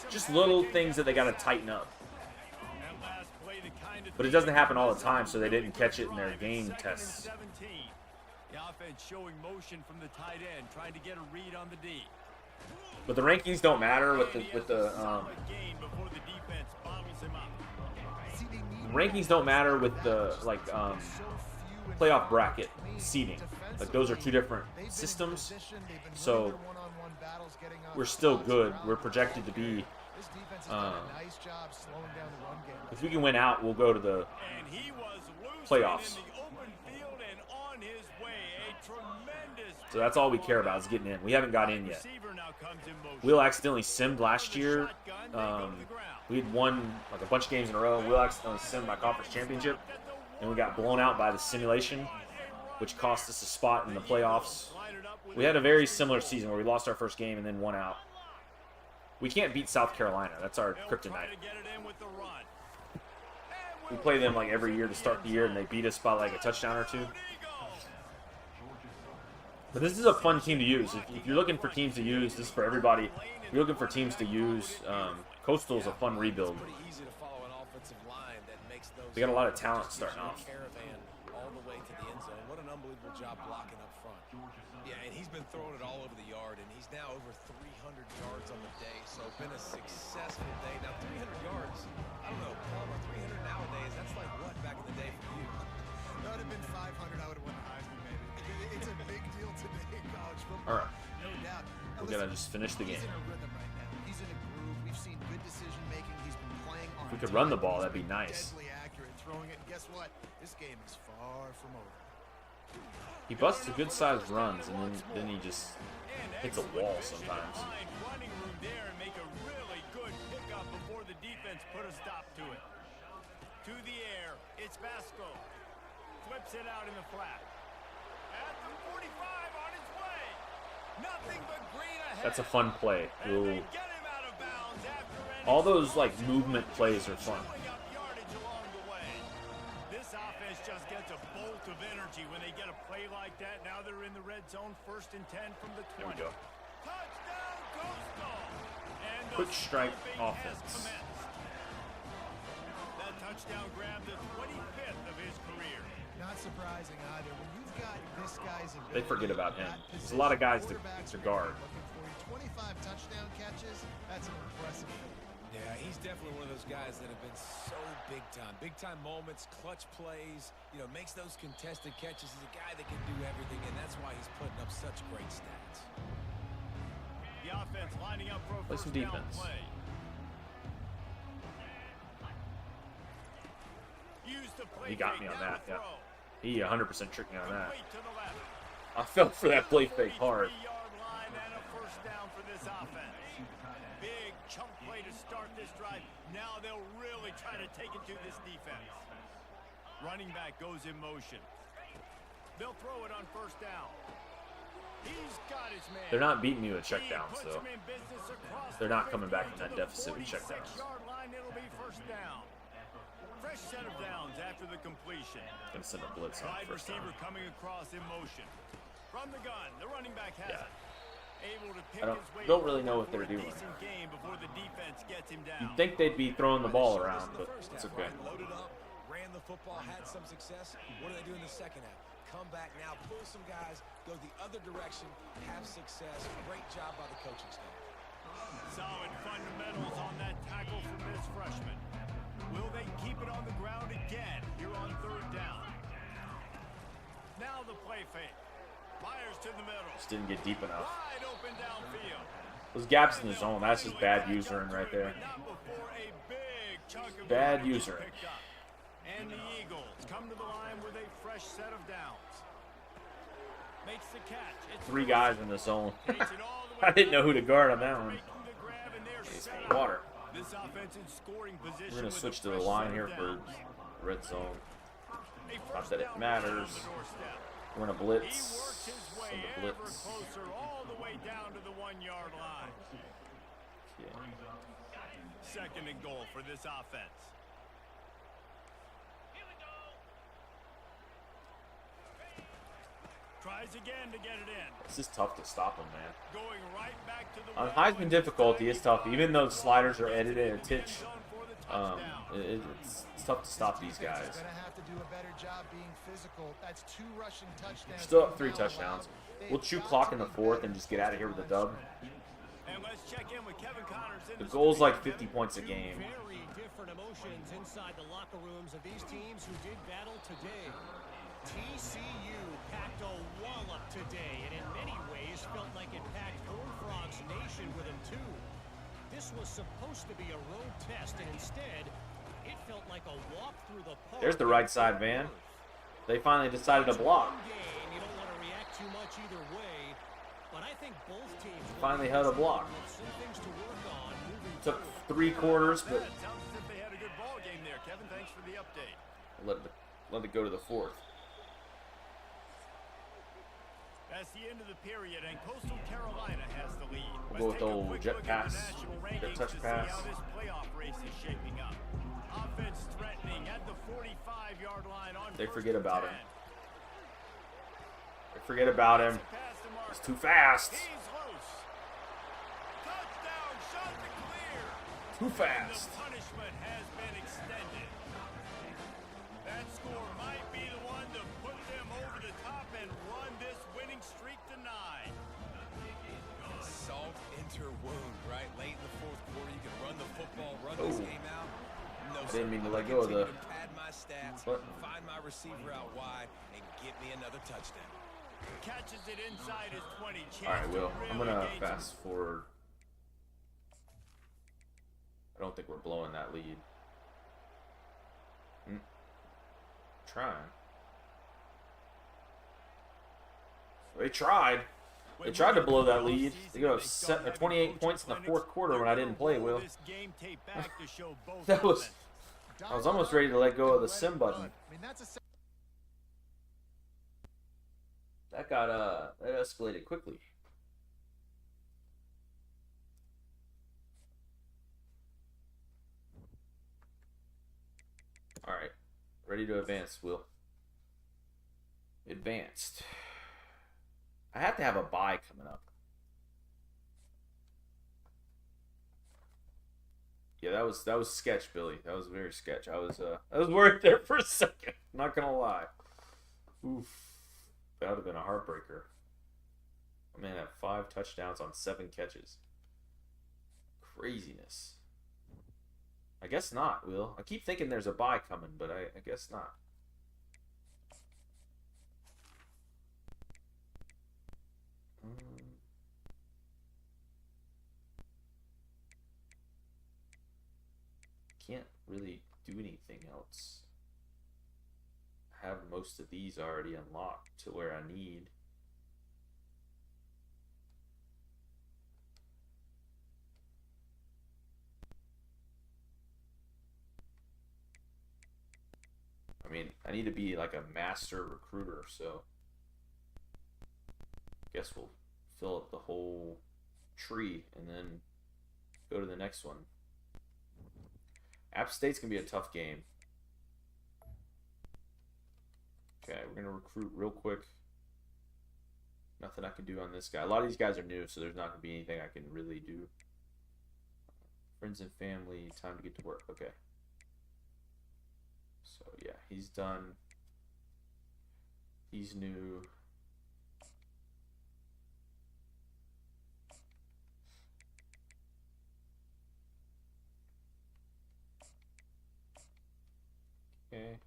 Just little things that they got to tighten up. But it doesn't happen all the time, so they didn't catch it in their game tests. The offense showing motion from the tight end, trying to get a read on the D. But the rankings don't matter with the rankings don't matter with the like playoff bracket seeding. Like those are 2 different systems. So we're still good. We're projected to be. If we can win out, we'll go to the playoffs. So that's all we care about is getting in. We haven't got in yet. Will accidentally simmed last year. We had won like a bunch of games in a row. Will accidentally simmed my conference championship, and we got blown out by the simulation, which cost us a spot in the playoffs. We had a very similar season where we lost our first game and then won out. We can't beat South Carolina. That's our kryptonite. We play them like every year to start the year, and they beat us by like a touchdown or 2. But this is a fun team to use. If you're looking for teams to use, this is for everybody. If you're looking for teams to use, Coastal is a fun rebuild. We got a lot of talent starting off. All the way to the end zone. What an unbelievable job blocking up front. Yeah, and he's been throwing it all over the yard, and he's now over 300 yards on the day. So it's been a successful day. Now 300 yards, I don't know, Palmer, 300 nowadays, that's like what back in the day for you? That would have been 500, I would have won the Heisman, maybe. It's a big deal today in college gotta just finish the game. He's in a rhythm right now. He's in a groove. We've seen good decision making. He's been playing on. If we could run the ball, that'd be nice. Deadly accurate throwing it. And guess what? This game is far from over. He busts good sized runs, and then he just hits a wall sometimes. Running room there and make a really good pickup before the defense put a stop to it. To the air, it's Vasco. Flips it out in the flat. At the 45 on his way. Nothing but green ahead. That's a fun play. And Ooh. they get him out of bounds after an All those like movement plays are fun. showing up yardage along the way. This offense just gets a bolt of energy when they get a play like that. Now they're in the red zone, 1st and 10 from the 20. There we go. Touchdown, Coastal. And the Quick strike stomping has offense. commenced. That touchdown grabbed the 25th of his career. Not surprising either. When you've got this guy's ability, They forget about him. that There's a lot of guys to quarterbacks are guard. looking for you. 25 touchdown catches. That's an impressive thing. Yeah, he's definitely one of those guys that have been so big time. Big time moments, clutch plays, you know, makes those contested catches. He's a guy that can do everything, and that's why he's putting up such great stats. The offense lining up for a Play some first down defense. play. Used the play He got fake me on down that, the yeah. throw. He 100% tricked me on that. Complete to the left. I fell for that play fake hard. 43-yard line and a first down for this offense. Big chunk play to start this drive. Now they'll really try to take it to this defense. Running back goes in motion. They'll throw it on first down. He's got his man. They're not beating me with He checkdowns, puts though. him in business across They're the not coming back 50 from that to the deficit with checkdowns. 46-yard line. It'll be first down. Fresh set of downs after the completion. Gonna send a blitz on Wide first down. receiver coming across in motion. From the gun, the running back has Yeah. it. Able to pick I his way don't really know what for they're a doing. decent game before the defense gets him down. You'd think they'd be throwing the ball around, but it's okay. Loaded up, ran the football, had some success. What do they do in the second half? Come back now, pull some guys, go the other direction, have success. Great job by the coaching staff. Solid fundamentals on that tackle from this freshman. Will they keep it on the ground again here on third down? Now the play fake. Myers to the middle. Just didn't get deep enough. Wide open downfield. Those gaps in the zone, that's just bad usering right there. Not before a big chunk of Bad yardage is usering. picked up. And the Eagles come to the line with a fresh set of downs. Makes the catch. It's 3 guys in the zone. takes it all the way I didn't know who to down. guard on that one. Making the grab, and they're He's set got up. water. This offense in scoring position. We're gonna with a switch to the fresh line set here of for downs. red zone. A Not first that it down matters. on the doorstep. We're gonna He blitz. works his way Send the ever blitz. closer, all the way down to the 1-yard line. Yeah. 2nd and goal for this offense. Tries again to get it in. It's just tough to stop him, man. Going right back to the On well Heisman when difficulty, it's tough. time Even though sliders are edited a titch, zone for the touchdown. it's tough to stop these Defense guys. is gonna have to do a better job being physical. That's 2 rushing touchdowns. Still up they've 3 now touchdowns. allowed. We'll They've chew got clock to in the be 4th better and just get out of here with a dub. And let's check in with Kevin Connors in The the goal's studio. like 50 points a game. Very different emotions inside the locker rooms of these teams who did battle today. TCU packed a wallop today, and in many ways felt like it packed Horned Frogs Nation with them too. This was supposed to be a road test, and instead, it felt like a walk through the park. There's the right side, man. They finally decided to block. One game, you don't want to react too much either way, but I think both teams Finally had a block. some things to work on moving Took forward. 3 quarters, but That sounds as if they had a good ball game there. Kevin, thanks for the update. let it go to the 4th. That's the end of the period, and Coastal Carolina has the lead. We'll go with the Let's take a old quick jet look at pass, the national jet rankings touch to pass. see how this playoff race is shaping up. Offense threatening at the 45-yard line on They 1st forget and about 10. him. They forget about him. Pass to Mark. He's too fast. He's loose. Touchdown, shot to clear. Too And fast. the punishment has been extended. That score might be the one to put them over the top and run this winning streak to 9. Salt into her wound, right? Late in the 4th quarter, you can run the football, run this Oh. game out. No, I sir. didn't mean to I'm let gonna go of the continue to pad my stats, button. find my receiver out wide, and get me another touchdown. Catches it inside his 20. Alright, Will. I'm really gonna gain fast forward. I don't think we're blowing that lead. Trying. They tried. They tried to blow that lead. They got 28 points in the fourth quarter when I didn't play, Will. That was... I was almost ready to let go of the sim button. That got, that escalated quickly. Alright. Ready to advance, Will. Advanced. I have to have a bye coming up. Yeah, that was sketch, Billy. That was very sketch. I was worried there for a second. Not gonna lie. Oof. That would have been a heartbreaker. My man had 5 touchdowns on 7 catches. Craziness. I guess not, Will. I keep thinking there's a bye coming, but I guess not. Can't really do anything else. I have most of these already unlocked to where I need. I mean, I need to be like a master recruiter, so I guess we'll fill up the whole tree and then go to the next one. App State's going to be a tough game. Okay, we're going to recruit real quick. Nothing I can do on this guy. A lot of these guys are new, so there's not going to be anything I can really do. Friends and family, time to get to work. Okay. So, yeah, he's done. He's new. Okay.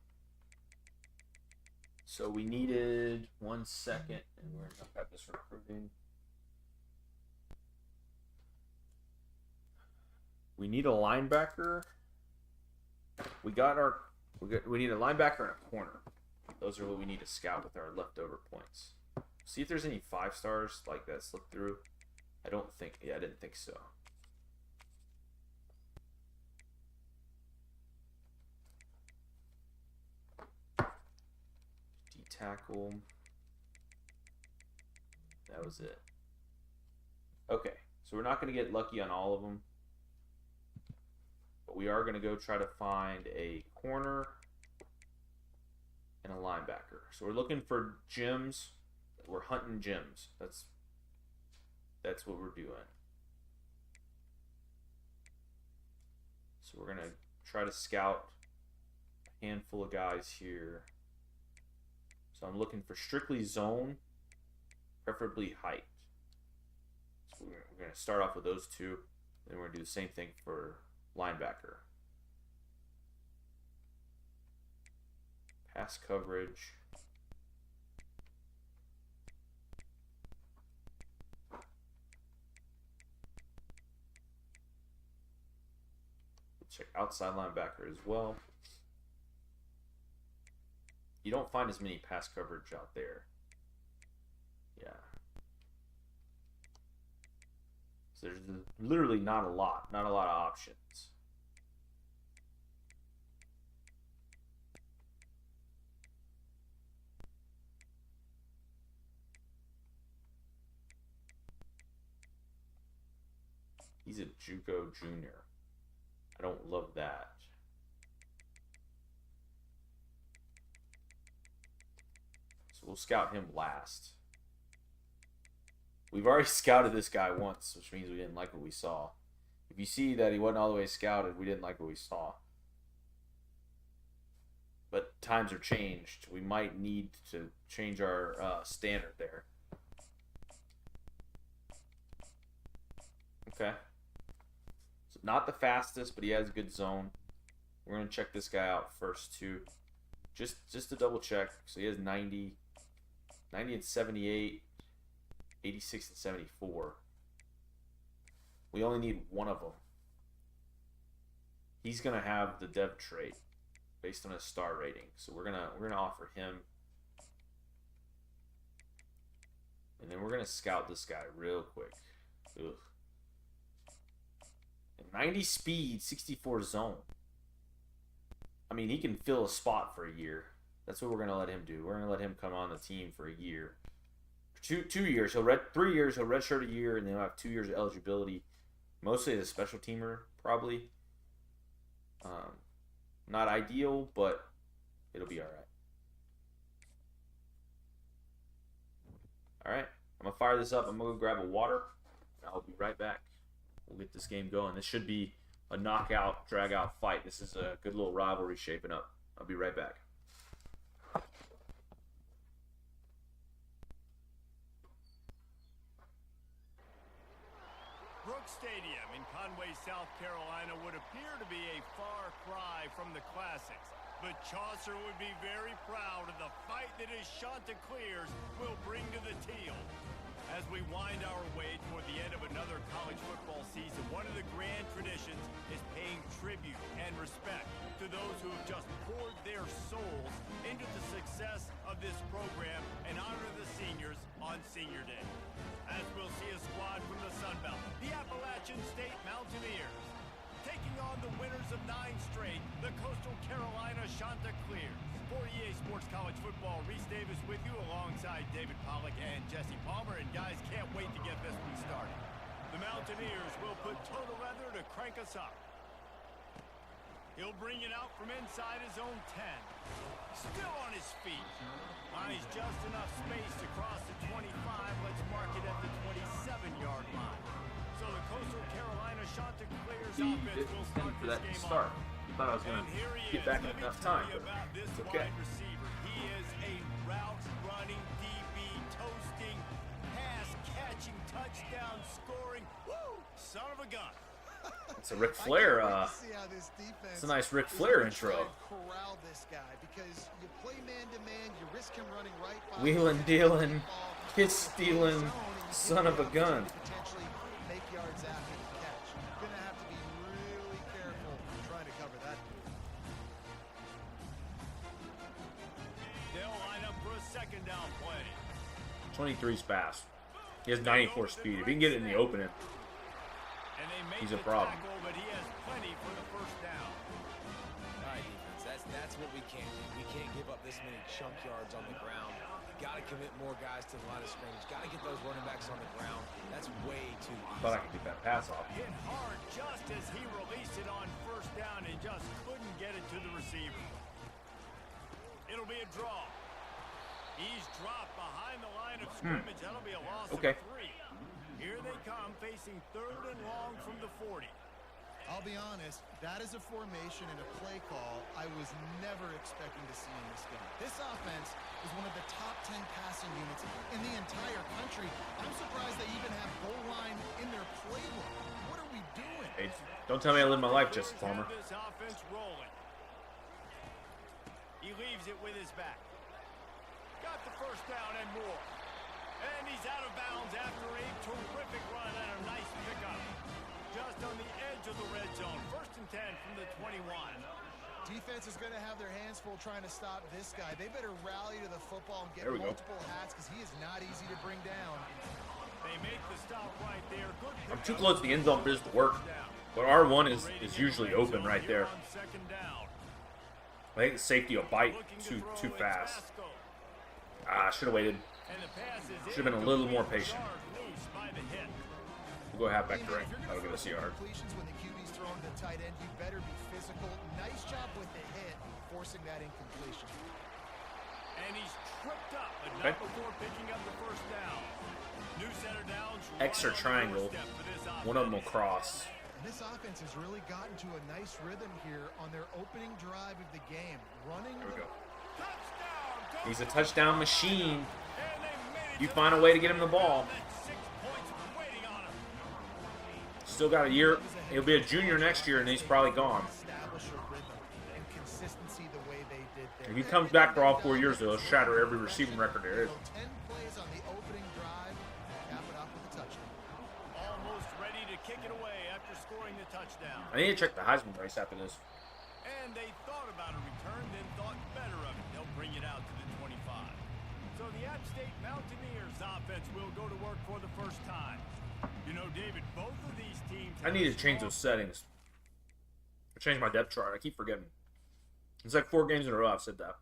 So we needed 1 second, and we're not got this recruiting. We need a linebacker. We need a linebacker and a corner. Those are what we need to scout with our leftover points. See if there's any 5 stars like that slipped through. I don't think. Yeah, I didn't think so. Tackle. That was it. Okay, so we're not going to get lucky on all of them, but we are going to go try to find a corner and a linebacker. So we're looking for gems. We're hunting gems. That's what we're doing. So we're going to try to scout a handful of guys here. So I'm looking for strictly zone, preferably height. So we're going to start off with those 2. Then we're going to do the same thing for linebacker. Pass coverage. Check outside linebacker as well. You don't find as many pass coverage out there. Yeah. So there's literally not a lot of options. He's a JUCO junior. I don't love that. We'll scout him last. We've already scouted this guy once, which means we didn't like what we saw. If you see that he wasn't all the way scouted, we didn't like what we saw. But times are changed. We might need to change our standard there. Okay. So not the fastest, but he has a good zone. We're going to check this guy out first too. Just to double check. So he has 90 90 and 78, 86 and 74. We only need one of them. He's gonna have the dev trait based on his star rating, so we're gonna offer him, and then we're gonna scout this guy real quick. Ugh. 90 speed, 64 zone. I mean, he can fill a spot for a year. That's what we're gonna let him do. We're gonna let him come on the team for a year, two years. 3 years. He'll redshirt a year, and then he'll have 2 years of eligibility. Mostly as a special teamer, probably. Not ideal, but it'll be all right. All right, I'm gonna fire this up. I'm gonna go grab a water. I'll be right back. We'll get this game going. This should be a knockout, drag-out fight. This is a good little rivalry shaping up. I'll be right back. Brooks Stadium in Conway, South Carolina would appear to be a far cry from the classics, but Chaucer would be very proud of the fight that his Chanticleers will bring to the teal. As we wind our way toward the end of another college football season, one of the grand traditions is paying tribute and respect to those who have just poured their souls into the success of this program and honor the seniors on Senior Day. As we'll see a squad from the Sun Belt, the Appalachian State Mountaineers, taking on the winners of 9 straight, the Coastal Carolina Chanticleers. For EA Sports College Football, Reese Davis with you alongside David Pollack and Jesse Palmer. And guys, can't wait to get this one started. The Mountaineers will put total leather to crank us up. He'll bring it out from inside his own 10. Still on his feet. Finds just enough space to cross the 25. Let's mark it at the 27-yard line. So the Coastal Carolina Chanticleers offense will start for that this game start. off. Thought I was going to get back in enough time, but it's okay. He is a route-running DB, toasting, pass-catching, touchdown-scoring, son of a gun. It's a Ric Flair. It's a nice Ric Flair intro. Corral this guy because you play man-to-man, you risk him running right by Wheeling, dealing, kiss stealing, son of a gun. Potentially make yards after the catch. You're gonna have to be really careful trying to cover that. They'll line up for a second down play. 23's fast. He has 94 speed. If he can get it in the opening, And they make he's a the problem. tackle, but he has plenty for the first down. All right, defense, that's what we can't do. We can't give up this many chunk yards on the ground. Got to commit more guys to the line of scrimmage. Got to get those running backs on the ground. That's way too easy. Thought I could get that pass off. Hit hard just as he released it on first down and just couldn't get it to the receiver. It'll be a draw. He's dropped behind the line of scrimmage. That'll be a loss of 3. Here they come, facing 3rd and long from the 40. I'll be honest, that is a formation and a play call I was never expecting to see in this game. This offense is one of the top 10 passing units in the entire country. I'm surprised they even have goal line in their playbook. What are we doing? Hey, don't tell me I live my life, Jesse Palmer. This offense rolling. He leaves it with his back. Got the first down and more. And he's out of bounds after a terrific run and a nice pickup. Just on the edge of the red zone. 1st and 10 from the 21. Defense is going to have their hands full trying to stop this guy. They better rally to the football and get There we go. multiple hats because he is not easy to bring down. They make the stop right there. Good I'm too close to the end zone for this to work. But R1 is usually open right there. On 2nd down. I think the safety will bite too fast. Should have waited. Should have been a little more patient. We'll go halfback direct. That'll give us a yard. Completions when the QB's throwing to the tight end, you better be physical. Nice job with the hit, forcing that incompletion. And he's tripped up, but Okay. not before picking up the first down. New center downs. X or triangle. One of them will cross. And this offense has really gotten to a nice rhythm here on their opening drive of the game. Running There we go. Touchdown! He's a touchdown machine. And they made it You to find a way to get him the ball. That's 6 points waiting on him. Still got a year. He'll be a junior next year, and he's probably gone. establish a rhythm and consistency the way they did there. If he comes back for all 4 years, he'll shatter every receiving record there is. 10 plays on the opening drive, cap it off with a touchdown. Almost ready to kick it away after scoring the touchdown. I need to check the Heisman race after this. And they thought about a return, then thought better of it. They'll bring it out to the 25. So the App State Mountaineers offense will go to work for the first time. You know, David, both of these teams... I need to change those settings. I changed my depth chart. I keep forgetting. It's like 4 games in a row I've said that.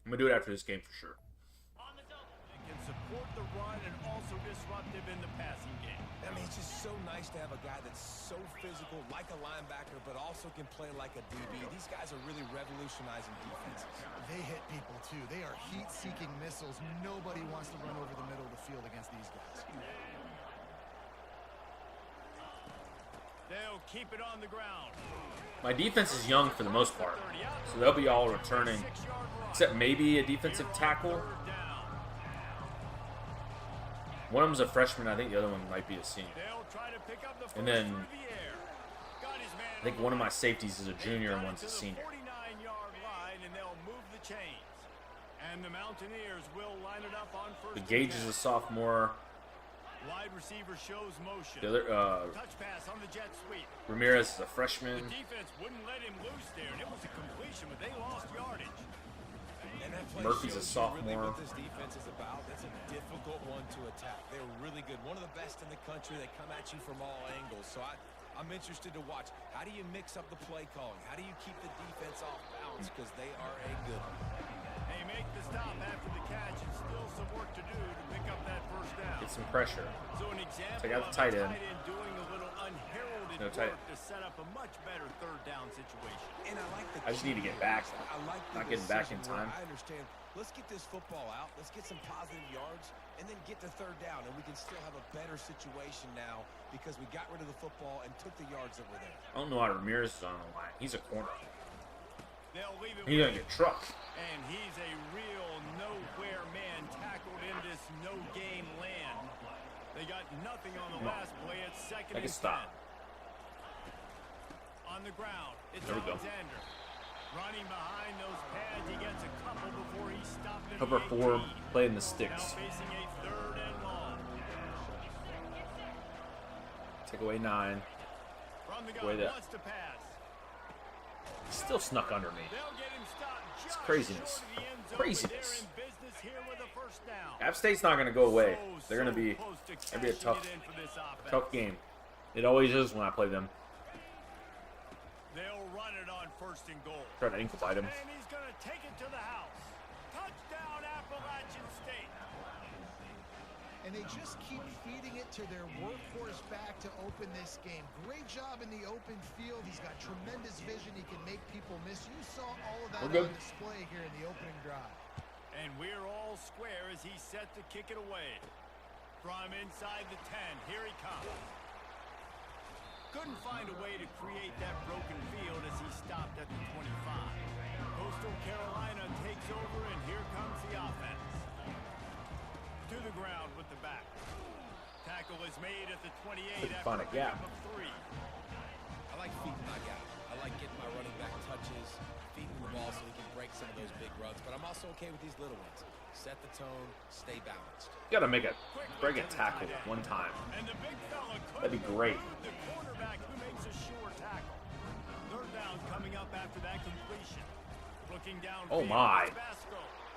I'm going to do it after this game for sure. They can support the run and also disruptive in the passing game. I mean, it's just so nice to have a guy that's so physical, like a linebacker, but also can play like a DB. These guys are really revolutionizing defenses. They hit people, too. They are heat-seeking missiles. Nobody wants to run over the middle of the field against these guys. They'll keep it on the ground. My defense is young for the most part, so they'll be all returning, except maybe a defensive tackle. One of them's a freshman. I think the other one might be a senior. And then I think one of my safeties is a junior and one's a senior. And the Mountaineers will line it up on first. The Gage is a sophomore. Wide receiver shows motion. The other, touch pass on the jet sweep. Ramirez is a freshman. The defense wouldn't let him loose there, and it was a completion, but they lost yardage. And that play Murphy's a shows you sophomore. really what this defense is about. That's a difficult one to attack. They're really good. One of the best in the country. They come at you from all angles. So I'm interested to watch. How do you mix up the play calling? How do you keep the defense off balance? Because they are a good one. They make the stop after the catch, and still some work to do to pick up that first down. Get some pressure. So an example Take out the of tight a end. doing a little unheralded No tight. work to set up a much better third down situation. And I like the I just need to get back. I like the Not getting back in decision where time. I understand. Let's get this football out. Let's get some positive yards and then get to third down. And we can still have a better situation now because we got rid of the football and took the yards that were there. I don't know how Ramirez is on the line. He's a corner. They'll leave it He's with going to get trucked. And he's a real nowhere man tackled in this no-game land. They got nothing on the last play. It's second Make a and stop. 10. On the ground, it's There we go. Alexander. Running behind those pads, he gets a couple before he stopped at Cover the 4, 18. play in the Now sticks. facing a third and long. Take away 9. From the Way gun, that. wants to pass. He still snuck under me. They'll get him stopped It's just craziness. short of the end zone, but Craziness. they're in business here with a first down. App State's not going to go away. So They're going to be close to it'll be a cashing tough, it in for this offense. tough game. It always is when I play them. They'll run it on first and goal. Try to ankle bite him. And he's going to take it to the house. Touchdown, Appalachian State. And they just keep feeding it to their workhorse back to open this game. Great job in the open field. He's got tremendous vision. He can make people miss. You saw all of that We're good. on display here in the opening drive. And we're all square as he's set to kick it away. From inside the 10, here he comes. Couldn't find a way to create that broken field as he stopped at the 25. Coastal Carolina takes over, and here comes the offense. To the ground with the back. Tackle is made at the 28 after Find a gap. pickup of 3. I like feeding my guy. I like getting my running back touches, feeding the ball so he can break some of those big runs. But I'm also okay with these little ones. Set the tone, stay balanced. You got to break a tackle one time. And the big fella That'd be great. the quarterback who makes a sure tackle. Third down coming up after that completion. Looking down. Oh, my.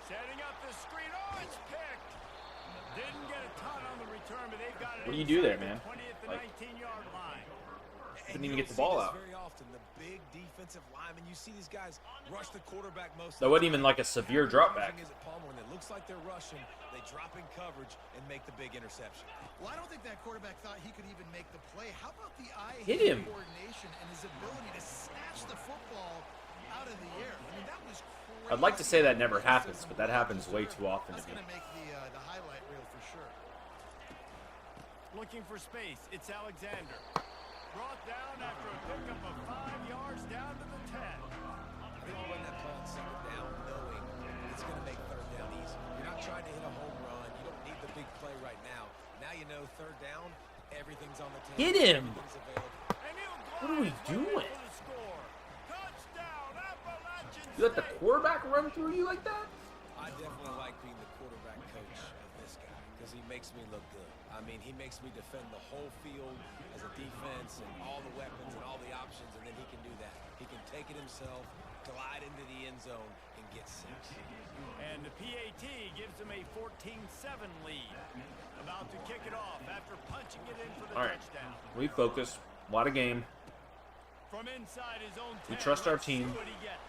Setting up the screen. Oh, it's picked. Didn't get a ton on the return, but they've got it. What do you do there, inside man? the 20 at the Like, 19-yard line. Couldn't And even you get the don't see ball this out. very often. The big defensive linemen, you see these guys rush the quarterback most That of the wasn't even time. like a severe drop back. Is at Palmer, and it looks like they're rushing. They drop in coverage and make the big interception. Well, I don't think that quarterback thought he could even make the play. How about the Hit eye-hand him. coordination and his ability to snatch the football out of the air? I mean, that was crazy. I'd like to say that never happens, but that happens way too often That's to me. going to make the highlight reel for sure. Looking for space. It's Alexander. Brought down after a pickup of 5 yards down to the 10. I think you run that play on second down knowing it's going to make third down easy. You're not trying to hit a home run. You don't need the big play right now. Now you know third down, Everything's on the table. Hit him. Everything's available. And he'll What are we glide doing? for the score. Touchdown, Appalachian You let the State. quarterback run through you like that? I definitely like being the quarterback coach of this guy because he makes me look good. I mean, he makes me defend the whole field as a defense and all the weapons and all the options, and then he can do that. He can take it himself, glide into the end zone, and get 6. And the PAT gives him a 14-7 lead. About to kick it off after punching it in for the All right. touchdown. Refocus. A lot of game. From inside his own 10, We trust our let's see team. what he gets.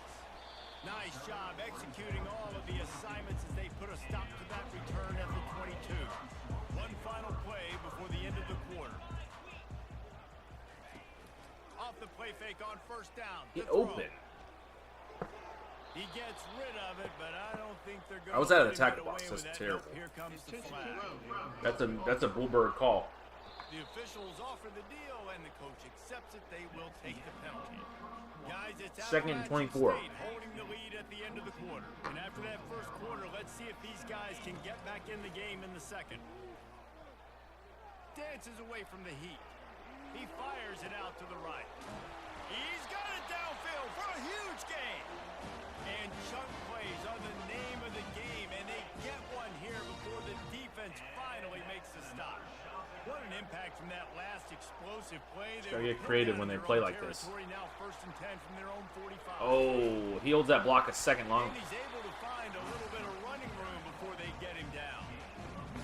Nice job executing all of the assignments as they put a stop to that return at the 22. One final play before the end of the quarter. Off the play fake on first down. Get to throw. open. He gets rid of it, but I don't think they're going I was to out of let the him tackle get box. away That's with that. terrible. Nope, here comes the flag. That's a Bullbird call. The officials offer the deal, and the coach accepts it. They will take the penalty. Guys, it's Second and Appalachian 24. State holding the lead at the end of the quarter. And after that first quarter, let's see if these guys can get back in the game in the second. Dances away from the heat. He fires it out to the right. He's got it downfield for a huge gain. And chunk plays on the name of the game, and they get one here before the defense finally makes the stop. What an impact from that last explosive play. They Gotta were get put creative down when in they their play own like this. territory, now 1st and 10 from their own 45. Oh, he holds that block a second long. And he's able to find a little bit of running room before they get him down.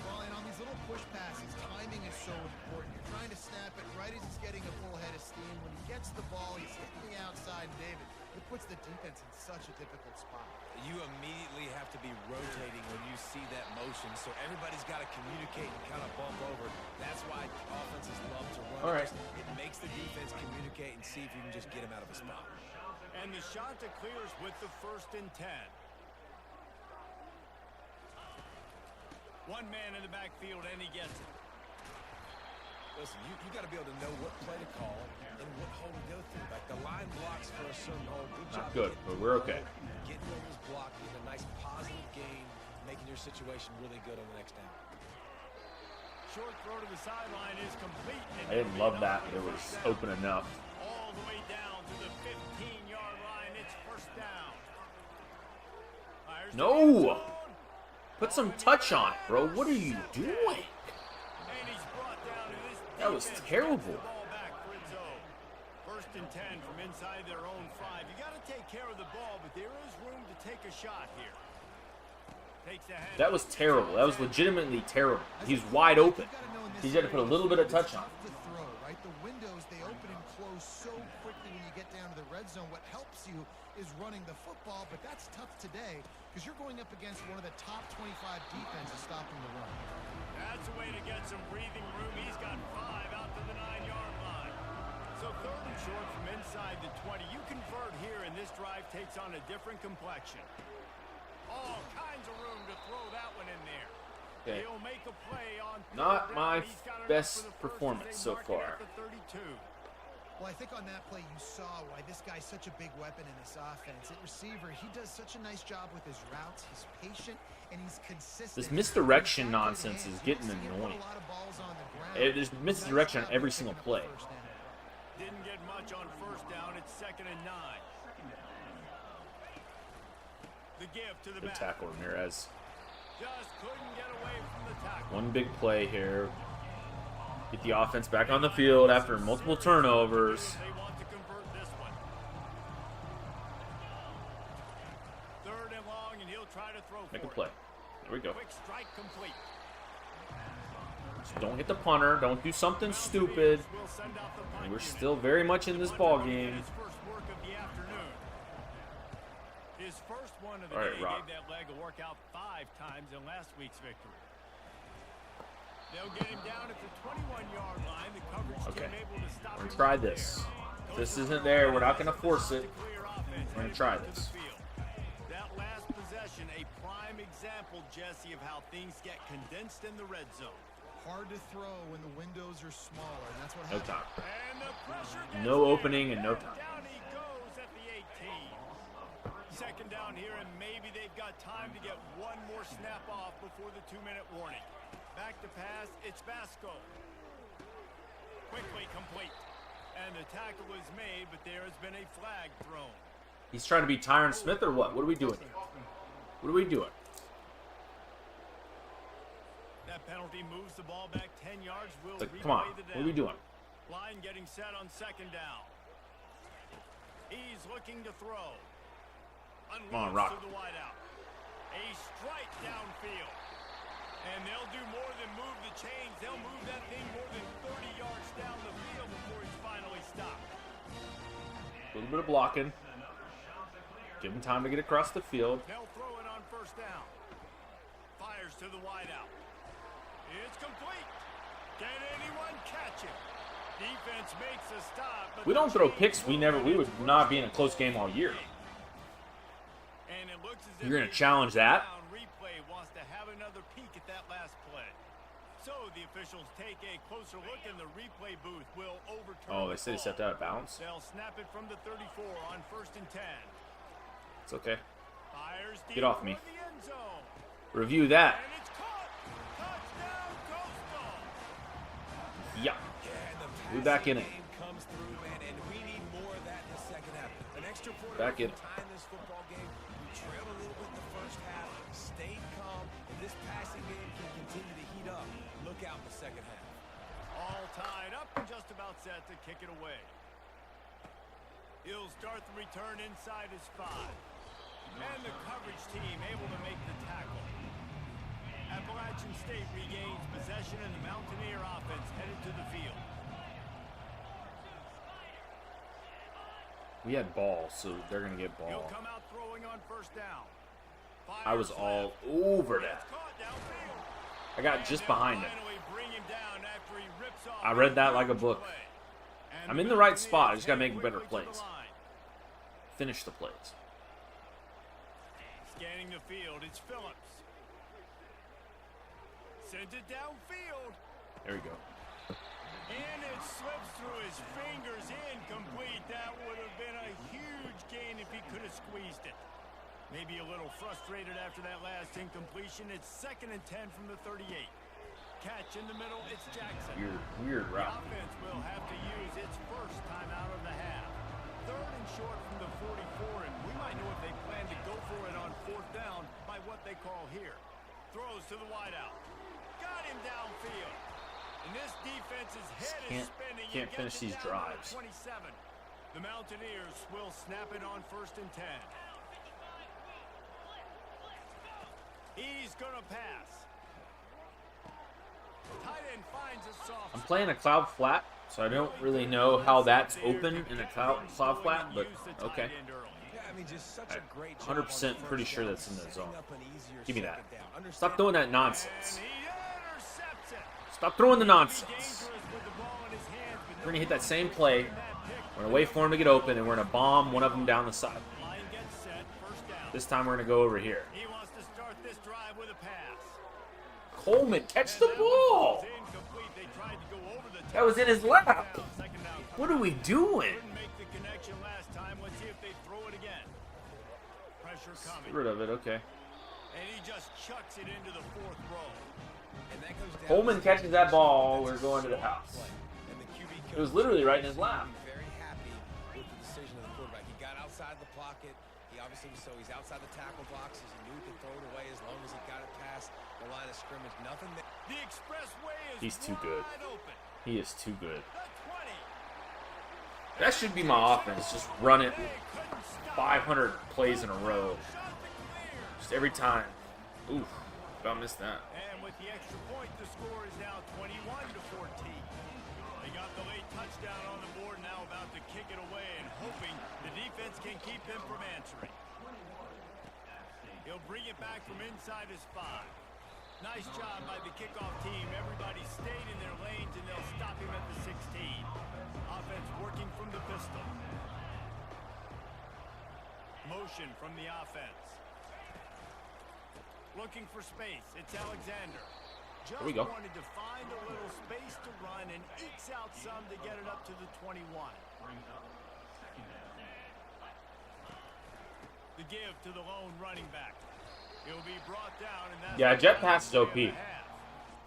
Well, and on these little push passes, timing is so important. You're trying to snap it right as he's getting a full head of steam. When he gets the ball, he's hitting the outside, David. It puts the defense in such a difficult spot. You immediately have to be rotating when you see that motion, so everybody's got to communicate and kind of bump over. That's why offenses love to run. All right. It makes the defense communicate and see if you can just get him out of a spot. And the Shanta clears with the 1st and 10. One man in the backfield, and he gets it. Listen, you got to be able to know what play to call and what hole to go through. Like the line blocks for a certain hole. Good job. Not good, getting but through we're the okay. hole, getting where he's blocking, a nice positive gain, making your situation really good on the next down. Short throw to the sideline is complete. I didn't love that. It was open enough. All the way down to the 15-yard line. It's 1st down. Fires to the end No! zone. Put some touch on it, bro. What are you doing? And he's brought down, and this That was defense terrible. gets the ball back for its own. 1st and 10 from inside their own 5. You got to take care of the ball, but there is room to take a shot here. Takes the hand. That was terrible. That was legitimately terrible. He's wide open. He's got to put a little bit of touch on it. To throw, right? The windows, they open and close so quickly when you get down to the red zone. What helps you is running the football, but that's tough today because you're going up against one of the top 25 defenses stopping the run. That's a way to get some breathing room. He's got 5 out to the 9-yard line. So 3rd and short from inside the 20. You convert here, and this drive takes on a different complexion. All kinds of room to throw that one in there. Okay. He'll make a play on Not 3rd my down. He's got enough best for the first performance as so they mark it far. at the 32. Well, I think on that play you saw why this guy's such a big weapon in this offense. At receiver, he does such a nice job with his routes. He's patient, and he's consistent. This misdirection nonsense is getting annoying. There's misdirection on every single play. Didn't get much on 1st down. It's 2nd and 9. The give to the Good back. tackle, Ramirez. Just couldn't get away from the tackle. One big play here. Get the offense back on the field after multiple turnovers. They want to convert this one. 3rd and long, and he'll try to throw Make a for it. play. There we go. Quick strike complete. Just don't hit the punter. Don't do something stupid. We'll send out the punt And we're unit. still very much in this ball game. His first work of the afternoon. His first one of the All right, day Rock. gave that leg a workout 5 times in last week's victory. They'll get him down at the 21-yard line. The coverage Okay. team able to stop We're him gonna try right this. there. If this isn't there, we're not gonna force it. Clear offense We're gonna headed try into the this. field. That last possession, a prime example, Jesse, of how things get condensed in the red zone. Hard to throw when the windows are smaller, and that's what No happens. time. And the pressure gets No there. opening and no time. Down he goes at the 18. 2nd down here, and maybe they've got time to get one more snap off before the 2-minute warning. Back to pass, it's Vasco. Quickly complete. And the tackle is made, but there has been a flag thrown. He's trying to be Tyron Smith or what? What are we doing? What are we doing? That penalty moves the ball back 10 yards. We'll Come on. replay the down. What are we doing? Line getting set on second down. He's looking to throw. Come on, Unloads Rock. to the wideout. A strike downfield. And they'll do more than move the chains. They'll move that thing more than 30 yards down the field before he's finally stopped. A little bit of blocking. Give him time to get across the field. They'll throw it on first down. Fires to the wideout. It's complete. Can anyone catch it? Defense makes a stop. But We don't throw picks. We would not be in a close game all year. And it looks as if You're gonna the challenge that? replay wants to have another peek at that last play. So the officials take a closer look, and the replay booth will overturn. Oh, they the said he call. stepped out of bounds. They'll snap it from the 34 on first and 10. It's okay. Fires deep Get off me. toward the end zone. Review that. And it's caught. Touchdown, Coastal. Yeah. And the We back in it. passing game comes through, man, and we need more of that in the second half. An extra quarter Back in. of time in this football game. We trailed a little bit in the first half, stayed calm, and this passing game can continue to heat up. Look out in the second half. All tied up and just about set to kick it away. He'll start the return inside his 5. And the coverage team able to make the tackle. Appalachian State regains possession, and the Mountaineer offense headed to the field. We had ball, so they're going to get He'll ball. come out throwing on first down. I was all over that. I got just behind him. I read that like a book. I'm in the right spot. I just got to make better plays. Finish the plays. Scanning the field, it's Phillips. Sends it downfield. There we go. And it slips through his fingers, incomplete. That would have been a huge gain if he could have squeezed it. Maybe a little frustrated after that last incompletion. It's second and 10 from the 38. Catch in the middle, it's Jackson. Weird The route. offense will have to use its first time out of the half. Third and short from the 44, and we might know if they plan to go for it on fourth down by what they call here. Throws to the wideout. Got him downfield. And this defense's head is spinning. Can't He finish gets it these down to drives. 27. The Mountaineers will snap it on first and 10. He's going to pass. Tight end finds a soft I'm playing a cloud flat, so I don't really know how that's open in a cloud flat, but okay. Yeah, I mean, just such a great job 100% on the pretty first sure down, that's in the setting zone. up an easier Give me that. second down. Stop doing that nonsense. And he intercepts it. Stop throwing the Be nonsense. dangerous with the ball in his hands, but We're going to hit no that same play. that pick. We're going to wait for him to get open, and we're going to bomb one of them down the side. Line gets set, first down. This time we're going to go over here. He wants to start this drive with a pass. Coleman, catch the ball! Incomplete. They tried to go over the top. That was in his lap. Second down. What are we doing? Couldn't make the connection last time. Let's see if they throw it again. Pressure coming. Get rid of it, okay. And he just chucks it into the fourth row. And that goes down Coleman to catches that ball, we're going to the house. And the QB It was literally right in his lap. Very happy with the decision of the quarterback. He got outside the pocket. He obviously was he's outside the tackle boxes. He knew he could throw it away as long as he got it past the line of scrimmage. Nothing that The expressway is He's too good. wide open. He is too good. The 20. That should be my offense. Just run it They couldn't stop. 500 plays in a row. Shot to clear. Just every time. Oof. About missed that. And with the extra point, the score is now 21-14. They got the late touchdown on the board, now about to kick it away and hoping the defense can keep them from answering. He'll bring it back from inside his 5. Nice job by the kickoff team. Everybody stayed in their lanes, and they'll stop him at the 16. Offense working from the pistol. Motion from the offense. Looking for space. It's Alexander. Just we go. wanted to find a little space to run and ekes out some to get it up to the 21. The give to the lone running back. He'll be brought down, and that's Yeah, jet pass is OP.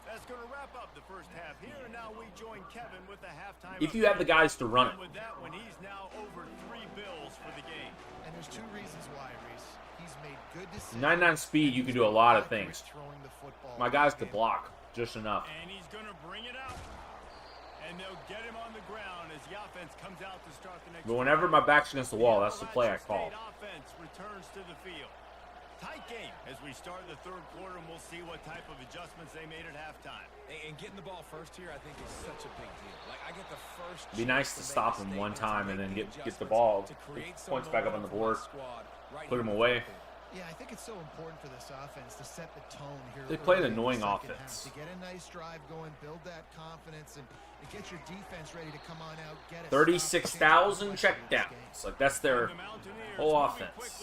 That's That's going to wrap up the first half here, and now we join Kevin with the halftime. If you have the guys to run it. With that one, he's now over 3 bills for the game. And there's 2 reasons why, Reese. He's made good decisions. 99 speed, you can do a lot of things. Throwing the football. My guys could block just enough. And he's going to bring it out. And they'll get him on the ground as the offense comes out to start the next. But whenever my back's against the wall, that's the play I call. Offense returns to the field. Tight game as we start the third quarter, and we'll see what type of adjustments they made at halftime. And getting the ball first here, I think, is such a big deal. Like, I get the first. It'd be nice to stop him one time and then get the ball, get points back up on the board, put him away. Yeah, I think it's so important for this offense to set the tone here. They play an annoying offense. To get a nice drive going, build that confidence, and get your defense ready to come on out. Get 36,000 checkdowns. Like, that's their whole offense.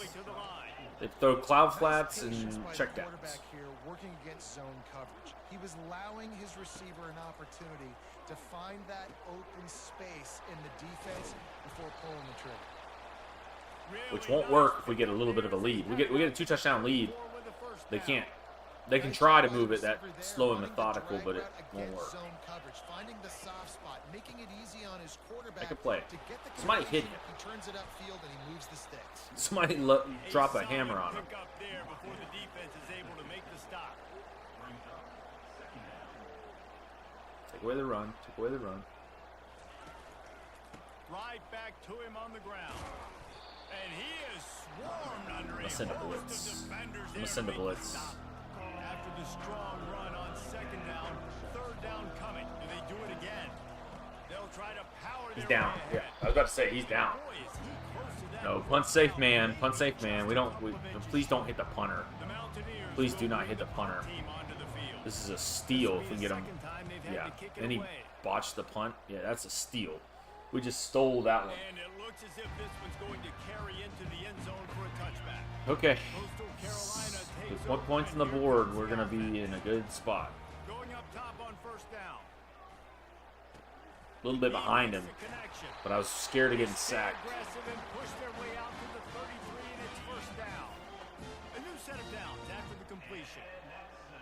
They throw cloud flats and checkdowns. Here working against zone coverage. He was allowing his receiver an opportunity to find that open space in the defense before pulling the trigger. Which won't work if we get a little bit of a lead. We get a 2-touchdown lead. They can't. They can try to move it that slow and methodical, but it won't work. I could play. Somebody hit him. Somebody drop a hammer on him. Take away the run. Take away the run. Right back to him on the ground. And he is swarmed under him. Let's send a blitz. I'm gonna send a blitz. After the strong run on second down, third down coming. Do they do it again? They'll try to power. He's down. Yeah, I was about to say he's down. No, punt safe, man. Punt safe, man. Please don't hit the punter. Please do not hit the punter. This is a steal if we get him. Yeah, and he botched the punt. Yeah, that's a steal. We just stole that one. And it looks as if this one's going to carry into the end zone for a touchback. Okay. With 1 point on the board, we're going to be in a good spot. Going up top on first down. A little bit behind him, but I was scared of getting sacked. Aggressive and push their way out to the 33, and it's first down. A new set of downs after the completion.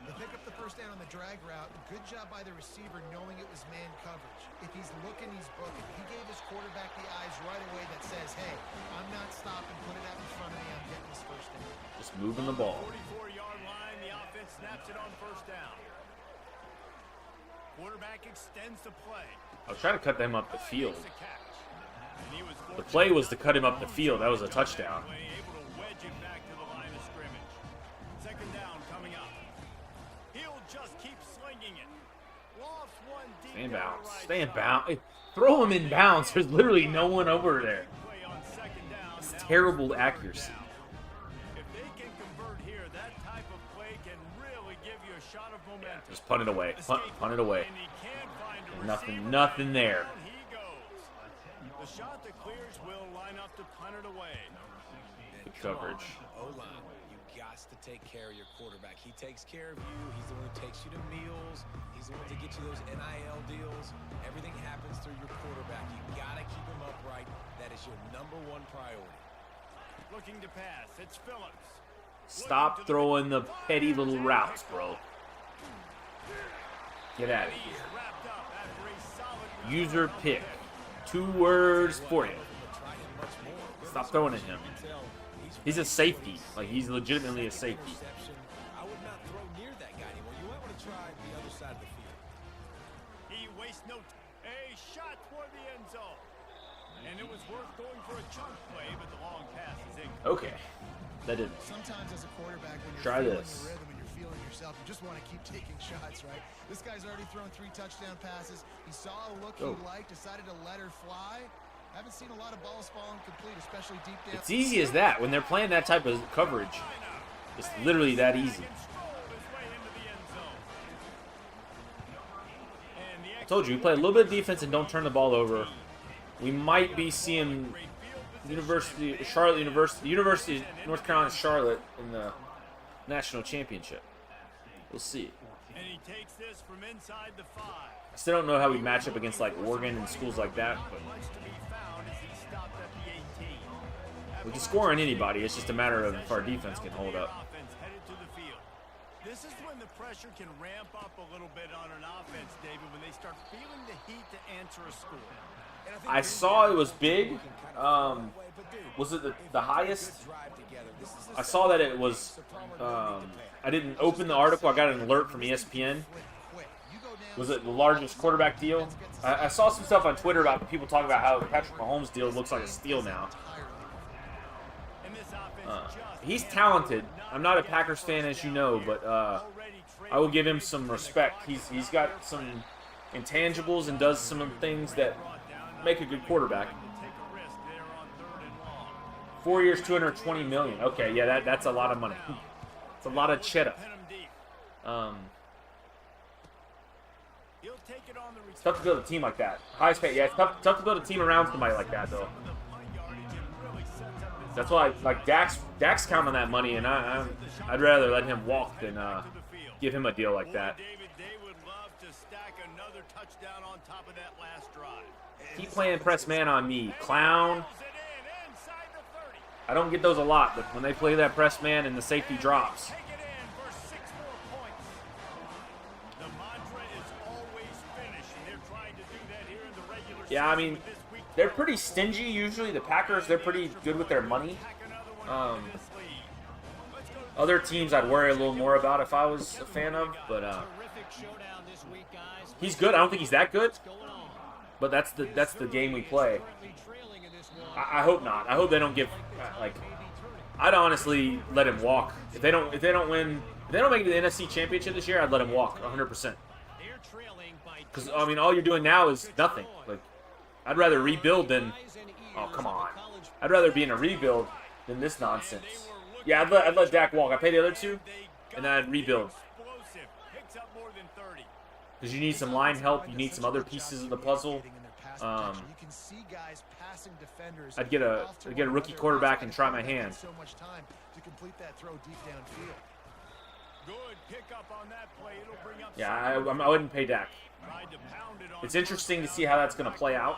They pick up the first down on the drag route. Good job by the receiver knowing it was man coverage. If he's looking, he's booking. He gave his quarterback the eyes right away that says, hey, I'm not stopping. Put it out in front of me. I'm getting this first down. Just moving the ball. 44-yard line. The offense snaps it on first down. Quarterback extends the play. I was trying to cut them up the field. The play was to cut him up the field. That was a touchdown. Able to wedge it back to the line of scrimmage. Second down coming up. He'll just keep slinging it. Lofts one deep. Stay in bounds. Stay in bounds. Throw him in bounds. There's literally no one over there. It's terrible accuracy. If they can convert here, that type of play can really give you a shot of momentum. Just punt it away. Punt it away. Nothing there. He goes. The shot that clears will line up to punt it away. Good coverage. O-line, you got to take care of your quarterback. He takes care of you. He's the one who takes you to meals. He's the one to get you those NIL deals. Everything happens through your quarterback. You got to keep him upright. That is your #1 priority. Looking to pass. It's Phillips. Stop throwing the petty little routes, bro. Get out of here. User pick. 2 words for you. Stop throwing at him. He's a safety. Like, he's legitimately a safety. I would not throw near that guy anymore. You might want to try the other side of the field. He wastes no a shot toward the end zone. And it was worth going for a chunk play, but the long pass is in. Okay. That didn't. Sometimes as a quarterback, when you're Try feeling this. the rhythm and you're feeling yourself, you just want to keep taking shots, right? This guy's already thrown 3 touchdown passes. He saw a look he liked, decided to let her fly. Haven't seen a lot of balls falling complete, especially deep down. It's easy as that. When they're playing that type of coverage, it's literally that easy. I told you, we play a little bit of defense and don't turn the ball over. We might be seeing University of North Carolina Charlotte in the national championship. We'll see. And he takes this from inside the 5. I still don't know how we match up against like Oregon and schools like that, but we can score on anybody. It's just a matter of if our defense can hold up. This This is when the pressure can ramp up a little bit on an offense, David, when they start feeling the heat to answer a score. I saw it was big. Was it the highest? I saw that it was. I didn't open the article. I got an alert from ESPN. Was it the largest quarterback deal? I saw some stuff on Twitter about people talking about how Patrick Mahomes' deal looks like a steal now. He's talented. I'm not a Packers fan, as you know, but I will give him some respect. He's got some intangibles and does some things that make a good quarterback. 4 years, $220 million. Okay, yeah, that's a lot of money. It's a lot of cheddar. It's tough to build a team like that. Highest paid, yeah, it's tough to build a team around somebody like that, though. That's why, like, Dak's counting on that money, and I'd rather let him walk than give him a deal like that. Keep playing press man on me, clown. I don't get those a lot, but when they play that press man and the safety drops. Yeah, I mean, they're pretty stingy usually. The Packers, they're pretty good with their money. Other teams I'd worry a little more about if I was a fan of, but he's good. I don't think he's that good, but that's the game we play. I hope not. I hope they don't give like. I'd honestly let him walk. If they don't make it to the NFC Championship this year, I'd let him walk 100%. Because I mean, all you're doing now is nothing. Like, I'd rather rebuild than. Oh, come on. I'd rather be in a rebuild than this nonsense. Yeah, I'd let Dak walk. I pay the other two, and then I'd rebuild. Because you need some line help. You need some other pieces of the puzzle. I'd get a rookie quarterback and try my hand. Yeah, I wouldn't pay Dak. It's interesting to see how that's going to play out.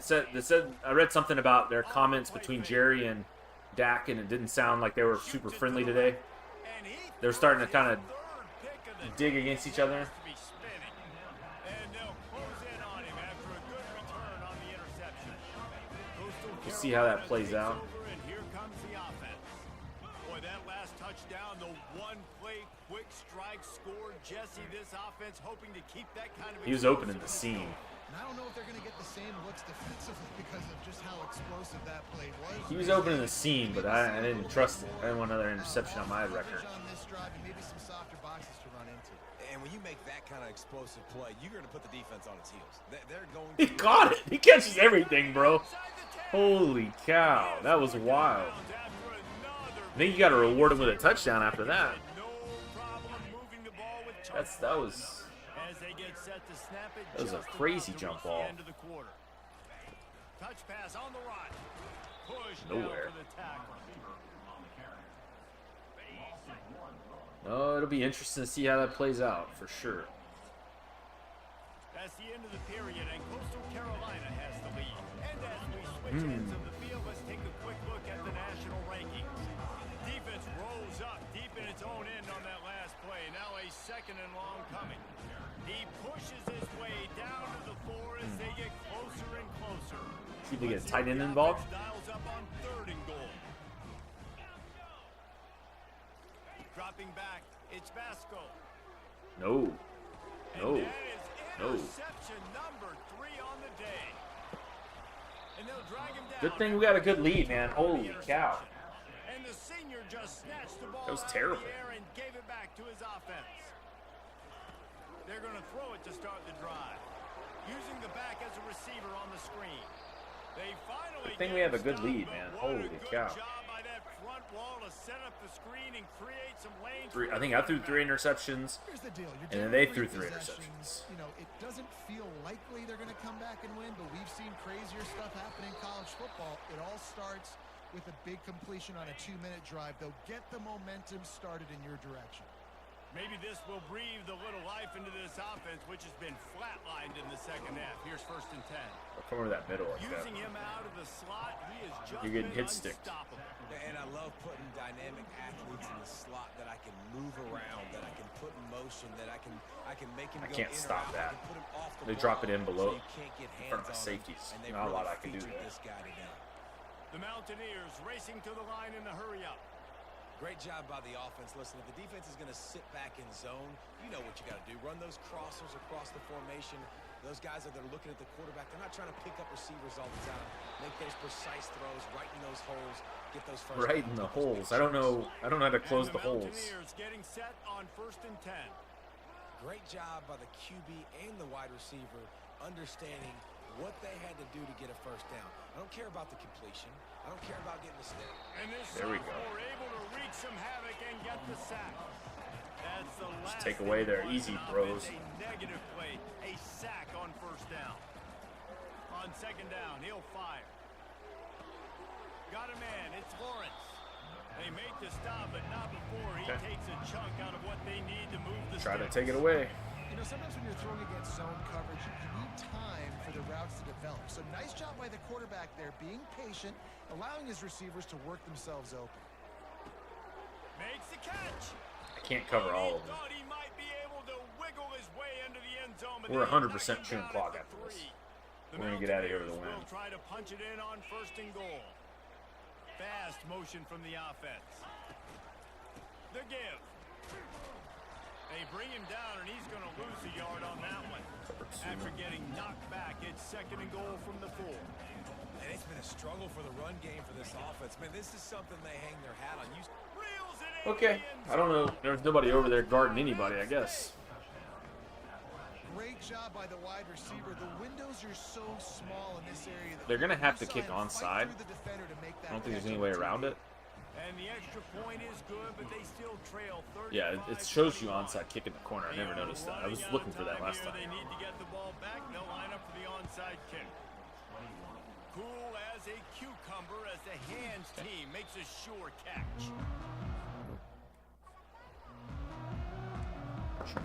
They said I read something about their comments between Jerry and Dak, and it didn't sound like they were super friendly today. They're starting to kind of dig against each other. We'll see how that plays out. He was opening the seam. And I don't know if they're going to get the same looks defensively because of just how explosive that play was. He was opening the seam, but I didn't trust it. I didn't want another interception on my record. And when you make that kind of explosive play, you're going to put the defense on its heels. They're going He caught it. He catches everything, bro. Holy cow. That was wild. I think you got to reward him with a touchdown after that. That was a crazy jump ball. Nowhere. Oh, it'll be interesting to see how that plays out for sure. That's the end of the period, and Coastal Carolina has the lead. And as we switch ends of the field, let's take a quick look at the national rankings. Defense rolls up deep in its own end on that last play. Now a second and long coming. He pushes his way down to the 4 as they get closer and closer. See if they get a tight end involved. Dials up on 3rd and goal. Dropping back, it's Vasco. No. No. No. Interception number 3 on the day. And they'll drag him down. Good thing we got a good lead, man. Holy cow. And the senior just snatched the ball That was out terrible. of the air and gave it back to his offense. They're going to throw it to start the drive. Using the back as a receiver on the screen. They finally Good thing we have a good lead, man. Holy cow. Job by that front wall to set up the screen and create some lanes. I think I threw 3 interceptions. Here's the deal. And then they threw 3 interceptions. You know, it doesn't feel likely they're going to come back and win, but we've seen crazier stuff happen in college football. It all starts with a big completion on a 2-minute drive. They'll get the momentum started in your direction. Maybe this will breathe a little life into this offense, which has been flatlined in the second half. Here's 1st and 10. I'll come over that middle like that. Using him out of the slot, he is just You're getting hit unstoppable. And I love putting dynamic athletes in the slot that I can move around, that I can put in motion, that I can make him I go can't in or stop out. that. I can put him off the They ball drop it in below so you can't get in front of hands the on him, safeties. and they've Not a lot really I can do featured there. this guy today. The Mountaineers racing to the line in the hurry-up. Great job by the offense. Listen, if the defense is going to sit back in zone, you know what you got to do. Run those crossers across the formation. Those guys that are looking at the quarterback, they're not trying to pick up receivers all the time. Make those precise throws, right in those holes, get those first Right in the holes. I don't know how to close the holes. Mountaineers getting set on 1st and 10. Great job by the QB and the wide receiver understanding what they had to do to get a first down. I don't care about the completion. I don't care about getting the snap. And this There we go. sophomore able to wreak some havoc and get the sack. That's the last take away thing their you want easy in throws. offense, a negative play, a sack on 1st down. On 2nd down, he'll fire. Got a man, it's Lawrence. They make the stop, but not before he takes a chunk out of what they need to move the Try to sticks. take it away. You know, sometimes when you're throwing against zone coverage, you need time for the routes to develop. So nice job by the quarterback there, being patient, allowing his receivers to work themselves open. Makes the catch. I can't cover all of them. Thought he might be able to wiggle his way into the end zone, but We're they 100% knock him chewing down clock at after the this. 3. We're gonna get out of here with a win. Will try to punch it in on 1st and goal. Fast motion from the offense. The give. They bring him down, and he's going to lose a yard on that one. After getting knocked back, it's 2nd and goal from the 4. And it's been a struggle for the run game for this offense. Man, this is something they hang their hat on. Reels it in Okay. the end I don't know. zone. There's nobody over there guarding anybody, I guess. Great job by the wide receiver. The windows are so small in this area. That They're going to have to you kick saw him fight onside. through the defender to make that I don't think there's catch any on way the around TV. it. And the extra point is good, but they still trail 35. Yeah, it shows you onside kick in the corner. I never noticed that. I was looking for that last time. They need to get the ball back. They'll line up for the onside kick. Cool as a cucumber as the hands team makes a sure catch.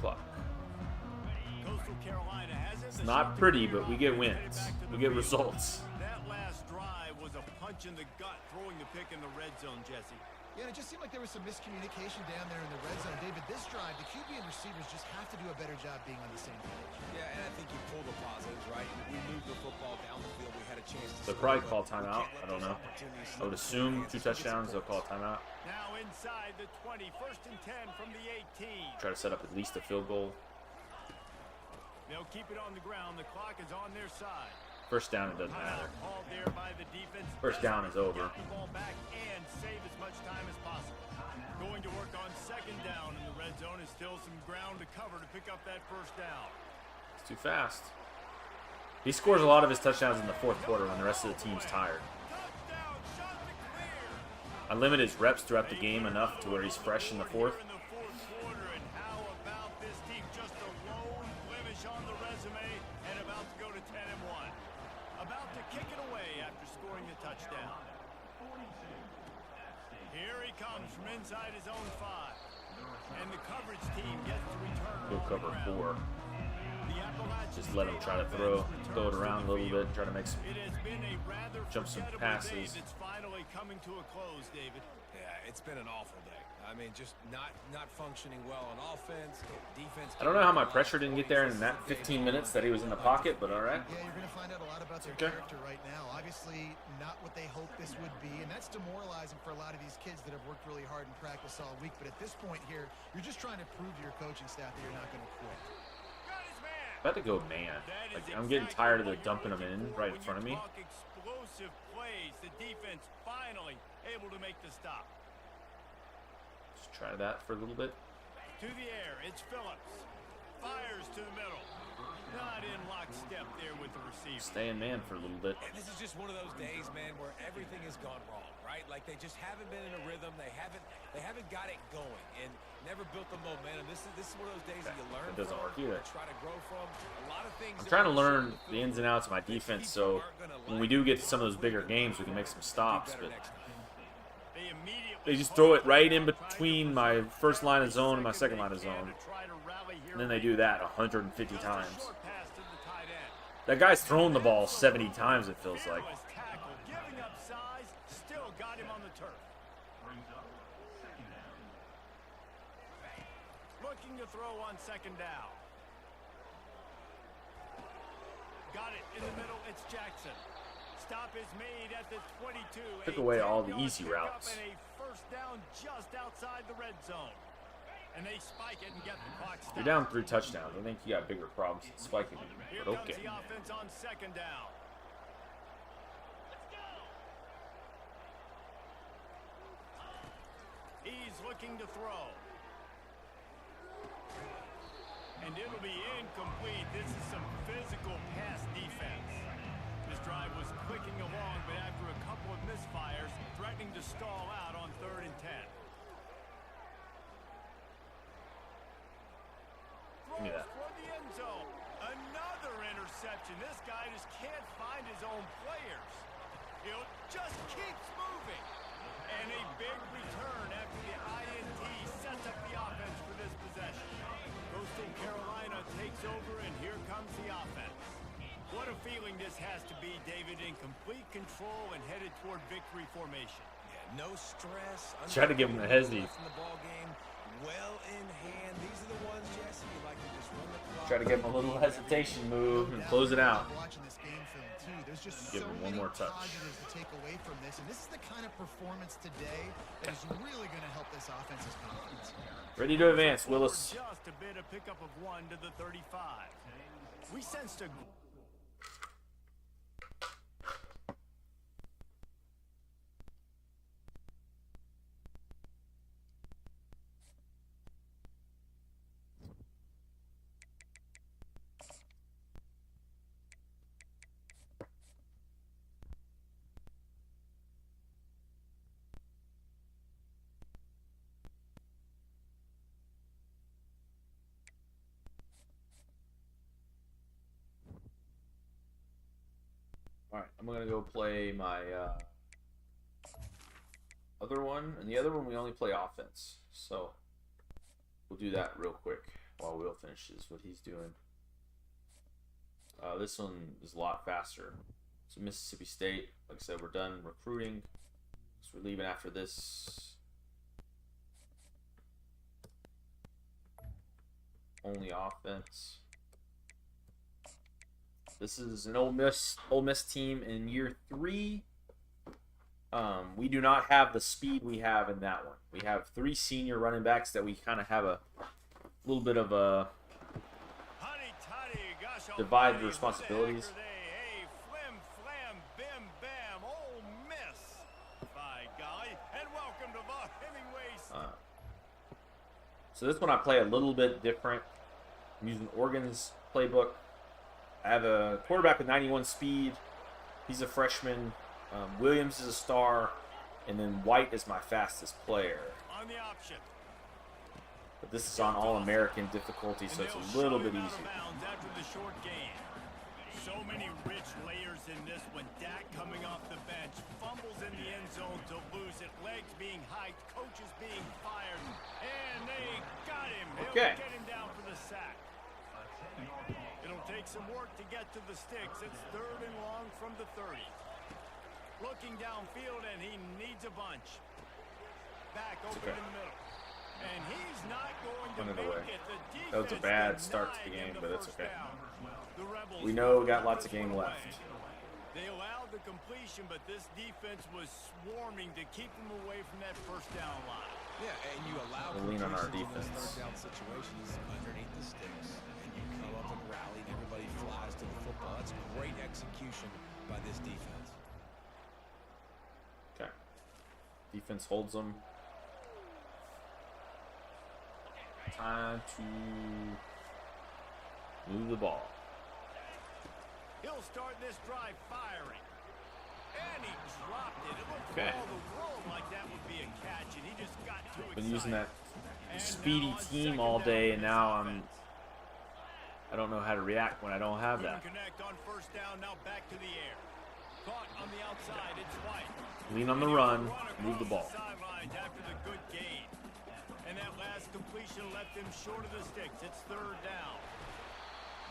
Clock. Coastal Carolina has it. It's not pretty, but we get wins. We get results. That last drive was a punch in the gut, throwing the pick in the red zone, Jesse. Yeah, and it just seemed like there was some miscommunication down there in the red zone. David, this drive, the QB and receivers just have to do a better job being on the same page. Yeah, and I think you pull the positives, right? We moved the football down the field. We had a chance to They'll score, probably but call we timeout. can't let I don't those know. opportunities I would slip assume through 2 our hands and get some touchdowns. They'll call points. timeout. Now inside the 20, 1st and 10 from the 18. Try to set up at least a field goal. They'll keep it on the ground. The clock is on their side. First down, it doesn't matter. Called there by the defense. First down is over. Get the ball back and save as much time as possible. Going to work on 2nd down in the red zone is still some ground to cover to pick up that 1st down. It's too fast. He scores a lot of his touchdowns in the 4th quarter when the rest of the team's tired. Touchdown, shot to clear. I limit his reps throughout the game enough to where he's fresh in the 4th. In the 4th quarter, and how about this team? Just a lone blemish on the resume and about to go to 10-1. About to kick it away after scoring the touchdown. Here he comes from inside his own 5. And the coverage team gets to return. He'll on cover the ground. 4. The Appalachian Just let him State try to offense throw it returns around a to the little field. bit, try to make some It has been a rather jump some forgettable passes. day that's finally coming to a close, David. Yeah, it's been an awful day. I mean, just not functioning well on offense, defense. I don't know how my pressure didn't get there in that 15 minutes that he was in the pocket, but all right. Yeah, you're going to find out a lot about their Okay. character right now. Obviously, not what they hoped this would be, and that's demoralizing for a lot of these kids that have worked really hard in practice all week. But at this point here, you're just trying to prove to your coaching staff that you're not going to quit. Got his man. About to go man. Like, I'm getting tired of the dumping them in right in front of me. Explosive plays. The defense finally able to make the stop. Just try that for a little bit. To the air, it's Phillips. Fires to the middle. Not in lockstep there with the receiver. Stay in man for a little bit. And this is just one of those days, man, where everything has gone wrong, right? Like they just haven't been in a rhythm. They haven't got it going and never built the momentum. This is one of those days that you learn It doesn't from, work either. try to grow from. A lot of things. I'm trying to learn the ins and outs of my defense, so when we do get to some of those bigger games, we can make some stops. But They They just throw it right in between my first line of zone and my second line of zone. And then they do that 150 times. That guy's thrown the ball 70 times, it feels like. Giving up size, still got him on the turf. Looking to throw on second down. Got it in the middle, it's Jackson. Stop is made at the 22. Took away all the easy routes. And a first down just outside the red zone. And they spike it and get the clock stopped. You're down 3 touchdowns. I think you got bigger problems than spiking it. Here But comes okay. the offense on second down. He's looking to throw. And it'll be incomplete. This is some physical pass defense. This drive was clicking along, but after a couple of misfires, threatening to stall out on 3rd and 10. Give me that. For the end zone. Another interception. This guy just can't find his own players. It just keeps moving. And a big return after the INT sets up the offense for this possession. Coastal Carolina takes over, and here comes the offense. What a feeling this has to be, David, in complete control and headed toward victory formation. Yeah, no stress. Try to give him a hezzy. In the ball game, well in hand. These are the ones, Jesse, you like to just run the clock. Try to give him a little hesitation move and close it out. Watching this game film too, there's just Give so him one many more touch. positives to take away from this, and this is the kind of performance today that is really going to help this offense's confidence. Ready to advance, Willis. Just a bit of pickup of 1 to the 35. We sensed a... Alright, I'm going to go play my other one. And the other one, we only play offense. So, we'll do that real quick while Will finishes what he's doing. This one is a lot faster. So, Mississippi State, like I said, we're done recruiting. So, we're leaving after this. Only offense. This is an Ole Miss team in year 3. We do not have the speed we have in that one. We have 3 senior running backs that we kind of have a little bit of a divide the responsibilities. Hey, flim, flam, bim, bam, Ole Miss. By golly, and welcome to Bob Hemingway's. So this one I play a little bit different. I'm using Oregon's playbook. I have a quarterback with 91 speed. He's a freshman. Williams is a star. And then White is my fastest player. On the option. But this is on All-American difficulty, so it's a little bit easier. After the short game. So many rich layers in this one. Dak coming off the bench. Fumbles in the end zone to lose it. Legs being hiked. Coaches being fired. And they got him. Okay. They'll get him down for the sack. It'll take some work to get to the sticks. It's 3rd and long from the 30. Looking downfield, and he needs a bunch. Back open in the middle. And he's not going to make it. The defense That was a bad start to the game, but it's okay. The Rebels We know we got lots of game left. They allowed the completion, but this defense was swarming to keep them away from that first down line. Yeah, and you allow We'll lean on our completions in defense. those 3rd down situations underneath the sticks, and you come up and rally, and everybody flies to the football. That's great execution by this defense. Okay. Defense holds them. Time to move the ball. He'll start this drive firing. And he dropped it. It looked Okay. for all the world like that would be a catch, and he just got too excited. Been using that And speedy now on team second all down day, for and this now offense. I don't know how to react when I don't have that. Couldn't connect on first down, now back to the air. Caught on the outside, it's White. Lean on the run, move the ball. Sidelines after the good gain. And that last completion left him short of the sticks. It's third down.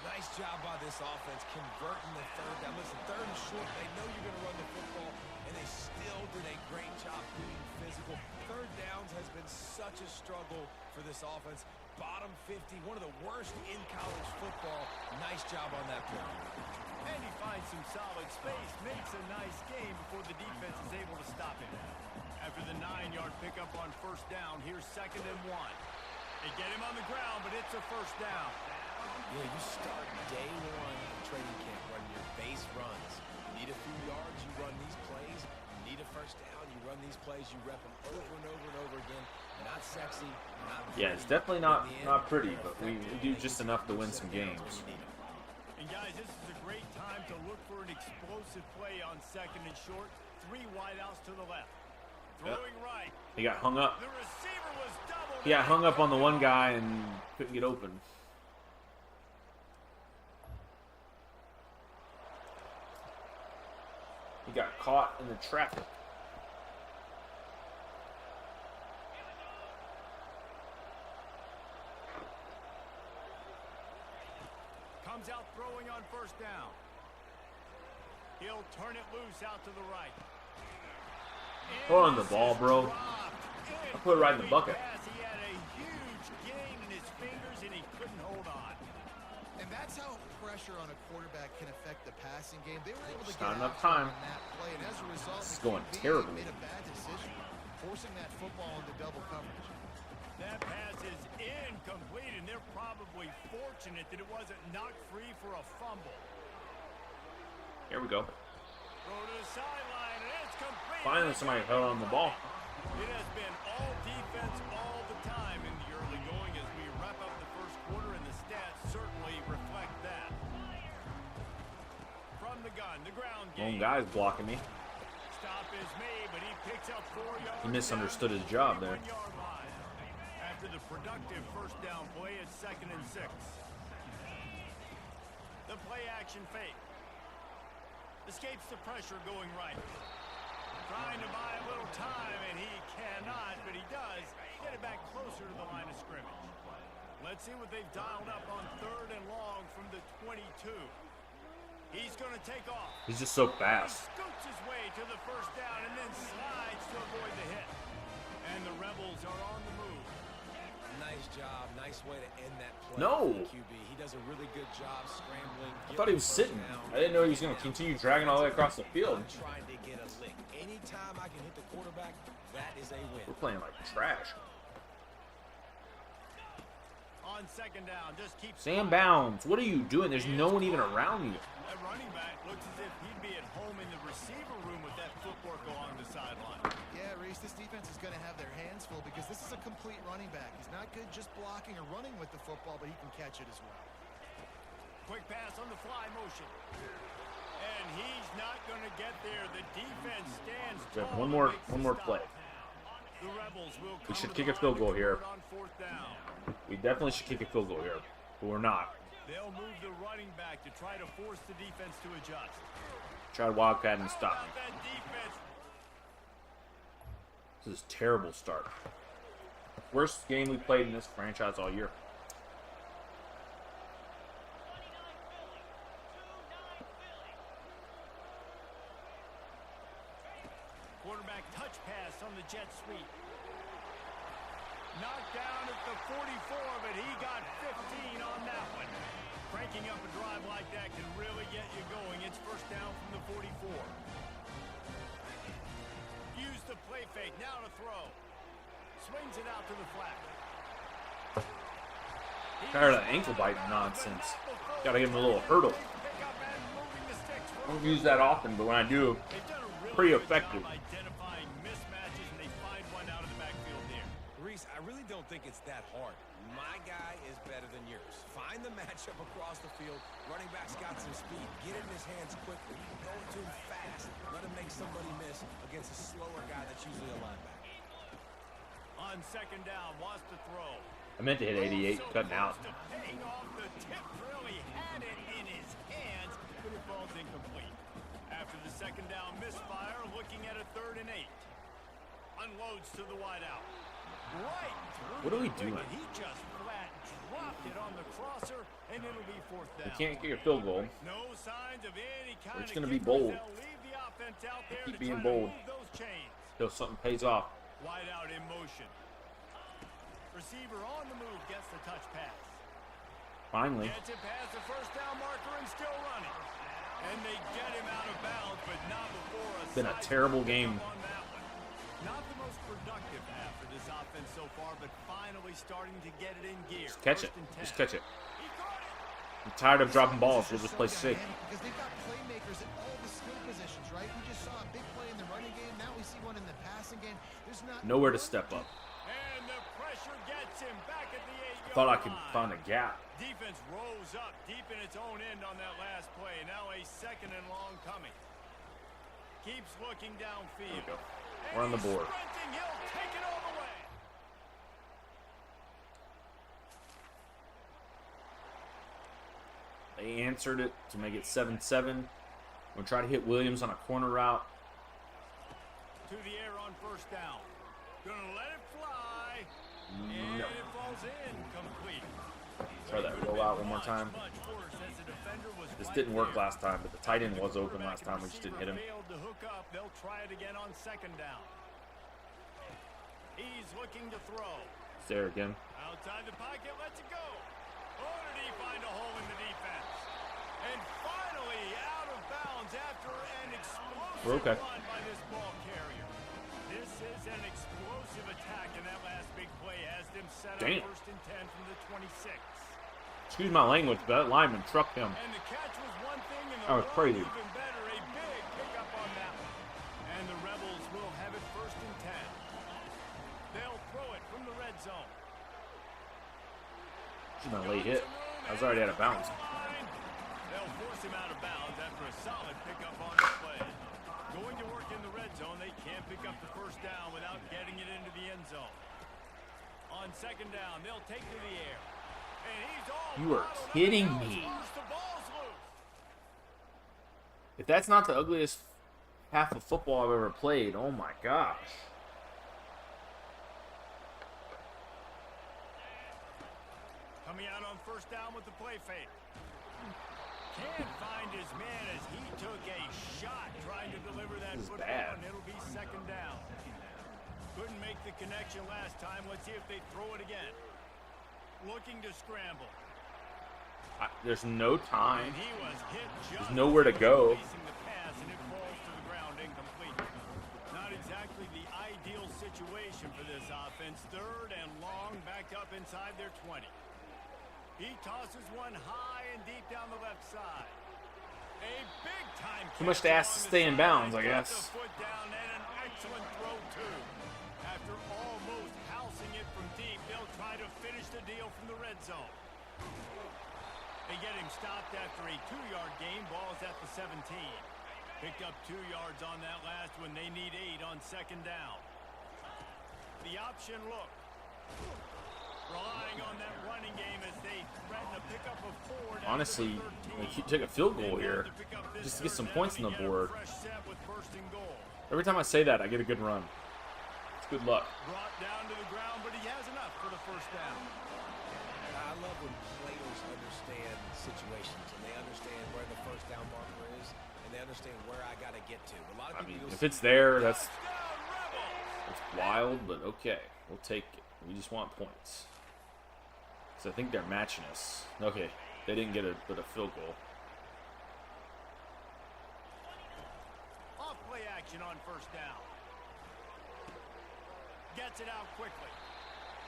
Nice job by this offense converting the third down. Listen, third and short, they know you're going to run the football, and they still did a great job being physical. Third downs has been such a struggle for this offense. Bottom 50, one of the worst in college football. Nice job on that play. And he finds some solid space, makes a nice game before the defense is able to stop him. After the 9-yard pickup on first down, here's 2nd and 1. They get him on the ground, but it's a first down. Yeah, you start day one of training camp running your base runs. You need a few yards, you run these plays. You need a first down, you run these plays. You rep them over and over and over again. Not sexy, not pretty. Yeah, it's definitely not pretty, but we do just enough to win some games. And guys, this is a great time to look for an explosive play on 2nd and short. 3 wideouts to the left. Throwing right. He got hung up. The receiver was doubled. He got hung up on the one guy and couldn't get open. He got caught in the traffic. Comes out throwing on first down. He'll turn it loose out to the right. Throw on the ball, bro. I put it right in the bucket. He had a huge gain in his fingers and he couldn't hold on. And that's how pressure on a quarterback can affect the passing game. They were able to Just get not enough out time. on that play, and as a result, This is the going QB terribly. made a bad decision, forcing that football into double coverage. That pass is incomplete, and they're probably fortunate that it wasn't knocked free for a fumble. Here we go. Throw to the sideline, and it's complete. Finally, somebody held on the ball. It has been all defense all the time in the early going as we wrap up the first quarter, and the stats certainly reflect that. From the gun, the ground One game. guy's blocking me. Stop is made, but he picks up 4 yards. He misunderstood down his to the job there. 41-yard line. After the productive first down play, it's 2nd and 6. The play action fake. Escapes the pressure going right. Trying to buy a little time, and he cannot, but he does get it back closer to the line of scrimmage. Let's see what they've dialed up on 3rd and long from the 22. He's going to take off. He's just so fast. He scoots his way to the first down and then slides to avoid the hit. And the Rebels are on the move. Nice job. Nice way to end that play. No. for the QB. He does a really good job scrambling. I thought he was sitting. I didn't know he was going to continue dragging all the way across the field. Trying to get a lick. Anytime I can hit the quarterback, that is a win. We're playing like trash. On 2nd down, just keep Sam Bounds, what are you doing? There's no one even around you. That running back looks as if he'd be at home in the receiver room with that footwork along the sideline. Yeah, Reese, this defense is going to have their hands full because this is a complete running back. He's not good just blocking or running with the football, but he can catch it as well. Quick pass on the fly motion. And he's not going to get there. The defense stands tall. One and more makes the play. stop. The Rebels will We come should to kick the a field goal line to here. convert on 4th down. We definitely should kick a field goal here, but we're not. They'll move the running back to try to force the defense to adjust. Try Wildcat and How stop about me. that defense? This is a terrible start. Worst game we played in this franchise all year. Quarterback touch pass on the jet sweep. Knocked down at the 44, but he got 15 on that one. Cranking up a drive like that can really get you going. It's first down from the 44. Use the play fake, now to throw. Swings it out to the flat. Tired of that ankle biting nonsense. Gotta give him a little hurdle. I don't use that often, but when I do, pretty effective. Identifying mismatches, and they find one out of the backfield there. Reese, I really don't think it's that hard. My guy is better than yours. Find the matchup across the field. Running back's got some speed. Get it in his hands quickly. Go to him fast. Let him make somebody miss against a slower guy that's usually a linebacker. On 2nd down, wants to throw. I meant to hit 88, cutting out. Paying off the tip, really had it in his hands, but it falls incomplete. After the 2nd down misfire, looking at a 3rd and 8. Unloads to the wideout. Right through. What are we the doing? wicket. He just flat dropped it on the crosser, and it'll be 4th down. We can't get a field goal. No signs of any kind We're just of gonna be kickers. bold. They'll leave the offense out there Keep to being try to bold. move those chains. Till something pays off. Wide out in motion. Receiver on the move gets the touch pass. Finally. Gets it past the 1st down marker and still running. And they get him out of bounds, but not before a Been a sideways terrible pickup game. on that one. Not the most productive half for this offense so far, but finally starting to get it in gear. Just catch it. 1st and 10. Just catch it. He caught it. I'm tired of dropping balls. We'll This is just play so safe. dynamic because they've got playmakers in all the skill positions, right? We just saw a big play in the running game. Now we see one in the passing game. There's not Nowhere to step up. And the pressure gets him back at the 8-yard Thought I could line. find a gap. Defense rose up deep in its own end on that last play. Now a 2nd and long coming. Keeps looking downfield. There we go. And We're on the he's board. sprinting. He'll take it all the way. They answered it to make it 7-7. We'll try to hit Williams on a corner route. To the air on 1st down. Gonna let it fly. And No. it falls in. Complete. Try that rollout one more time. This didn't work last time, but the tight end was open last time. We just didn't hit him. Failed to hook up. They'll try it again on 2nd down. He's looking to throw. It's there again. Outside the pocket, lets it go. Oh, did he find a hole in the defense? And finally out of bounds after an explosive We're okay. run by this ball carrier. This is an explosive attack, and that last big play has them set Damn. up 1st and 10 from the 26. Excuse my language, but that lineman trucked him. And the catch was one thing, and the That was run crazy. even better. A big pickup on that one. And the Rebels will have it 1st and 10. They'll throw it from the red zone. This is my late hit. I was already out of bounds. They'll force him out of bounds after a solid pickup on the play. Going to work in the red zone, they can't pick up the 1st down without getting it into the end zone. On 2nd down, they'll take to the air. And he's all You are bottled up kidding and me. loose. The ball's loose. If that's not the ugliest half of football I've ever played, oh my gosh. Coming out on 1st down with the play fake. Can't find his man as he took a shot trying to deliver that This is football, bad. and it'll be 2nd down. Couldn't make the connection last time. Let's see if they throw it again. Looking to scramble. There's no time. And he was hit just There's nowhere to go. facing the pass, and it falls to the ground incomplete. Not exactly the ideal situation for this offense. 3rd and long, back up inside their 20. He tosses one high and deep down the left side. A big time. Too much to catch ask to along the stay in bounds, I side. Got guess. the foot down and an excellent throw too. After almost housing it from deep, they'll try to finish the deal from the red zone. They get him stopped after a 2-yard gain. Ball's at the 17. Picked up 2 yards on that last one. They need 8 on 2nd down. The option look. Relying on that running game as they threaten a pickup of 4. down Honestly, to the 13. they could take a field goal They've here got to pick up this just to get some 3rd points down on the and get a board. fresh set with 1st and goal. Every time I say that, I get a good run. It's good luck. Brought down to the ground, but he has enough for the 1st down. I love when players understand situations and they understand where the 1st down marker is and they understand where I got to get to. A lot of I people mean, you'll if it's see- there, that's Touchdown, Rebels! wild, but okay. We'll take it. We just want points. So I think they're matching us. Okay, they didn't get a field goal. Off play action on 1st down. Gets it out quickly.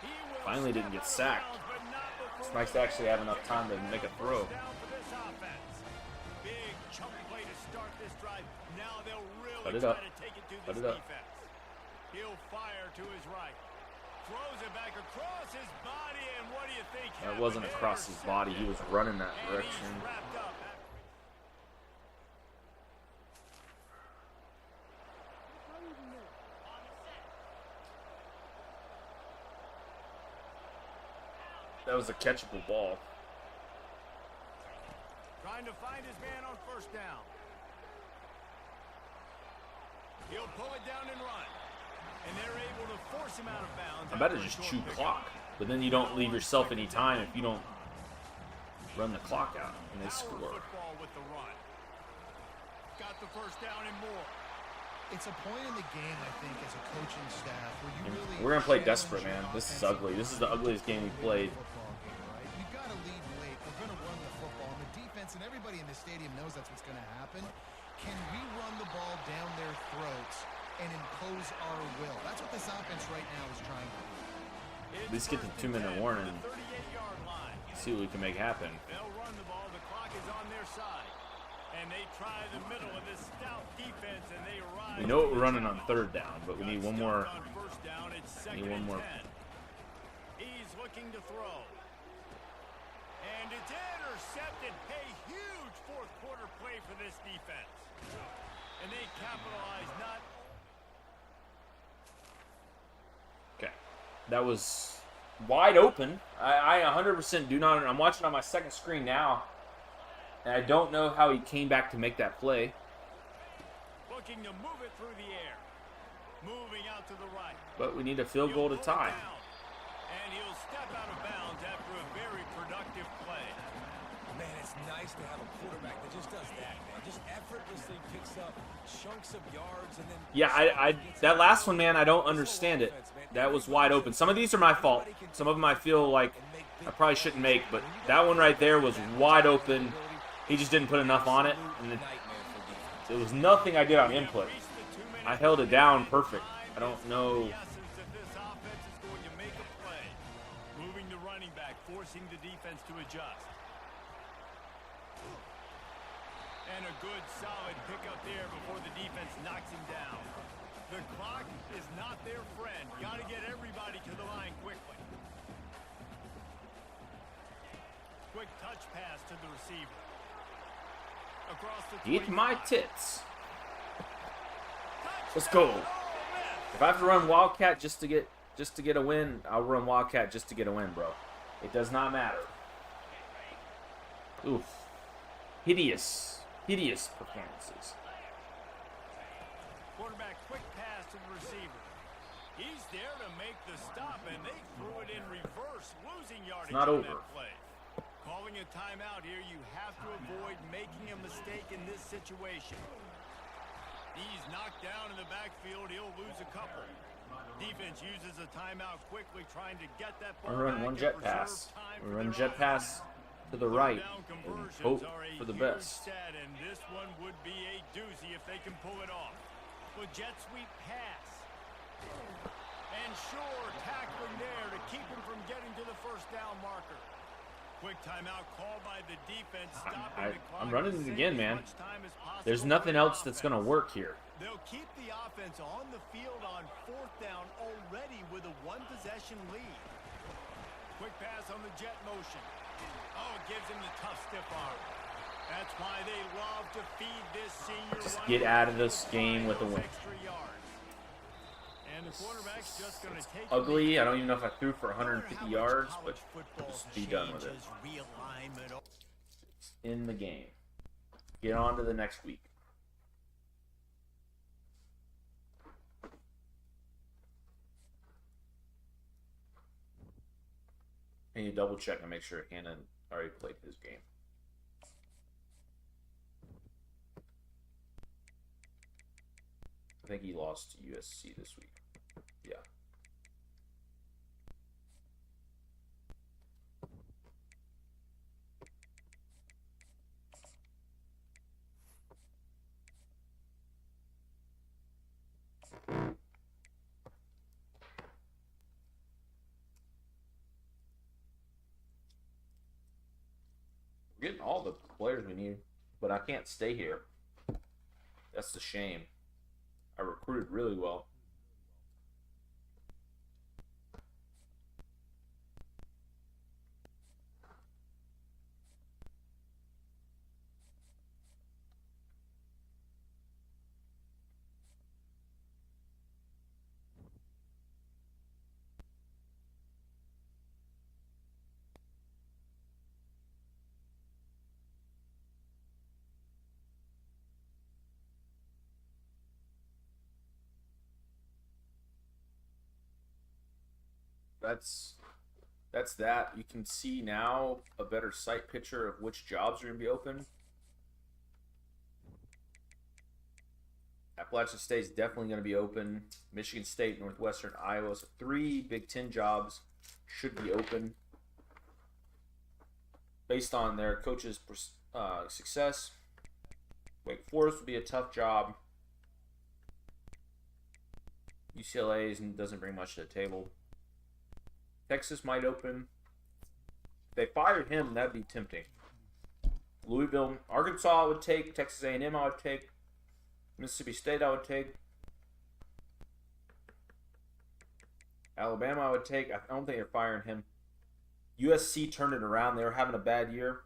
He will Finally didn't step get out of sacked. bounds, but not before It's nice to actually have enough time to make a throw. First down for this offense. Big chunk play to start this drive. Now they'll really Cut it try up. to take it to Cut this it up. defense. He'll fire to his right. Throws it back across his body, and what do you think? That wasn't across his body. He was running that And direction. he's wrapped up. That was a catchable ball. Trying to find his man on 1st down. They'll pull it down and run. And they're able to force him out of bounds. I better just chew clock, but then you don't leave yourself any time if you don't run the clock out and they score. Football with the run. Got the first down and more. It's a point in the game, I think, as a coaching staff where you really We're gonna play desperate, man. This is ugly. This is the ugliest game we played. You've got to lead late. We're going to run the football, and the defense and everybody in the stadium knows that's what's going to happen. Can we run the ball down their throats and impose our will? That's what this offense right now is trying to do. At least get the 2-minute warning. See what we can make happen. They'll run the ball. The clock is on their side. And they try the middle of this stout defense, and they rise. We know what we're running on 3rd down, but we need one more. Need one more. He's looking to throw. And it's intercepted. A huge fourth quarter play for this defense. And they capitalize not. Okay. That was wide open. I 100% do not. I'm watching on my second screen now. And I don't know how he came back to make that play. Looking to move it through the air. Moving out to the right. But we need a field goal to tie. And he'll step out of bounds after a very productive play. Man, it's nice to have a quarterback that just does that, man. Just effortlessly picks up chunks of yards and then... Yeah, that last one, man, I don't understand it. That was wide open. Some of these are my fault. Some of them I feel like I probably shouldn't make, but that one right there was wide open. He just didn't put enough on it. And it was nothing I did on input. I held it down perfect. I don't know. Moving the running back, forcing the defense to adjust. And a good solid pickup there before the defense knocks him down. The clock is not their friend. Got to get everybody to the line quickly. Quick touch pass to the receiver. Across the Eat my tits. Let's go. If I have to run Wildcat just to get a win, I'll run Wildcat just to get a win, bro. It does not matter. Oof. Hideous performances. Quarterback, quick pass to the receiver. He's there to make the stop, and they threw it in reverse, losing yardage not on over. that play. Calling a timeout here, you have to avoid making a mistake in this situation. He's knocked down in the backfield. He'll lose a couple. Defense uses a timeout quickly, trying to get that ball We're running one jet pass. We're running jet pass to the right and hope for the best. And this one would be a doozy if they can pull it off. With jet sweep pass. And sure, tackling there to keep him from getting to the first down marker. Quick timeout called by the defense. I'm running it again, man. There's nothing else that's going to work here. They'll keep the offense on the field on 4th down already with a 1-possession lead. Quick pass on the jet motion. Oh, it gives him the tough stiff arm. That's why they love to feed this senior. Just get out of this game with a win. And the quarterback's just going to take ugly. I don't even know if I threw for 150 yards, but just be done with it. It's in the game. Get on to the next week. And you double check and make sure Hannon already played his game. I think he lost to USC this week. Yeah. We're getting all the players we need, but I can't stay here. That's the shame. I recruited really well. that's that. You can see now a better sight picture of which jobs are going to be open. Appalachian State is definitely going to be open. Michigan State, Northwestern, Iowa. So 3 Big Ten jobs should be open based on their coaches' success. Wake Forest will be a tough job. UCLA doesn't bring much to the table. Texas might open. If they fired him, that'd be tempting. Louisville, Arkansas I would take. Texas A&M I would take. Mississippi State I would take. Alabama I would take. I don't think they're firing him. USC turned it around. They were having a bad year.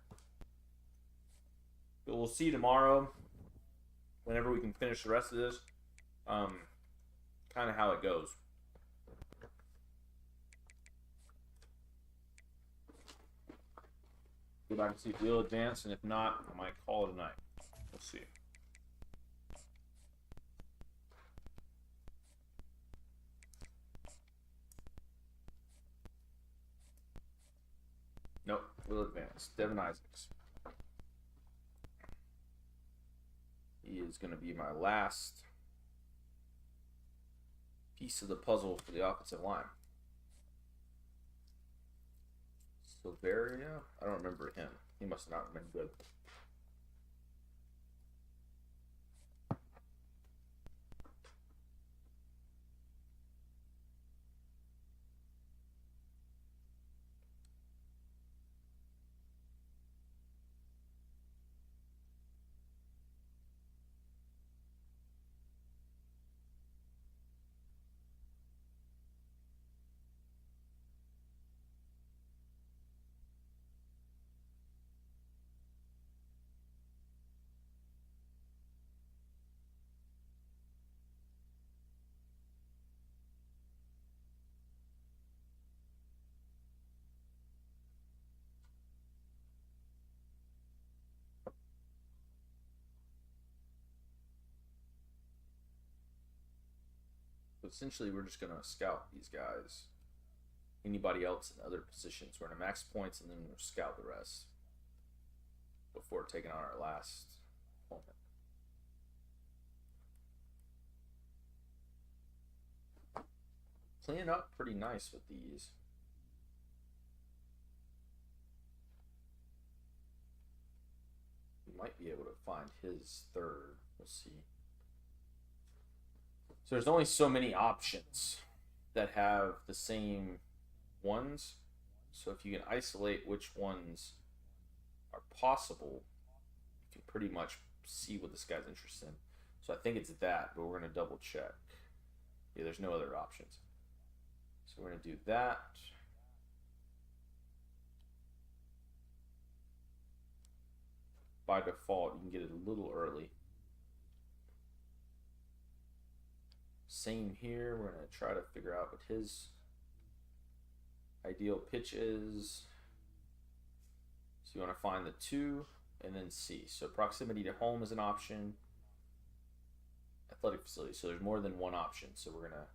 But we'll see tomorrow, whenever we can finish the rest of this, kind of how it goes. Go back and see if we'll advance, and if not, I might call it a night. We'll see. Nope, we'll advance. Devin Isaacs. He is going to be my last piece of the puzzle for the offensive line. Silveria? I don't remember him. He must have not been good. Essentially, we're just going to scout these guys. Anybody else in other positions. We're going to max points and then we'll scout the rest before taking on our last opponent. Cleaning up pretty nice with these. We might be able to find his third. We'll see. So there's only so many options that have the same ones. So if you can isolate which ones are possible, you can pretty much see what this guy's interested in. So I think it's that, but we're going to double check. Yeah, there's no other options. So we're going to do that. By default, you can get it a little early. Same here. We're going to try to figure out what his ideal pitch is. So you want to find the 2 and then C. So proximity to home is an option. Athletic facility. So there's more than one option. So we're going to...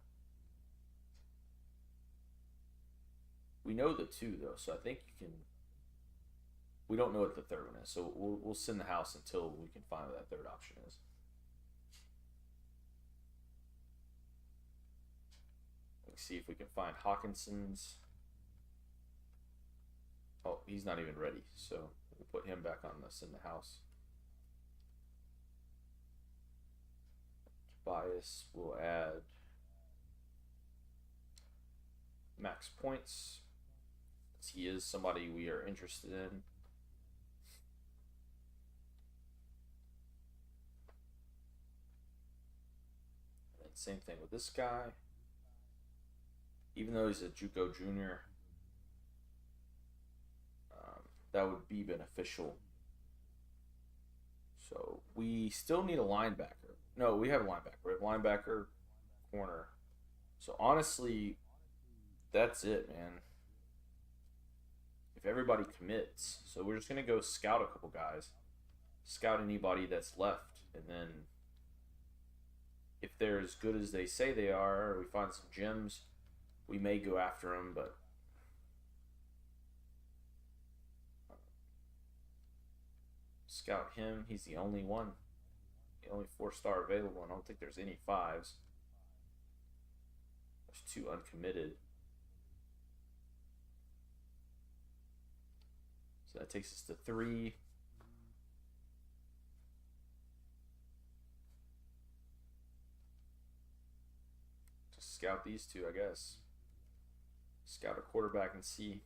We know the 2 though. So I think you can... We don't know what the third one is. So we'll send the house until we can find what that third option is. See if we can find Hawkinson's. Oh, he's not even ready, so we'll put him back on this in the house. Bias, we'll add max points. He is somebody we are interested in. And same thing with this guy. Even though he's a JUCO junior, that would be beneficial. So we still need a linebacker. No, we have a linebacker. We have linebacker, corner. So honestly, that's it, man. If everybody commits. So we're just going to go scout a couple guys. Scout anybody that's left. And then if they're as good as they say they are, or we find some gems, we may go after him, but scout him. He's the only one. The only 4-star available. I don't think there's any 5s. There's 2 uncommitted. So that takes us to 3. Just scout these 2, I guess. Scout a quarterback and see.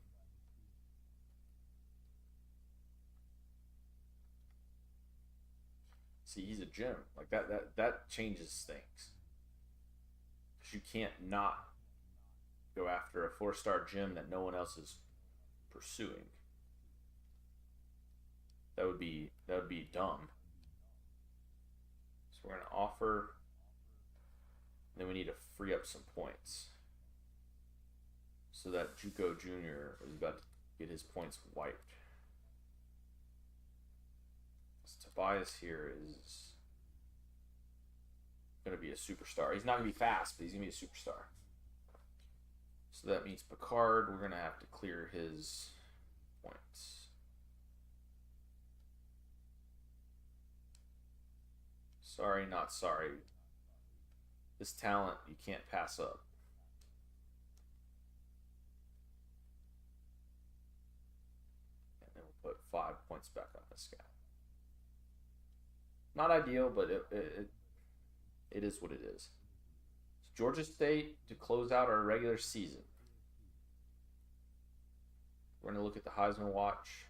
See, he's a gem. Like that changes things. Because you can't not go after a 4-star gem that no one else is pursuing. That would be dumb. So we're gonna offer. Then we need to free up some points. So that JUCO Junior is about to get his points wiped. Tobias here is going to be a superstar. He's not going to be fast, but he's going to be a superstar. So that means Picard, we're going to have to clear his points. Sorry, not sorry. This talent you can't pass up. And then we'll put 5 points back on this guy. Not ideal, but it is what it is. So Georgia State to close out our regular season. We're going to look at the Heisman watch.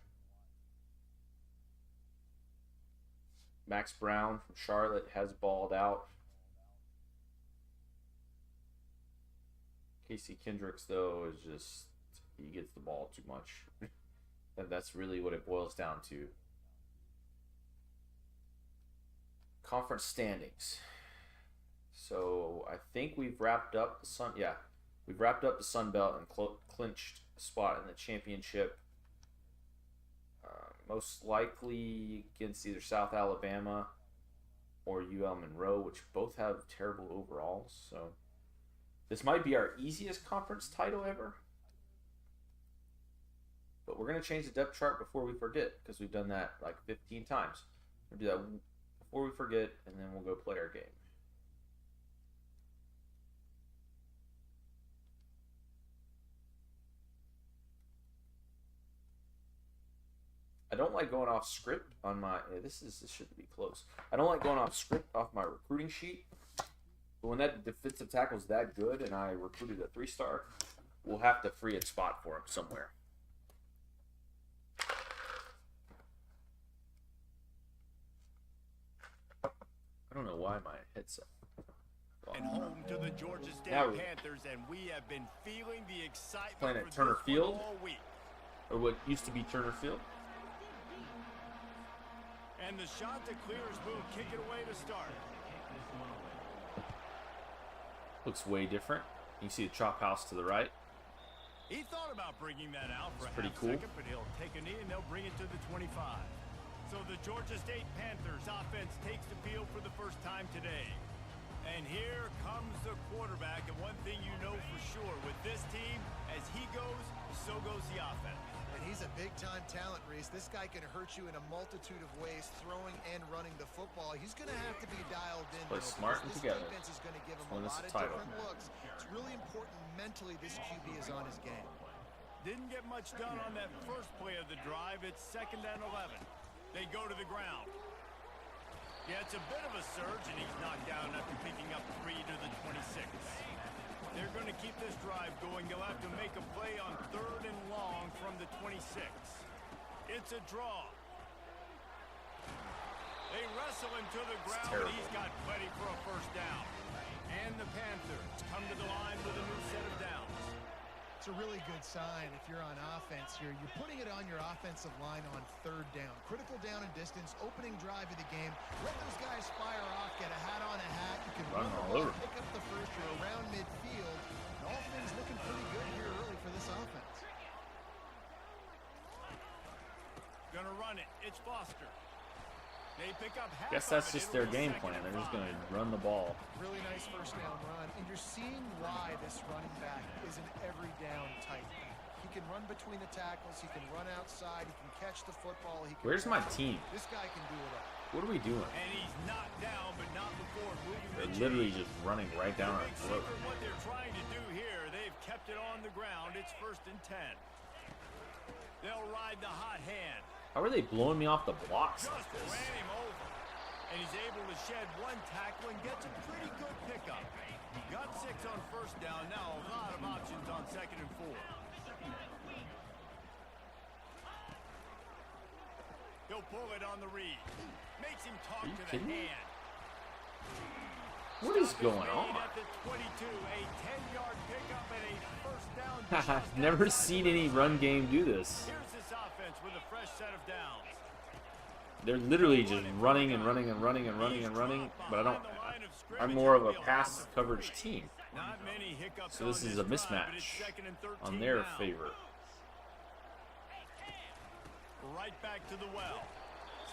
Max Brown from Charlotte has balled out. Casey Kendricks, though, is just, he gets the ball too much. And that's really what it boils down to. Conference standings. So I think we've wrapped up the we've wrapped up the Sun Belt and clinched a spot in the championship. Most likely against either South Alabama or UL Monroe, which both have terrible overalls. So this might be our easiest conference title ever. But we're going to change the depth chart before we forget, because we've done that like 15 times. We'll do that before we forget, and then we'll go play our game. I don't like going off script on my. This should be close. I don't like going off script off my recruiting sheet. But when that defensive tackle is that good, and I recruited a 3-star, we'll have to free a spot for him somewhere. I don't know why my headset. And home to the Georgia State Panthers, and we have been feeling the excitement playing at for Turner this Field, all week. Or what used to be Turner Field. And the shot to clear is moved. Kick it away to start. Looks way different. You can see the chop house to the right. He thought about bringing that out for a pretty half cool. second, but he'll take a knee and they'll bring it to the 25. So the Georgia State Panthers offense takes the field for the first time today. And here comes the quarterback. And one thing you know for sure, with this team, as he goes, so goes the offense. And he's a big-time talent, Reese. This guy can hurt you in a multitude of ways, throwing and running the football. He's going to have to be dialed in. Play smart and together. This defense is going to give him Win a us lot a of title. different looks. It's really important mentally this QB is on his game. Didn't get much done on that first play of the drive. It's 2nd and 11. They go to the ground. Yeah, it's a bit of a surge, and he's knocked down after picking up 3 to the 26. They're going to keep this drive going. They'll have to make a play on 3rd and long from the 26. It's a draw. They wrestle him to the ground, but he's got plenty for a first down. And the Panthers come to the line with a new set of downs. It's a really good sign if you're on offense here. You're putting it on your offensive line on 3rd down. Critical down and distance, opening drive of the game. Let those guys fire off, get a hat on a hat. You can run the ball, pick up the first. You're around midfield. And all things looking pretty good here early for this offense. Gonna run it. It's Foster. They pick up half Guess of that's it. just It'll their be game second plan. and They're just 5. going to run the ball. Really nice first down run, and you're seeing why this running back is an every down type back. He can run between the tackles, he can run outside, he can catch the football. He can Where's my team? This guy can do it all. What are we doing? And he's knocked down, but not before moving the They're literally chains. just running right down our Big throat. secret what they're trying to do here. They've kept it on the ground. It's 1st and 10. They'll ride the hot hand. How are they blowing me off the blocks Just like this? ran him over. And he's able to shed one tackle and gets a pretty good pickup. Got 6 on 1st down. Now a lot of options on 2nd and 4. He'll pull it on the read. Makes him talk you to the kidding me? hand. What is Stop going made on? At the 22, a 10-yard pickup and a 1st down. just I've never outside seen the any line. run game do this. Here's this offense with a fresh set of downs. They're literally just running and running and running and running and running, but I don't. I'm more of a pass coverage team, Not many hiccups so this on is a drive, but it's mismatch 2nd and 13 on their now. favor. Right back to the well.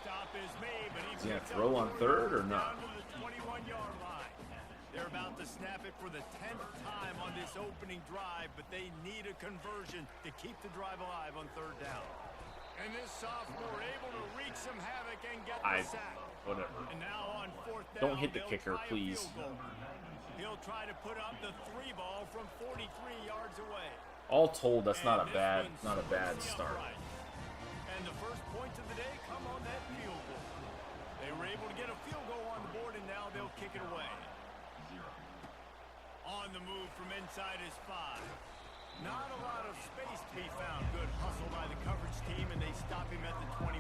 Stop is made, but Is he gonna picks throw up on 4 third or yards not? down to the 21-yard line. They're about to snap it for the 10th time on this opening drive, but they need a conversion to keep the drive alive on 3rd down. And this sophomore able to wreak some havoc and get the sack. Whatever. And now on 4th down, Don't hit the they'll kicker, try a please. field goal. He'll try to put up the 3 ball from 43 yards away. All told, that's not And a this bad, one's not a bad the start. upright. And the first points of the day come on that field goal. They were able to get a field goal on the board, and now they'll kick it away. On the move from inside his 5. Not a lot of space to be found. Good hustle by the coverage team, and they stop him at the 21.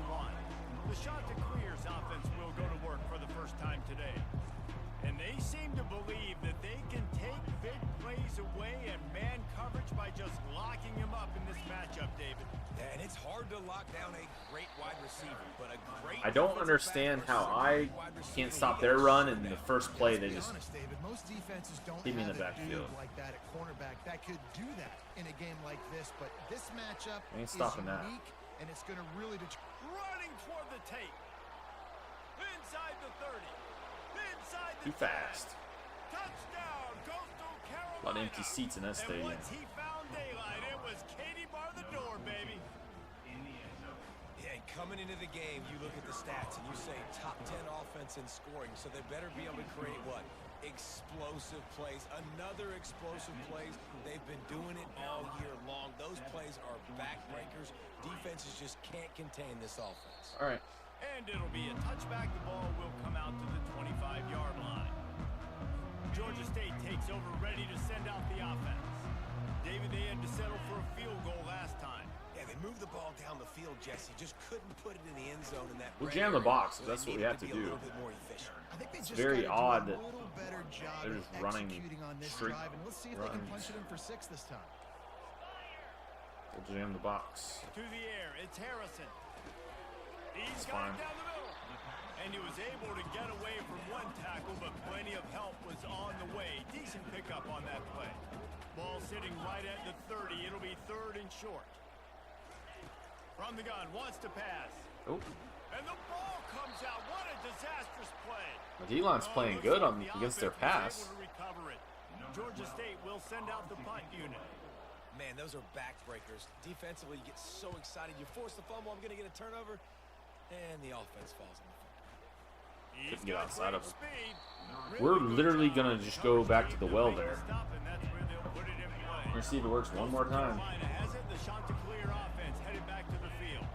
The Chanticleer's offense will go to work for the first time today. And they seem to believe that they can take big plays away and man coverage by just locking him up in this matchup, David. Yeah, and it's hard to lock down a great wide receiver, but a great I don't defensive understand back how versus a I great wide receiver. can't He stop can their run, shut and down. the first play Let's they be just honest, David, most defenses don't hit me in have the a dude backfield. like that at cornerback that could do that in a game like this, but this matchup Ain't is stopping that. unique, and it's going to really Running toward the tape. Inside the 30. Inside the too 10. fast. Touchdown, Coastal Carolina. A lot of empty seats in that And stadium. once he found daylight, it was Katie bar the door, baby. Yeah, and coming into the game, you look at the stats and you say top 10 offense in scoring, so they better be able to create what? Explosive plays. Another explosive plays. They've been doing it all year long. Those plays are backbreakers. Defenses just can't contain this offense. All right. And it'll be a touchback. The ball will come out to the 25-yard line. Georgia State takes over, ready to send out the offense. David, they had to settle for a field goal last time. Yeah, they moved the ball down the field, Jesse. Just couldn't put it in the end zone in that We'll red jam the area, box, so that's they what we needed have to be do. A little bit more efficient. I think they just very gotta odd do that a little better job they're at just running executing on this straight drive, and let's see if they can runs. punch it in for 6 this time. We'll jam the box. To the air, it's Harrison. He's It's got fine. it down the middle. And he was able to get away from one tackle, but plenty of help was on the way. Decent pickup on that play. Ball sitting right at the 30. It'll be 3rd and short. From the gun, wants to pass. Oh, And the ball comes out. What a disastrous play. the D-line's playing Looks good like on the against their offense was pass. able to recover it. Georgia State will send out the punt unit. Man, those are backbreakers. Defensively, you get so excited. You force the fumble, I'm going to get a turnover, and the offense falls on the field. He's Couldn't get got outside great of him. speed. We're Really good literally job. gonna just go back to the well Coverage there. team is able to stop, and that's where they'll put it in play. Let's see if it works one more time. Carolina has it. The Chanticleer offense headed back to the field.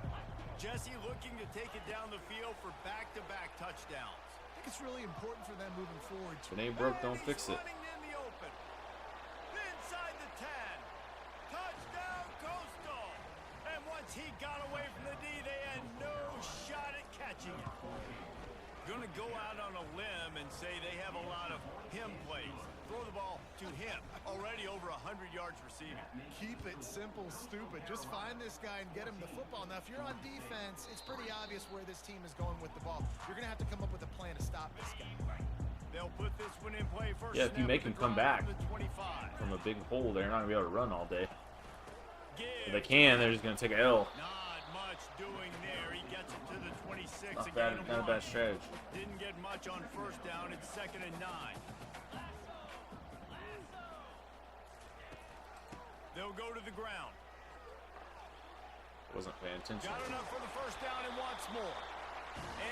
Jesse looking to take it down the field for back-to-back touchdowns. I think it's really important for them moving forward. If it ain't broke, don't And fix he's it. running in the open. Inside the 10. Touchdown, Coastal. And once he got away from the D, they had no shot at catching it. Gonna go out on a limb and say they have a lot of him plays. Throw the ball to him. Already over 100 yards receiving. Keep it simple, stupid. Just find this guy and get him the football. Now, if you're on defense, it's pretty obvious where this team is going with the ball. You're going to have to come up with a plan to stop this guy. They'll put this one in play first. Yeah, if you snap make of him the come drive back from the 25. from a big hole, they're not gonna be able to run all day. Give If they can, they're just gonna take an L. Not much doing there. He gets it to the 26. Not bad, not a bad strategy. Didn't get much on first down. It's 2nd and 9. They'll go to the ground. Wasn't paying attention. Got enough for the first down and wants more.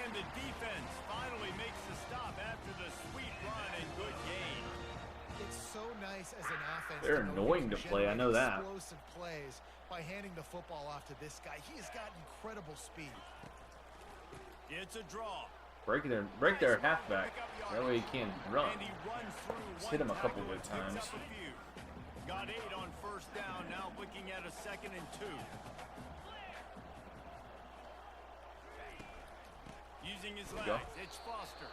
And the defense finally makes the stop after the sweet run and good gain. It's so nice as an offense. They're annoying to play, I know that. Explosive plays by handing the football off to this guy. He has got incredible speed. It's a draw. Break their halfback. That way he can run. And he runs through. Just hit him a couple of times. Got 8 on first down. Now looking at a 2nd and 2. Using his legs, it's Foster.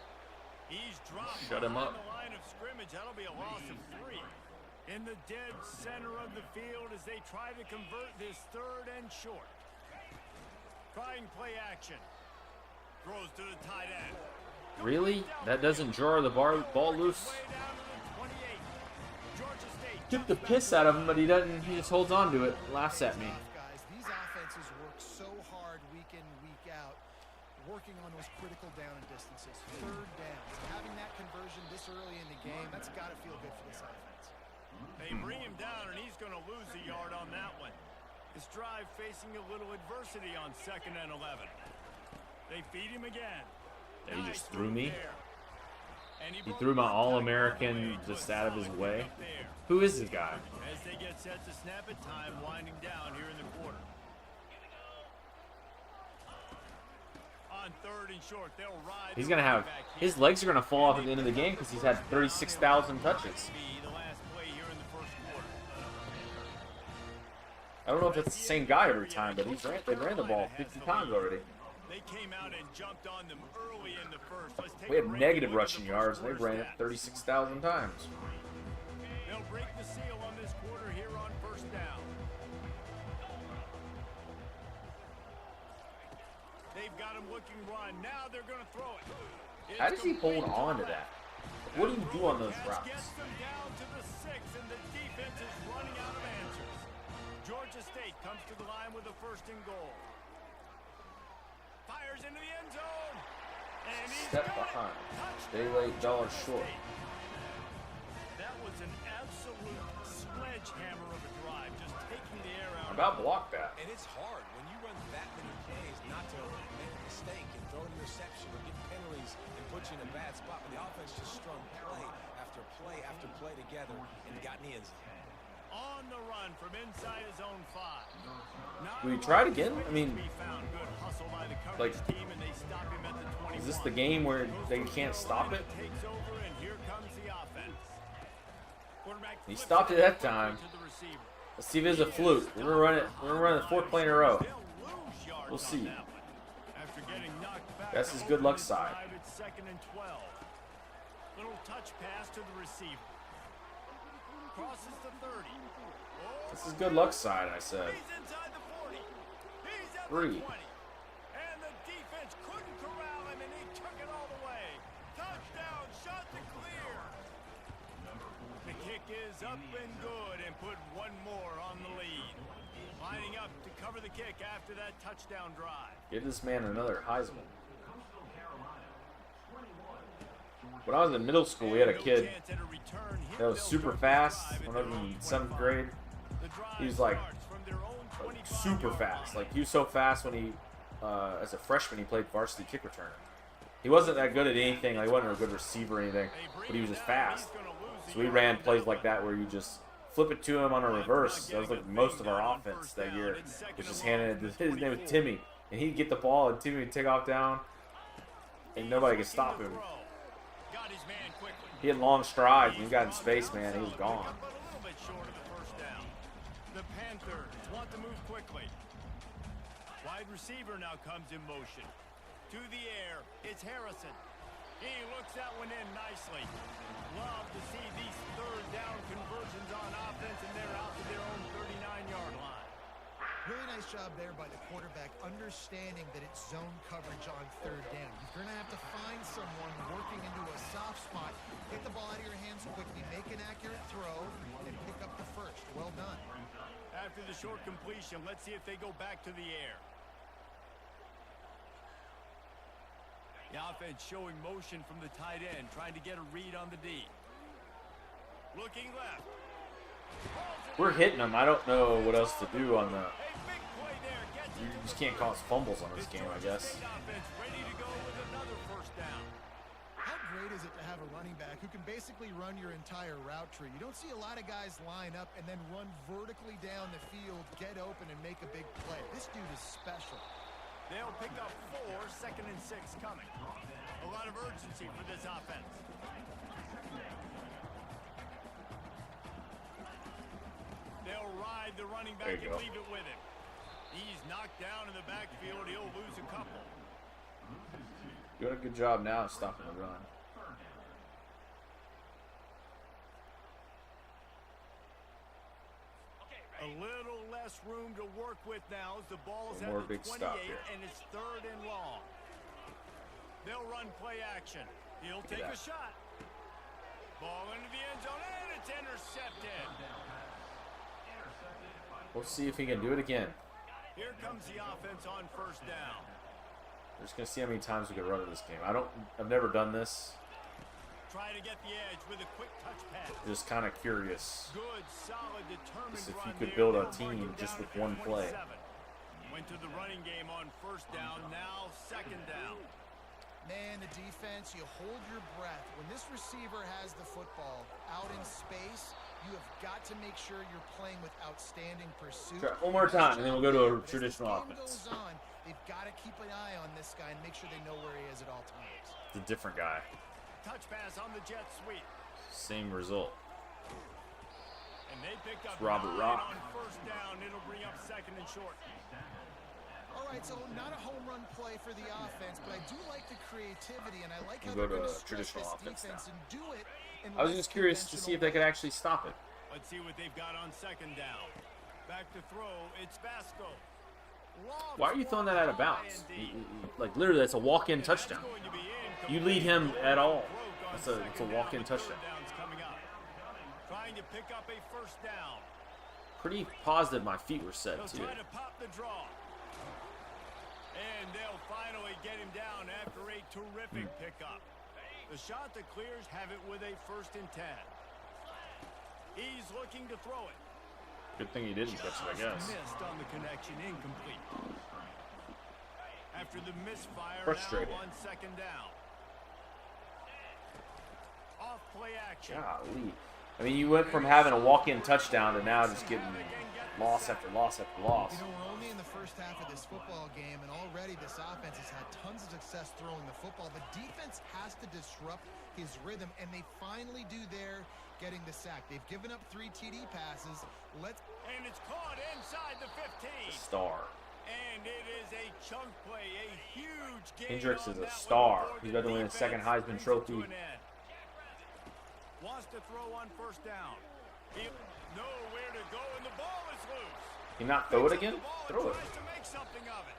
He's dropped Shut him up. the line of scrimmage. That'll be a loss of 3. In the dead center of the field as they try to convert this 3rd and short. Trying play action. Throws to the tight end. Really? That doesn't draw the ball loose? Way down to the 28. Georgia State Took the piss out of him, but he doesn't. He just holds on to it. Laughs at me. Guys, these offenses work so hard week in, week out, working on those critical down and distances, 3rd downs. Having that conversion this early in the game, that's got to feel good for this offense. They bring him down, and he's going to lose a yard on that one. This drive facing a little adversity on 2nd and 11. They feed him again. Yeah, he Nice just threw me. move there. And He broke threw my one All-American tackle away just to a out of his solid way. pickup there. Who is this guy? As they get set to snap it, time winding down here in the quarter. On 3rd and short, they'll ride. He's gonna have his legs are gonna fall off at the end of the game because he's had 36,000 touches. The last play here in the first quarter. I don't know if it's the same guy every time, but they ran the ball 50 times already. They came out and jumped on them early in the first. Let's take We a had break negative and look at rushing the yards. first They ran it stats. 36,000 times. They'll break the seal on this quarter here on first down. They've got him looking run. Now they're going to throw it. It's How does he hold complete on to that? What do you do on those Catch routes? Gets them down to the 6, and the defense is running out of answers. Georgia State comes to the line with a 1st and goal. Fires into the end zone. And he's Step got it. behind. Touchdown, Daylight dollar Georgia short. State. That was an absolute sledgehammer of a drive, just taking the air out. About block that. And it's hard when you run that many plays not to make a mistake and throw an interception or get penalties and put you in a bad spot. But the offense just strung play after play together and got in the end zone. On the run from inside his own 5. Do we try it again? I mean, Good hustle by the like, coverage team, and they stop him at the 21. is this the game where they can't stop it? Takes over, and here comes the offense. Quarterback He flips stopped it that quickly time. to the receiver. Let's see if it's a fluke. We're gonna run it. We're gonna run the 4th play in a row. They'll lose yards We'll on see. that one. After getting knocked back That's to his good open luck this side. drive, it's 2nd and 12. Little touch pass to the receiver. Crosses the 30. Oh, This is good luck side, I said. he's inside the 40. He's at 3. the 20. And the defense couldn't corral him, and he took it all the way. Touchdown, shot to clear. The kick is up and good, and put one more on the lead. Lining up to cover the kick after that touchdown drive. Give this man another Heisman. When I was in middle school, we had a kid that was super fast when I was in 7th grade. He was like super fast. Like he was so fast when he, as a freshman, he played varsity kick returner. He wasn't that good at anything. Like he wasn't a good receiver or anything, but he was just fast. So we ran plays like that where you just flip it to him on a reverse. That was like most of our offense that year. Was just handing it. His name was Timmy, and he'd get the ball and Timmy would take off down, and nobody could stop him. He had long strides. When he got in space, man, he was gone. The Panthers want to move quickly. Wide receiver now comes in motion. To the air, it's Harrison. He looks that one in nicely. Love to see these 3rd down conversions on offense, and they're out to their own 39-yard line. Really nice job there by the quarterback, understanding that it's zone coverage on 3rd down. You're going to have to find someone working into a soft spot, get the ball out of your hands quickly, make an accurate throw, and pick up the 1st. Well done. After the short completion, let's see if they go back to the air. The offense showing motion from the tight end, trying to get a read on the D. Looking left. We're hitting them. I don't know what else to do on the... You just can't cause fumbles on this game, I guess. How great is it to have a running back who can basically run your entire route tree? You don't see a lot of guys line up and then run vertically down the field, get open, and make a big play. This dude is special. They'll pick up 4, 2nd and 6 coming. A lot of urgency for this offense. They'll ride the running back and leave it with him. He's knocked down in the backfield. He'll lose a couple. Doing a good job now of stopping the run. A little less room to work with now as the ball's at more the big 28 stop here. and it's 3rd and long. They'll run play action. He'll take a shot. Ball into the end zone and it's intercepted. We'll see if he can do it again. Here comes the offense on 1st down. We're just gonna see how many times we can run in this game. I've never done this. Try to get the edge with a quick touch pass. Just kind of curious. Good, solid, determined Just if run you could there. build a They'll mark team him just down with at one play. 27. Went to the running game on 1st down. Now 2nd down. Man, the defense, you hold your breath. When this receiver has the football out in space, you have got to make sure you're playing with outstanding pursuit. Try one more time, and then we'll go to a traditional offense. Goes on, they've got to keep an eye on this guy and make sure they know where he is at all times. It's a different guy. Touch pass on the jet sweep. Same result. And they picked up Robert 9 Rock. on 1st down. It'll bring up 2nd and short. All right, so not a home run play for the offense, but I do like the creativity, and I like how We'll they're go going to to stretch traditional this offense defense now. and do it. I was just curious to see if they could actually stop it. Let's see what they've got on 2nd down. Back to throw. It's Vasco. Why are you throwing that out of bounds? Like, literally, that's a walk-in touchdown. You lead him at all. It's a walk-in touchdown. Trying to pick up a 1st down. Pretty positive my feet were set, They'll too. try to pop the draw. And they'll finally get him down after a terrific pickup. The shot that clears have it with a 1st and 10. He's looking to throw it. Good thing he didn't catch it, I guess. Missed on the connection, incomplete. After the misfire, Frustrating. now on 2nd down. Off play action. Golly. I mean, you went from having a walk-in touchdown to now just getting loss after loss after loss. You know, we're only in the first half of this football game, and already this offense has had tons of success throwing the football. The defense has to disrupt his rhythm, and they finally do there, getting the sack. They've given up 3 TD passes. And it's caught inside the 15. Star. And it is a chunk play, a huge game. Hendricks is a star. He's about to win his 2nd Heisman Trophy. Wants to throw on 1st down. He'll know where to go, and the ball is loose. Can you not throw it again? Throw it. Tries to make something of it.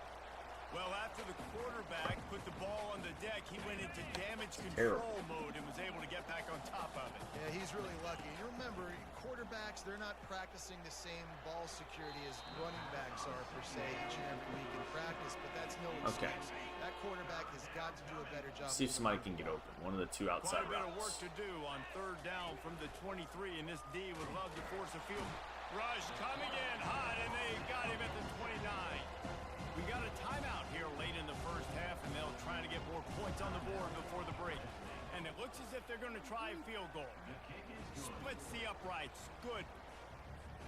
Well, after the quarterback put the ball on the deck, he went into damage control mode and was able to get back on top of it. Yeah, he's really lucky. You remember, quarterbacks, they're not practicing the same ball security as running backs are, per se, each and every week in practice, but that's no excuse. Okay. That quarterback has got to do a better job. See if somebody can get open. One of the 2 outside Quite a bit of work routes. to do on 3rd down from the 23, and this D would love to force a field rush coming in hot, and they got him at the 29. We got a timeout here late in the 1st half, and they'll try to get more points on the board before the break. And it looks as if they're going to try a field goal. Splits the uprights. Good.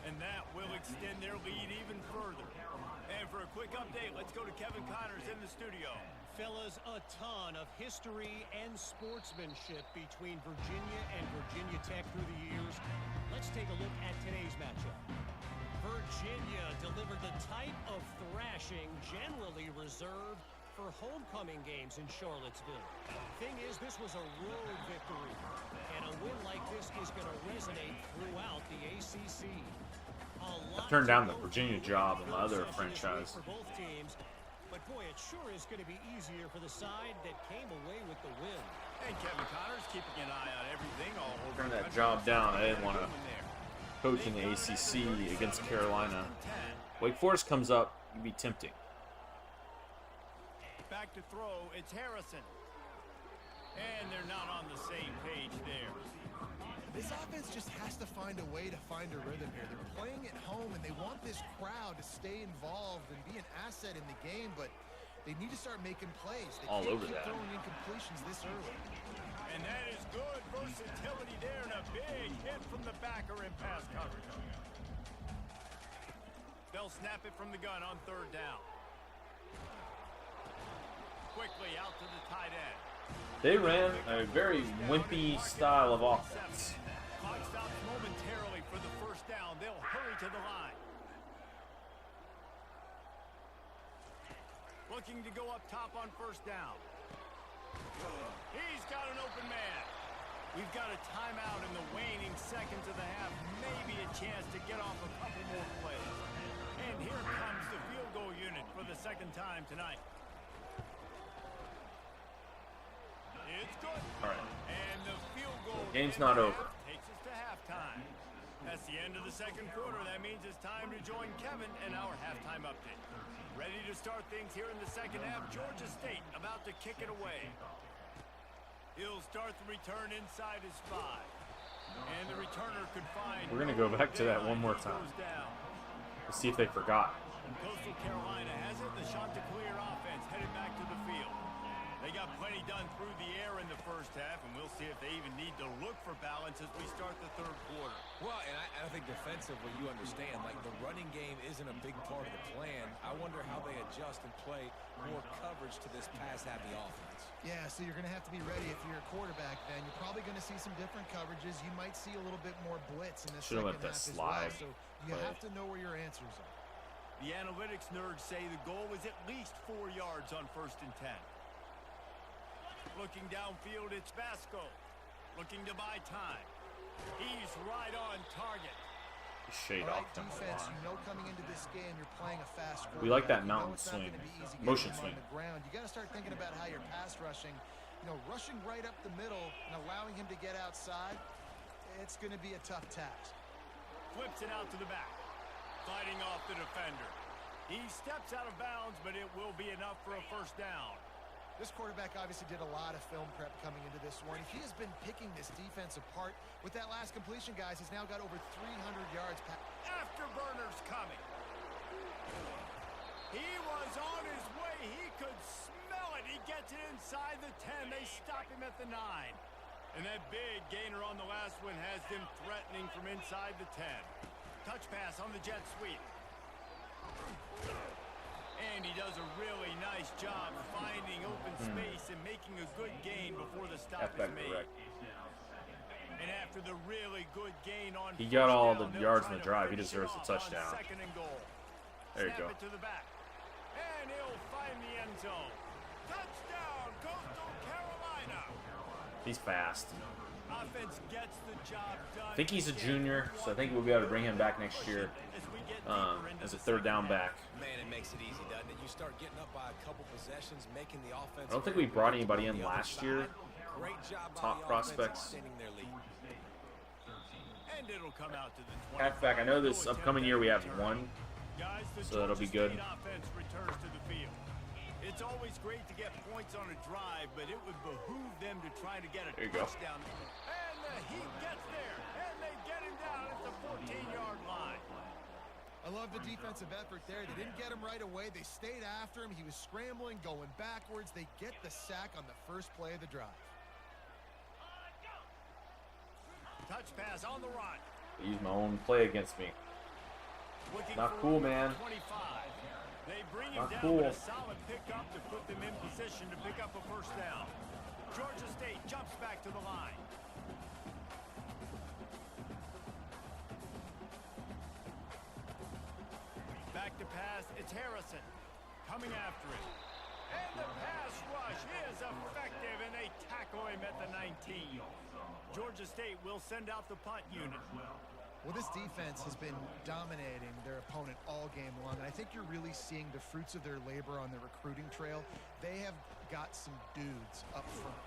And that will extend their lead even further. And for a quick update, let's go to Kevin Connors in the studio. Fellas, a ton of history and sportsmanship between Virginia and Virginia Tech through the years. Let's take a look at today's matchup. Virginia delivered the type of thrashing generally reserved for homecoming games in Charlottesville. Thing is, this was a road victory, and a win like this is going to resonate throughout the ACC. I turned down the Virginia job in my other franchise. For both teams, but boy, it sure is going to be easier for the side that came away with the win. And Kevin Connors keeping an eye on everything all over. Turned that job down. I didn't want to coach in the ACC against Carolina. Wake Forest comes up, it'd be tempting. Back to throw, it's Harrison. And they're not on the same page there. This offense just has to find a way to find a rhythm here. They're playing at home, and they want this crowd to stay involved and be an asset in the game, but they need to start making plays. They All can't over keep that. throwing incompletions this early. And that is good versatility there, and a big hit from the backer in pass coverage. They'll snap it from the gun on 3rd down. Quickly out to the tight end. They ran a very wimpy style of offense. Clock stops momentarily for the 1st down. They'll hurry to the line. Looking to go up top on 1st down. He's got an open man. We've got a timeout in the waning seconds of the half. Maybe a chance to get off a couple more plays. And here comes the field goal unit for the 2nd time tonight. It's good. All right. And the field goal Game's not over. takes us to halftime. That's the end of the 2nd quarter. That means it's time to join Kevin in our halftime update. Ready to start things here in the 2nd half. Georgia State about to kick it away. He'll start the return inside his 5. And the returner could find... We're going to go back to that one more time. Let's see if they forgot. Coastal Carolina has it. The Chanticleer offense headed back to the field. They got plenty done through the air in the 1st half, and we'll see if they even need to look for balance as we start the 3rd quarter. Well, and I think defensively, you understand, like the running game isn't a big part of the plan. I wonder how they adjust and play more coverage to this pass-happy offense. Yeah, so you're going to have to be ready if you're a quarterback then. You're probably going to see some different coverages. You might see a little bit more blitz in the Should've second let that half as slide. well. So you have to know where your answers are. The analytics nerds say the goal is at least 4 yards on 1st and 10. Looking downfield, it's Vasco. Looking to buy time. He's right on target. Shade All right, off them. defense, you know coming into this game you're playing a fast quarterback. We like that You know mountain it's not swing. gonna be easy getting Motion them swing. on the ground. You got to start thinking about how you're pass rushing. You know, rushing right up the middle and allowing him to get outside, it's going to be a tough task. Flips it out to the back. Fighting off the defender. He steps out of bounds, but it will be enough for a 1st down. This quarterback obviously did a lot of film prep coming into this one. He has been picking this defense apart. With that last completion, guys, he's now got over 300 yards. Afterburner's coming. He was on his way. He could smell it. He gets it inside the 10. They stop him at the 9. And that big gainer on the last one has them threatening from inside the 10. Touch pass on the jet sweep. And he does a really nice job finding open space and making a good gain before the stop is made. Correct. And after the really good gain on He got all down, the they'll yards try in the to drive. He finish deserves it a off touchdown. on 2nd and goal. There you Snap go. it to the back. And he'll find the end zone. Touchdown, Coastal Carolina. He's fast. Offense gets the job done. I think he's a junior, so I think we'll be able to bring him back next year as a 3rd down back. Man, it makes it easy, doesn't it? You start getting up by a couple possessions, making the offense. I don't think we brought anybody in last year. Great job by Top the prospects. offense extending their lead. And it'll come out to the 20. Halfback. I know this upcoming year we have one. Guys, the So that'll be Georgia good. State offense returns to the field. It's always great to get points on a drive, but it would behoove them to try to get a There you go. touchdown. And the Heat gets there, and they get him down at the 14-yard line. I love the defensive effort there. They didn't get him right away. They stayed after him. He was scrambling, going backwards. They get the sack on the first play of the drive. Touch pass on the run. I use my own play against me. Looking Not for cool, man. 25. They bring him Not down cool. with a solid pickup to put them in position to pick up a 1st down. Georgia State jumps back to the line. Back to pass, it's Harrison. Coming after it. And the pass rush is effective, and they tackle him at the 19. Georgia State will send out the punt unit. Well, this defense has been dominating their opponent all game long, and I think you're really seeing the fruits of their labor on the recruiting trail. They have got some dudes up front,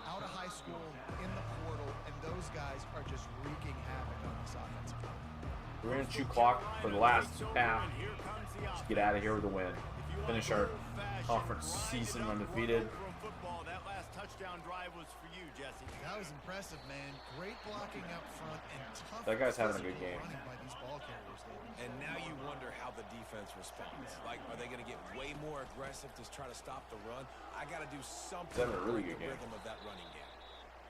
out of high school, in the portal, and those guys are just wreaking havoc on this offensive line. We're going to chew clock for the last half. Let's get out of here with a win. Finish our conference season undefeated. down drive was for you, Jesse. That was impressive, man. Great blocking up front and tough. That guy's having a good game. Running by these ball carriers, David. And now you wonder how the defense responds. Like, are they going to get way more aggressive to try to stop the run? I got to do something He's having a really break good the game. rhythm of that running game.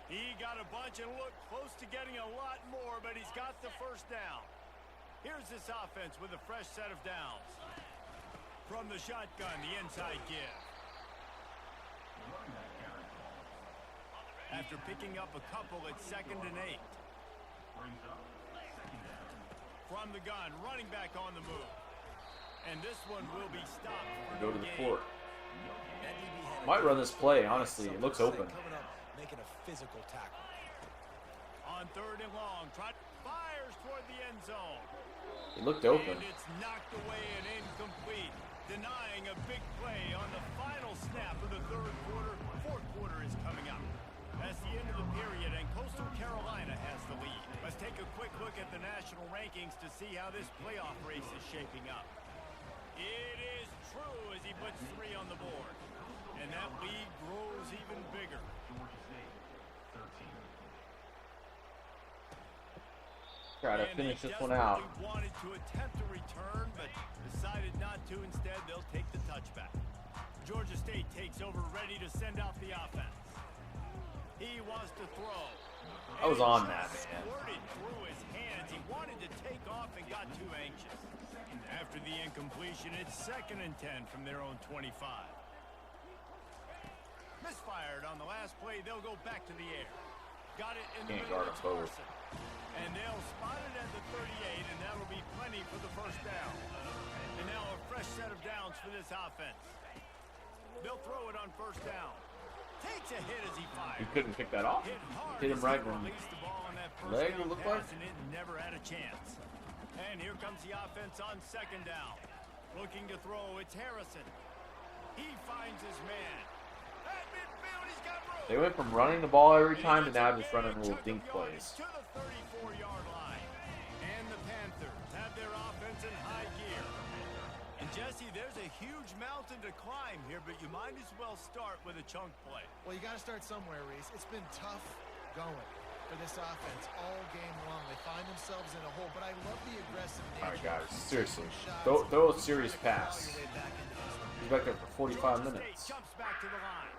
He got a bunch and looked close to getting a lot more, but he's got the first down. Here's this offense with a fresh set of downs. From the shotgun, the inside give. After picking up a couple, it's 2nd and 8. From the gun, running back on the move. And this one will be stopped for Go to no the gain. court. That DB had a Might good run this play, honestly. It Some looks say open. coming up, making a physical tackle. On 3rd and long, fires toward the end zone. It looked open. And it's knocked away and incomplete, denying a big play on the final snap of the 3rd quarter. 4th quarter is coming up. That's the end of the period, and Coastal Carolina has the lead. Let's take a quick look at the national rankings to see how this playoff race is shaping up. It is true as he puts 3 on the board. And that lead grows even bigger. Try to And finish they this one out. desperately wanted to attempt a return, but decided not to. Instead, they'll take the touchback. Georgia State takes over, ready to send out the offense. He wants to throw. I was And on it that, just man. squirted through his hands. He wanted to take off and got too anxious. After the incompletion, it's 2nd and 10 from their own 25. Misfired on the last play. They'll go back to the air. Got it in the Can't middle. guard It's them both. Carson. And they'll spot it at the 38, and that'll be plenty for the first down. And now a fresh set of downs for this offense. They'll throw it on 1st down. Takes a hit as he fires. He couldn't pick that off. Hit hard Hit him as right he in the released the ball on that first leg, down it looked pass, like. and it never had a chance. And here comes the offense on 2nd down. Looking to throw, it's Harrison. He finds his man. At midfield, he's got room. They went from running the ball every And he time to gets now a just running big little chunk dink of yardage plays. to the 34-yard line. And the Panthers have their offense in high gear. And Jesse, there's a huge mountain to climb here, but you might as well start with a chunk play. Well, you got to start somewhere, Reese. It's been tough going for this offense all game long. They find themselves in a hole, but I love the aggressive nature. All right, guys, seriously, Shots. throw a serious Try to claw pass. your way back into this one. He's back there for 45 Georgia minutes. State jumps back to the line.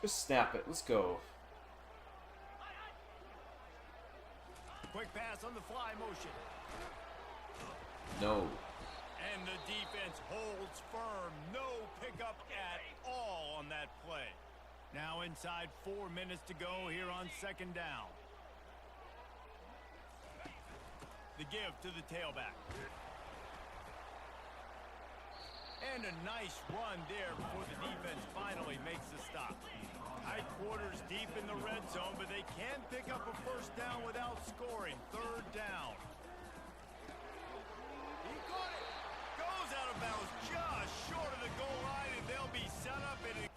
Just snap it. Let's go. Quick pass on the fly motion. No. And the defense holds firm. No pickup at all on that play. Now inside 4 minutes to go here on 2nd down. The give to the tailback. And a nice run there before the defense finally makes the stop. Tight quarters deep in the red zone, but they can pick up a 1st down without scoring. 3rd down. He got it. Goes out of bounds just short of the goal line, and they'll be set up in a...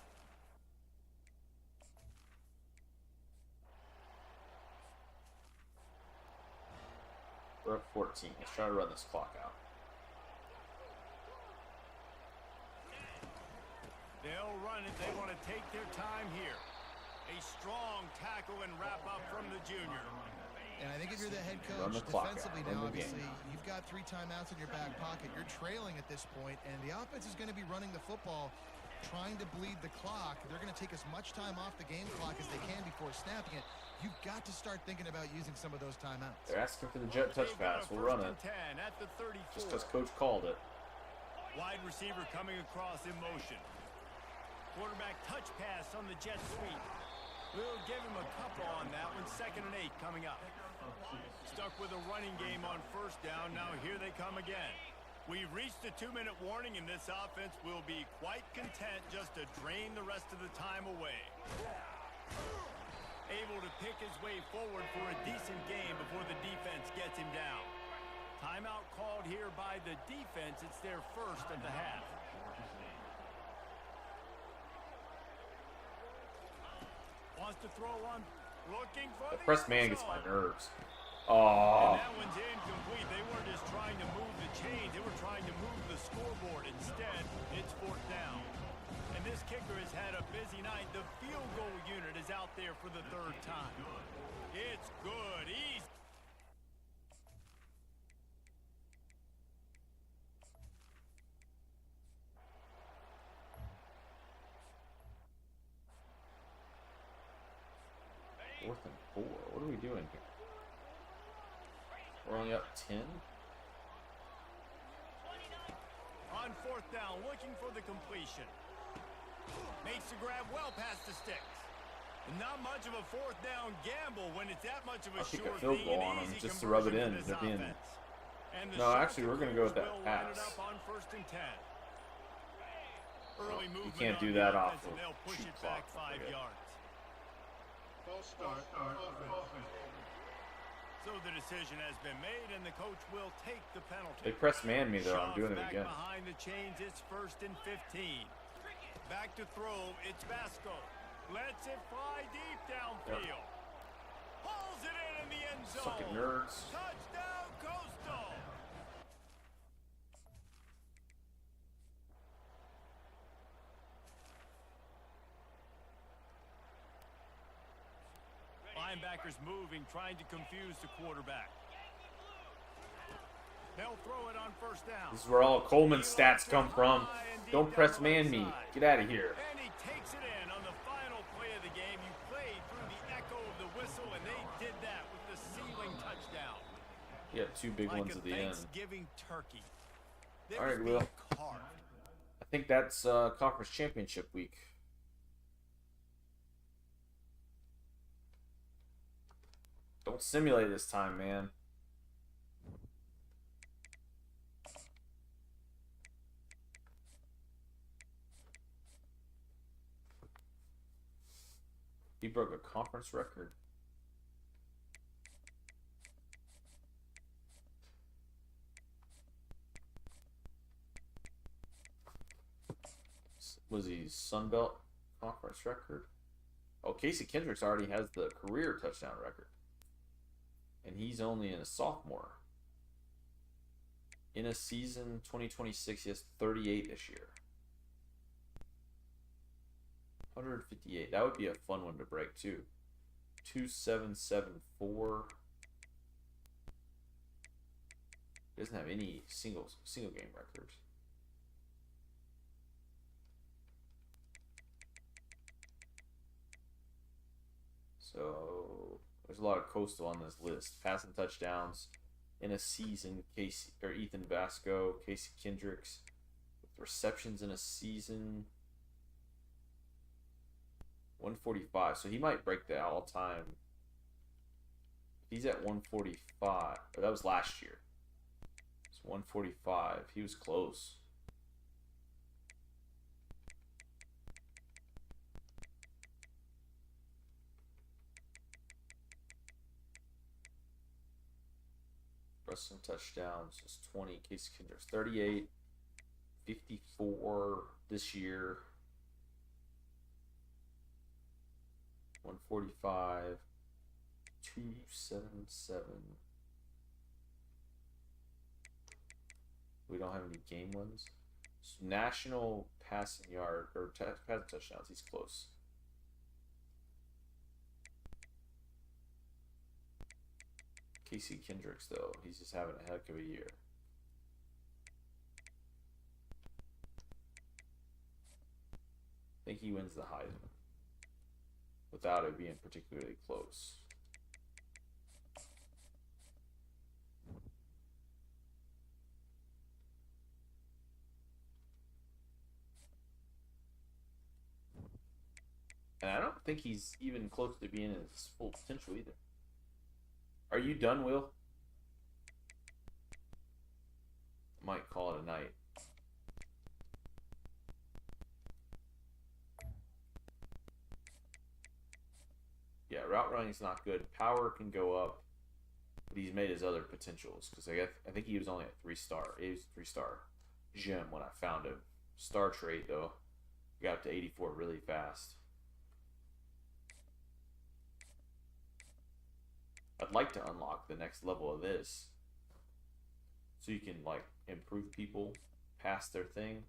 We're at 14. Let's try to run this clock out. They'll run it. They want to take their time here. A strong tackle and wrap up from the junior. And I think if you're the head Run coach, the clock out. defensively Run now, the game. obviously, you've got 3 timeouts in your back pocket. You're trailing at this point, and the offense is going to be running the football, trying to bleed the clock. They're going to take as much time off the game clock as they can before snapping it. You've got to start thinking about using some of those timeouts. They're asking for the jet touch They've got pass. a We'll run 1st it. and 10 at the 34. Just because Coach called it. Wide receiver coming across in motion. Quarterback touch pass on the jet sweep. We'll give him a couple on that one. 2nd and 8 coming up. Stuck with a running game on 1st down. Now here they come again. We've reached the 2-minute warning, and this offense will be quite content just to drain the rest of the time away. Able to pick his way forward for a decent game before the defense gets him down. Timeout called here by the defense. It's their 1st of the half. Wants to throw one. Looking for The press man gets my nerves. Oh. And that one's incomplete. They weren't just trying to move the chains. They were trying to move the scoreboard. Instead, it's 4th down. And this kicker has had a busy night. The field goal unit is out there for the 3rd time. It's good. Easy. Fourth and 4. What are we doing here? We're only up 10. On 4th down, looking for the completion. Makes the grab well past the sticks. Not much of a 4th down gamble when it's that much of a I'll kick sure a field thing. goal An on them easy just to rub it conversion in. for They're this being... offense. And the No, actually, we're going to go with that will line it pass. up on 1st and 10. Early You movement can't on do the that offense, off and of they'll push shoot it back clock. 5 yards. So the decision has been made, and the coach will take the penalty. They press man me though. I'm doing it Back again. behind the chains, it's 1st and 15. Back to throw, it's Vasco. Lets it fly deep downfield. Pulls it in the end zone. Fucking nerds. Touchdown, Coastal. Linebackers moving, trying to confuse the quarterback. They'll throw it on 1st down. This is where all Coleman's stats come from. Don't press man me. Get out of here. And he takes it in on the final play of the game. You played through the echo of the whistle, and they did that with the ceiling touchdown. Yeah, 2 big Like ones a at the end. Thanksgiving turkey. They All right, was being Will. carved. I think that's Conference Championship week. Don't simulate this time, man. He broke a conference record. Was he Sun Belt conference record? Oh, Casey Kendricks already has the career touchdown record. And he's only a sophomore. In a season 2026, he has 38 this year. 158. That would be a fun one to break too. 2774. He doesn't have any single game records. So there's a lot of Coastal on this list. Passing touchdowns in a season, Casey or Ethan Vasco, Casey Kendricks. With receptions in a season, 145. So he might break the all-time. He's at 145. Or that was last year. It's 145. He was close. Rushing touchdowns is 20. Casey Kendricks 38. 54 this year. 145. 277. We don't have any game ones. So national passing yard or passing touchdowns. He's close. Casey Kendricks, though, he's just having a heck of a year. I think he wins the Heisman without it being particularly close. And I don't think he's even close to being his full potential either. Are you done, Will? Might call it a night. Yeah, route running's not good. Power can go up, but he's made his other potentials. Because I think he was only a 3-star. He was a 3-star gem when I found him. Star trait, though. He got up to 84 really fast. I'd like to unlock the next level of this, so you can like improve people past their thing.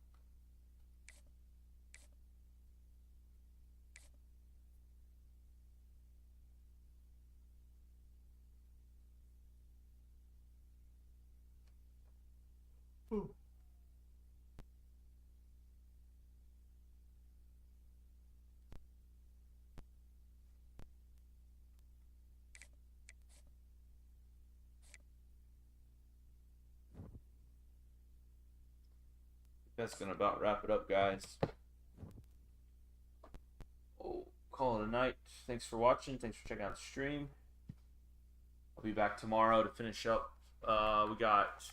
That's gonna about wrap it up, guys. Oh, call it a night. Thanks for watching. Thanks for checking out the stream. I'll be back tomorrow to finish up. We got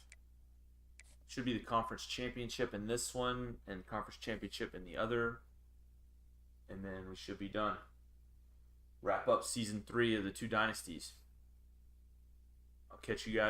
should be the conference championship in this one and conference championship in the other, and then we should be done. Wrap up season 3 of the 2 dynasties. I'll catch you guys.